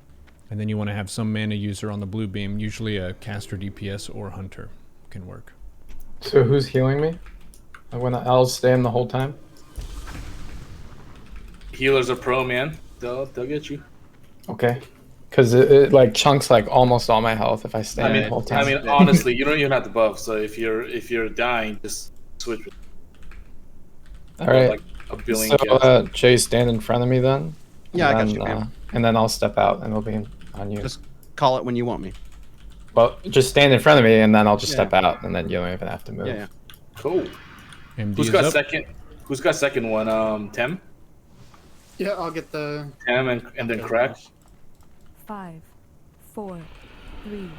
And then you want to have some mana user on the blue beam. Usually a caster DPS or hunter can work. So who's healing me? I'll stay in the whole time? Healers are pro, man. They'll get you. Okay. Because it like chunks like almost all my health if I stay I in mean, the whole time. honestly, you don't even have to buff. So if you're dying, just switch. Alright. Like a billion. So Jay, stand in front of me then. Yeah, I got And you, then, man. and then I'll step out and it'll be on you. Just call it when you want me. Well, just stand in front of me and then I'll just Yeah. step out and then you don't even have to move. Yeah. Cool. MD Who's is got up. second? Who's got second one? Tem? Yeah, I'll get the. Tem and then Crack. 5, 4, 3,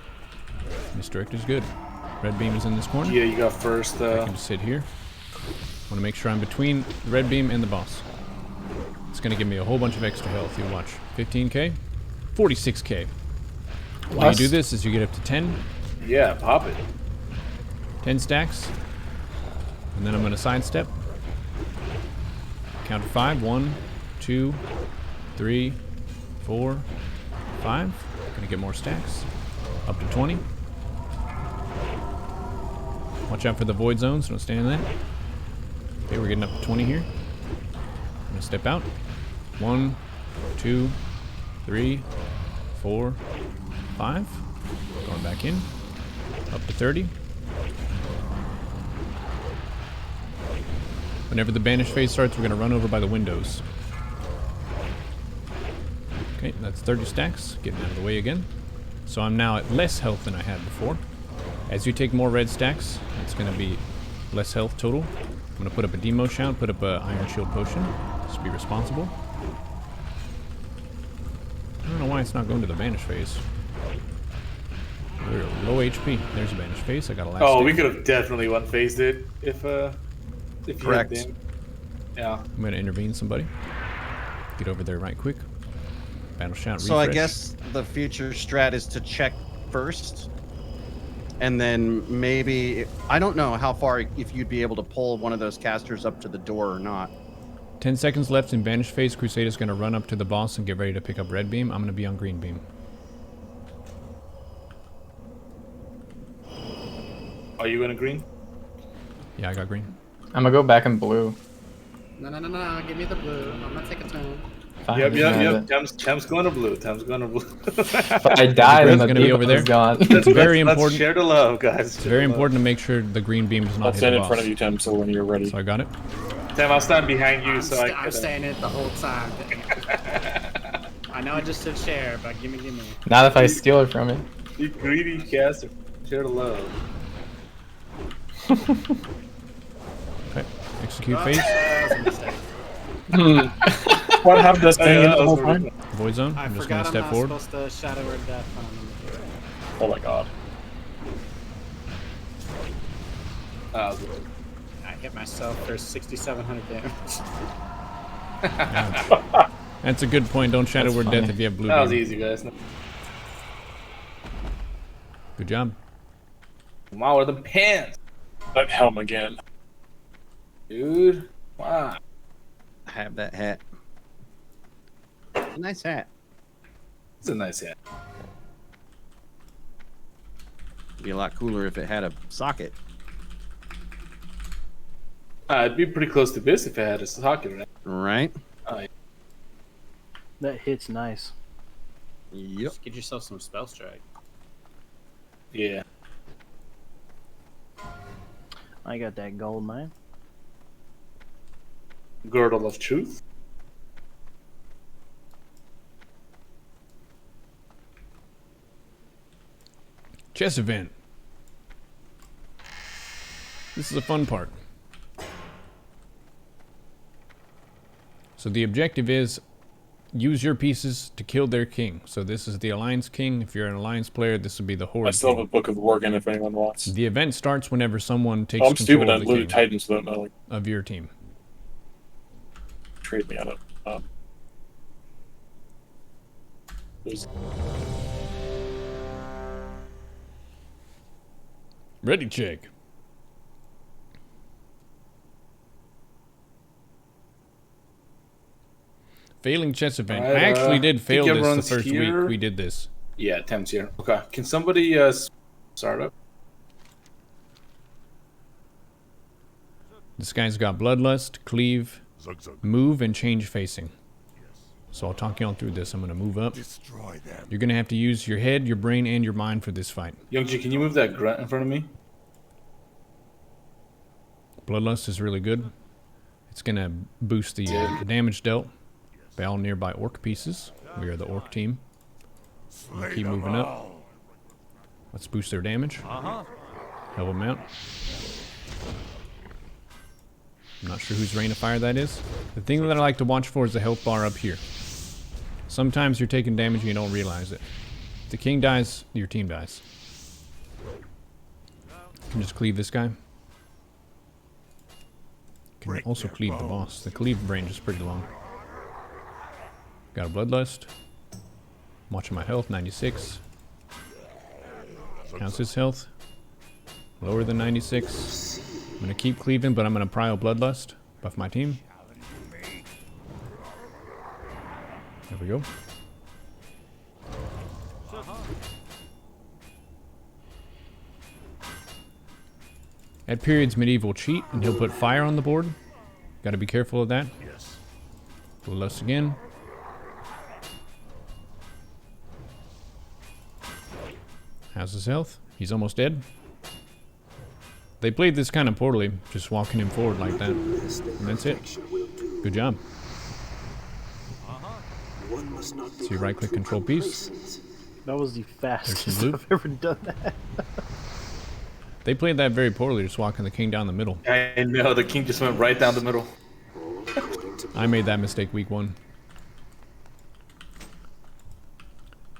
Misdirector's good. Red beam is in this corner. Yeah, you got first. I can just sit here. Want to make sure I'm between the red beam and the boss. It's going to give me a whole bunch of extra health. You'll watch. 15k, 46k. Why you do this is you get up to 10, Yeah, pop it. 10 stacks, and then I'm going to sidestep. Count to 5. 1, 2, 3, 4, 5. Gonna get more stacks. Up to 20. Watch out for the void zones. Don't stand in that. Okay, we're getting up to 20 here. I'm gonna step out. 1, 2, 3, 4, 5. Going back in. Up to 30. Whenever the banish phase starts, we're gonna run over by the windows. Okay, that's 30 stacks. Getting out of the way again. So I'm now at less health than I had before. As you take more red stacks, it's going to be less health total. I'm going to put up a demo shout, put up a Iron Shield Potion. Just be responsible. I don't know why it's not going to the banish phase. We're low HP. There's a banish phase. I got a last Oh, stick. we could have definitely one phased it if you Correct. had been. Yeah. I'm going to intervene somebody. Get over there right quick. Battle shout, So I refresh. guess the future strat is to check first, and then maybe I don't know how far if you'd be able to pull one of those casters up to the door or not. 10 seconds left in Banished phase. Crusader's going to run up to the boss and get ready to pick up red beam. I'm going to be on green beam. Are you in a green? Yeah, I got green. I'm gonna go back in blue. No, give me the blue. I'm gonna take a turn. Fine, Yep. Cham's going to blue. Cham's going to blue. If I die, then Red's the gonna be over there. gone. It's very Let's important. share the love, guys. It's very important to make sure the green beam does not I'll hit stand the in boss. front of you, Tim, so when you're ready. So I got it. Tim, I'll stand behind you so I I'm can. staying in it the whole time. I know I just said share, but gimme. Not if I steal it from you. You greedy caster. Share the love. Okay. Execute Oh, phase. that was a mistake. What happened to us Oh, staying yeah, in that the was whole time? Void zone. I I'm just going forgot to I'm step not forward. supposed to shadow or death on him. Oh my god. I hit myself for 6,700 damage. Yeah. That's a good point. Don't shadow That's word death funny. if you have blue That was beam. easy, guys. Good job. Wow, the pants, That helm again. dude. Wow. I have that hat. It's a nice hat. It's a nice hat. It'd be a lot cooler if it had a socket. It'd be pretty close to this if it had a socket, right? Right? That hit's nice. Yep. Just get yourself some spell strike. Yeah. I got that gold, man. Girdle of Truth. Chess event. This is a fun part. So the objective is use your pieces to kill their king. So this is the Alliance king. If you're an Alliance player, this would be the I Horde still have king. a Book of Worgen if anyone wants. The event starts whenever someone takes Oh, I'm stupid. control I of the looted king Titans, so don't like of your team. trade me out of. Ready check. Failing chess event. Alright, I actually did think fail this the everyone's first here. week we did this. Yeah, Tim's here. Okay. Can somebody start up? This guy's got Bloodlust, Cleave, Move, and Change Facing. So I'll talk you all through this. I'm going to move up. Destroy them. You're going to have to use your head, your brain, and your mind for this fight. Youngji, can you move that grunt in front of me? Bloodlust is really good. It's going to boost the damage dealt by all nearby orc pieces. We are the orc team. We'll keep moving up. Let's boost their damage. Help them out. I'm not sure whose Rain of Fire that is. The thing that I like to watch for is the health bar up here. Sometimes you're taking damage and you don't realize it. If the king dies, your team dies. You can just cleave this guy. You can also cleave the boss. The cleave range is pretty long. Got a Bloodlust. I'm watching my health, 96. How's his health? Lower than 96. I'm going to keep cleaving, but I'm going to prio Bloodlust. Buff my team. There we go. At periods, Medieval cheat, and he'll put fire on the board. Got to be careful of that. Bloodlust again. How's his health? He's almost dead. They played this kind of poorly, just walking him forward like that. And that's it. Good job. So you right click control piece. That was the fastest loot. I've ever done that. They played that very poorly, just walking the king down the middle. I know, the king just went right down the middle. I made that mistake week 1.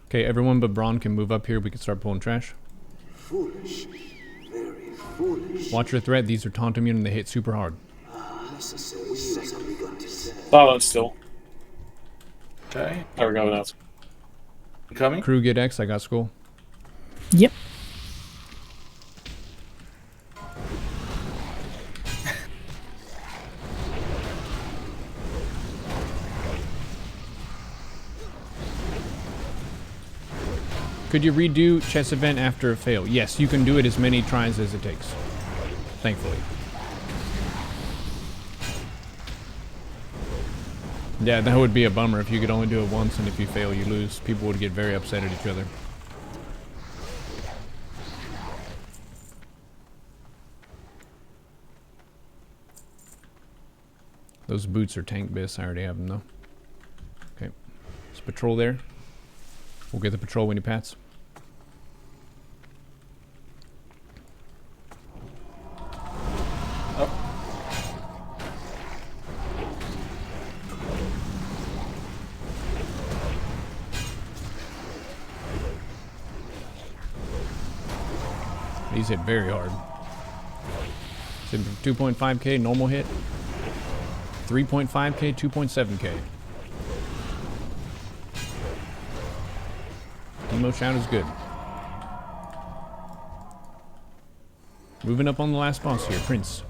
Okay, everyone but Braun can move up here. We can start pulling trash. Foolish. Very foolish. Watch your threat. These are taunt immune and they hit super hard. Necessary steps have begun to set. Silence still. Okay. There we go. That's Coming? Crew get X. I got skull. Yep. Could you redo chess event after a fail? Yes, you can do it as many tries as it takes. Thankfully. Yeah, that would be a bummer if you could only do it once and if you fail, you lose. People would get very upset at each other. Those boots are tank bis. I already have them though. Okay. There's patrol there. We'll get the patrol when he pats. He's hit very hard. He's hit 2.5k, normal hit. 3.5k, 2.7k. Demo shout is good. Moving up on the last boss here, Prince.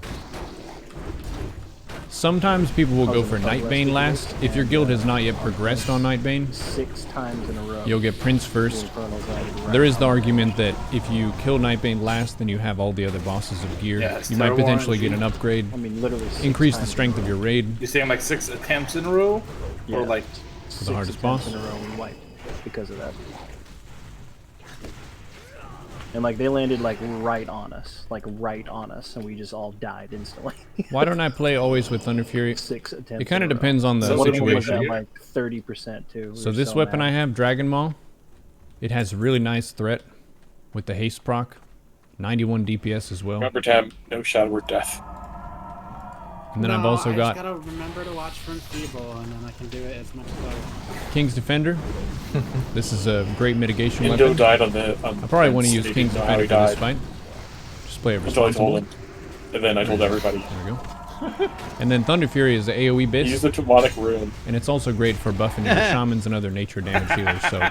Sometimes people will go for Nightbane last. If your guild has not yet progressed on Nightbane, 6 times in a row. You'll get Prince first. There is the argument that if you kill Nightbane last, then you have all the other bosses of gear. Yeah, you might potentially get an upgrade. I mean, literally increase the strength of your raid. You're saying like 6 attempts in a row? Yeah. Or like the hardest boss? In a row we wiped because of that. And like they landed like right on us, and we just all died instantly. Why don't I play always with Thunder Fury? 6 attempts. It kind of depends on the So situation. like 30% too. So this weapon I have, Dragon Maul, it has a really nice threat with the haste proc, 91 DPS as well. Remember to have no shadow or death. And then I've also got I just gotta remember to watch for Enfeeble, and then I can do it as much as I King's Defender. This is a great mitigation Indo weapon. died on the. I probably want to use King's Defender for this fight. Just play it Until I told responsibly. him. And then I told everybody. There we go. And then Thunder Fury is the AoE bis. Use the Demonic Rune. And it's also great for buffing your shamans and other nature damage healers. So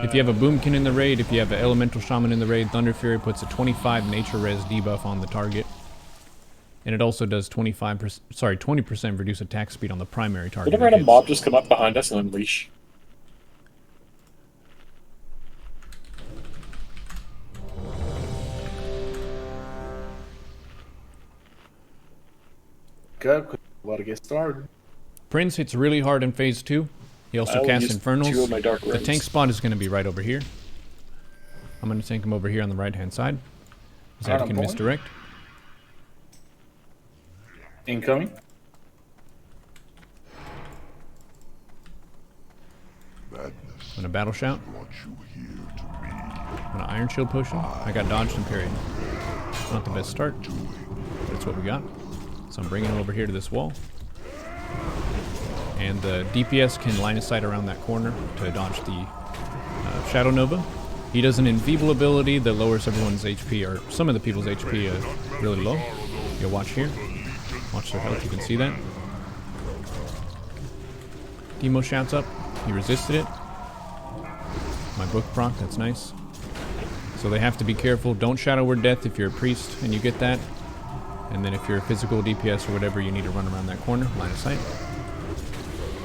if you have a Boomkin in the raid, if you have an elemental shaman in the raid, Thunder Fury puts a 25 nature res debuff on the target. And it also does 20% reduce attack speed on the primary target. Did a random mob just come up behind us and unleash? good, about to get started. Prince hits really hard in phase 2. He also casts Infernals. 2 of my dark The rings. tank spot is going to be right over here. I'm going to tank him over here on the right hand side. So I can misdirect. Incoming. I'm going to battle shout. I'm going to Iron Shield potion. I got dodged and parried. Not the best start, but it's what we got. So I'm bringing him over here to this wall. And the DPS can line of sight around that corner to dodge the Shadow Nova. He does an enfeeble ability that lowers everyone's HP, or some of the people's HP really low. You'll watch here. Watch their health, you can see that. Demo shouts up. He resisted it. My book proc, that's nice. So they have to be careful. Don't Shadow Word Death if you're a priest and you get that. And then if you're a physical DPS or whatever, you need to run around that corner, line of sight.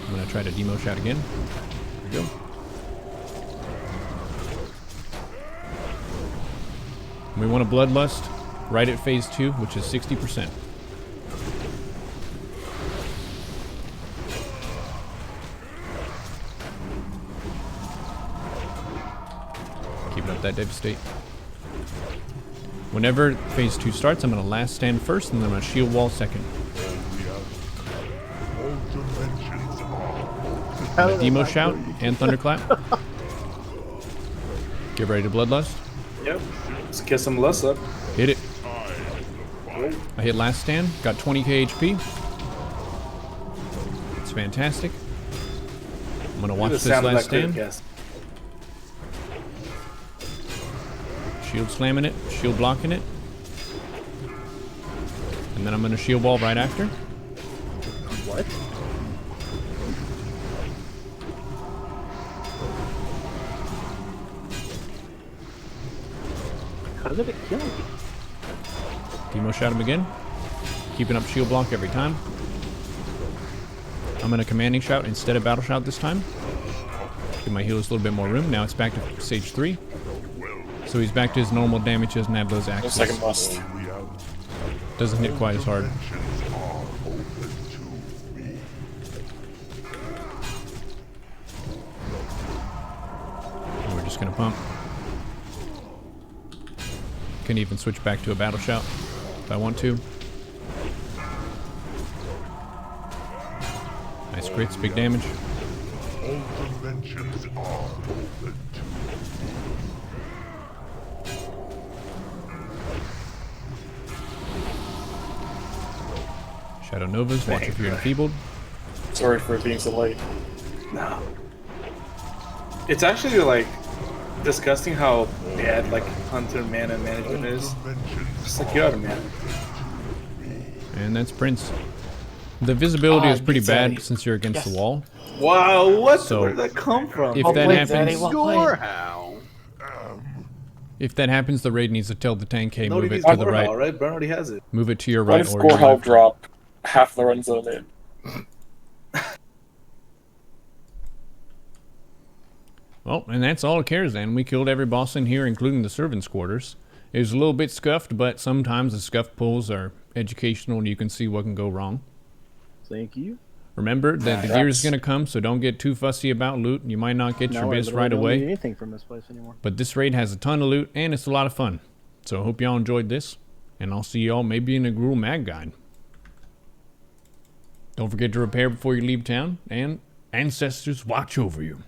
I'm going to try to demo shout again. There we go. We want a Bloodlust right at phase 2, which is 60%. Keeping up that devastate. Whenever phase 2 starts, I'm going to last stand first, and then I'm going to shield wall second. Demo shout and thunderclap. Get ready to bloodlust. Yep. Let's get some lust up. Hit it. I hit last stand. Got 20k HP. It's fantastic. I'm gonna watch this last stand. Shield slamming it. Shield blocking it. And then I'm gonna shield wall right after. What? How did it kill me? Demo shot him again. Keeping up shield block every time. I'm gonna commanding shout instead of battle shout this time. Give my healers a little bit more room. Now it's back to stage 3. So he's back to his normal damage, doesn't have those No axes. second must. Doesn't hit quite as hard. And we're just gonna pump. Can even switch back to a battle shout if I want to. Nice crits, big damage. All dimensions are open to Shadow Novas, watch if you're enfeebled. Sorry for it being so late. No. It's actually like disgusting how bad like hunter mana management is. Just like you're out of mana. And that's Prince. The visibility is pretty bad since you're against the wall. Wow, what? So, Where did that come from? If that happens, How? if that happens, the raid needs to tell the tank, hey, Nobody move it needs to the Gore right. Hell, right? Burn already has it. Move it to your What right if or score your hell left. drop half the run zone in? Well, and that's all of Karazhan. We killed every boss in here, including the servants' quarters. It was a little bit scuffed, but sometimes the scuffed pulls are educational and you can see what can go wrong. Thank you. Remember that the gear is going to come, so don't get too fussy about loot. You might not get your best right don't away. need anything from this place anymore. But this raid has a ton of loot, and it's a lot of fun. So I hope y'all enjoyed this, and I'll see y'all maybe in a Gruul Mag Guide. Don't forget to repair before you leave town, and ancestors watch over you.